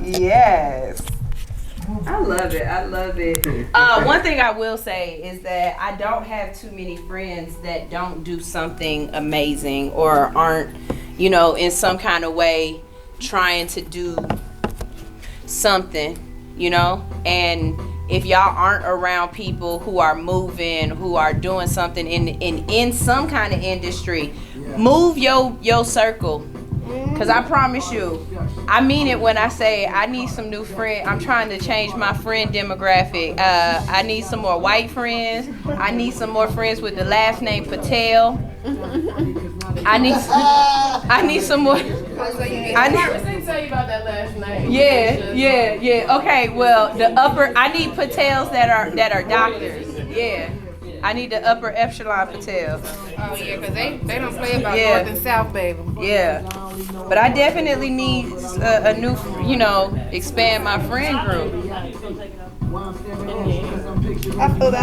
Yes. I love it. I love it. One thing I will say is that I don't have too many friends that don't do something amazing or aren't, in some kind of way trying to do something, and if y'all aren't around people who are moving, who are doing something in some kind of industry, move your circle. Cause I promise you, I mean it when I say I need some new friends. I'm trying to change my friend demographic. I need some more white friends. I need some more friends with the last name Patel. I need some more. I didn't tell you about that last night. Yeah. Okay, well I need Patels that are doctors. Yeah. I need the upper epsilon Patels. Oh yeah, cause they don't play about North and South, baby. Yeah. But I definitely need a new, expand my friend group. I feel that.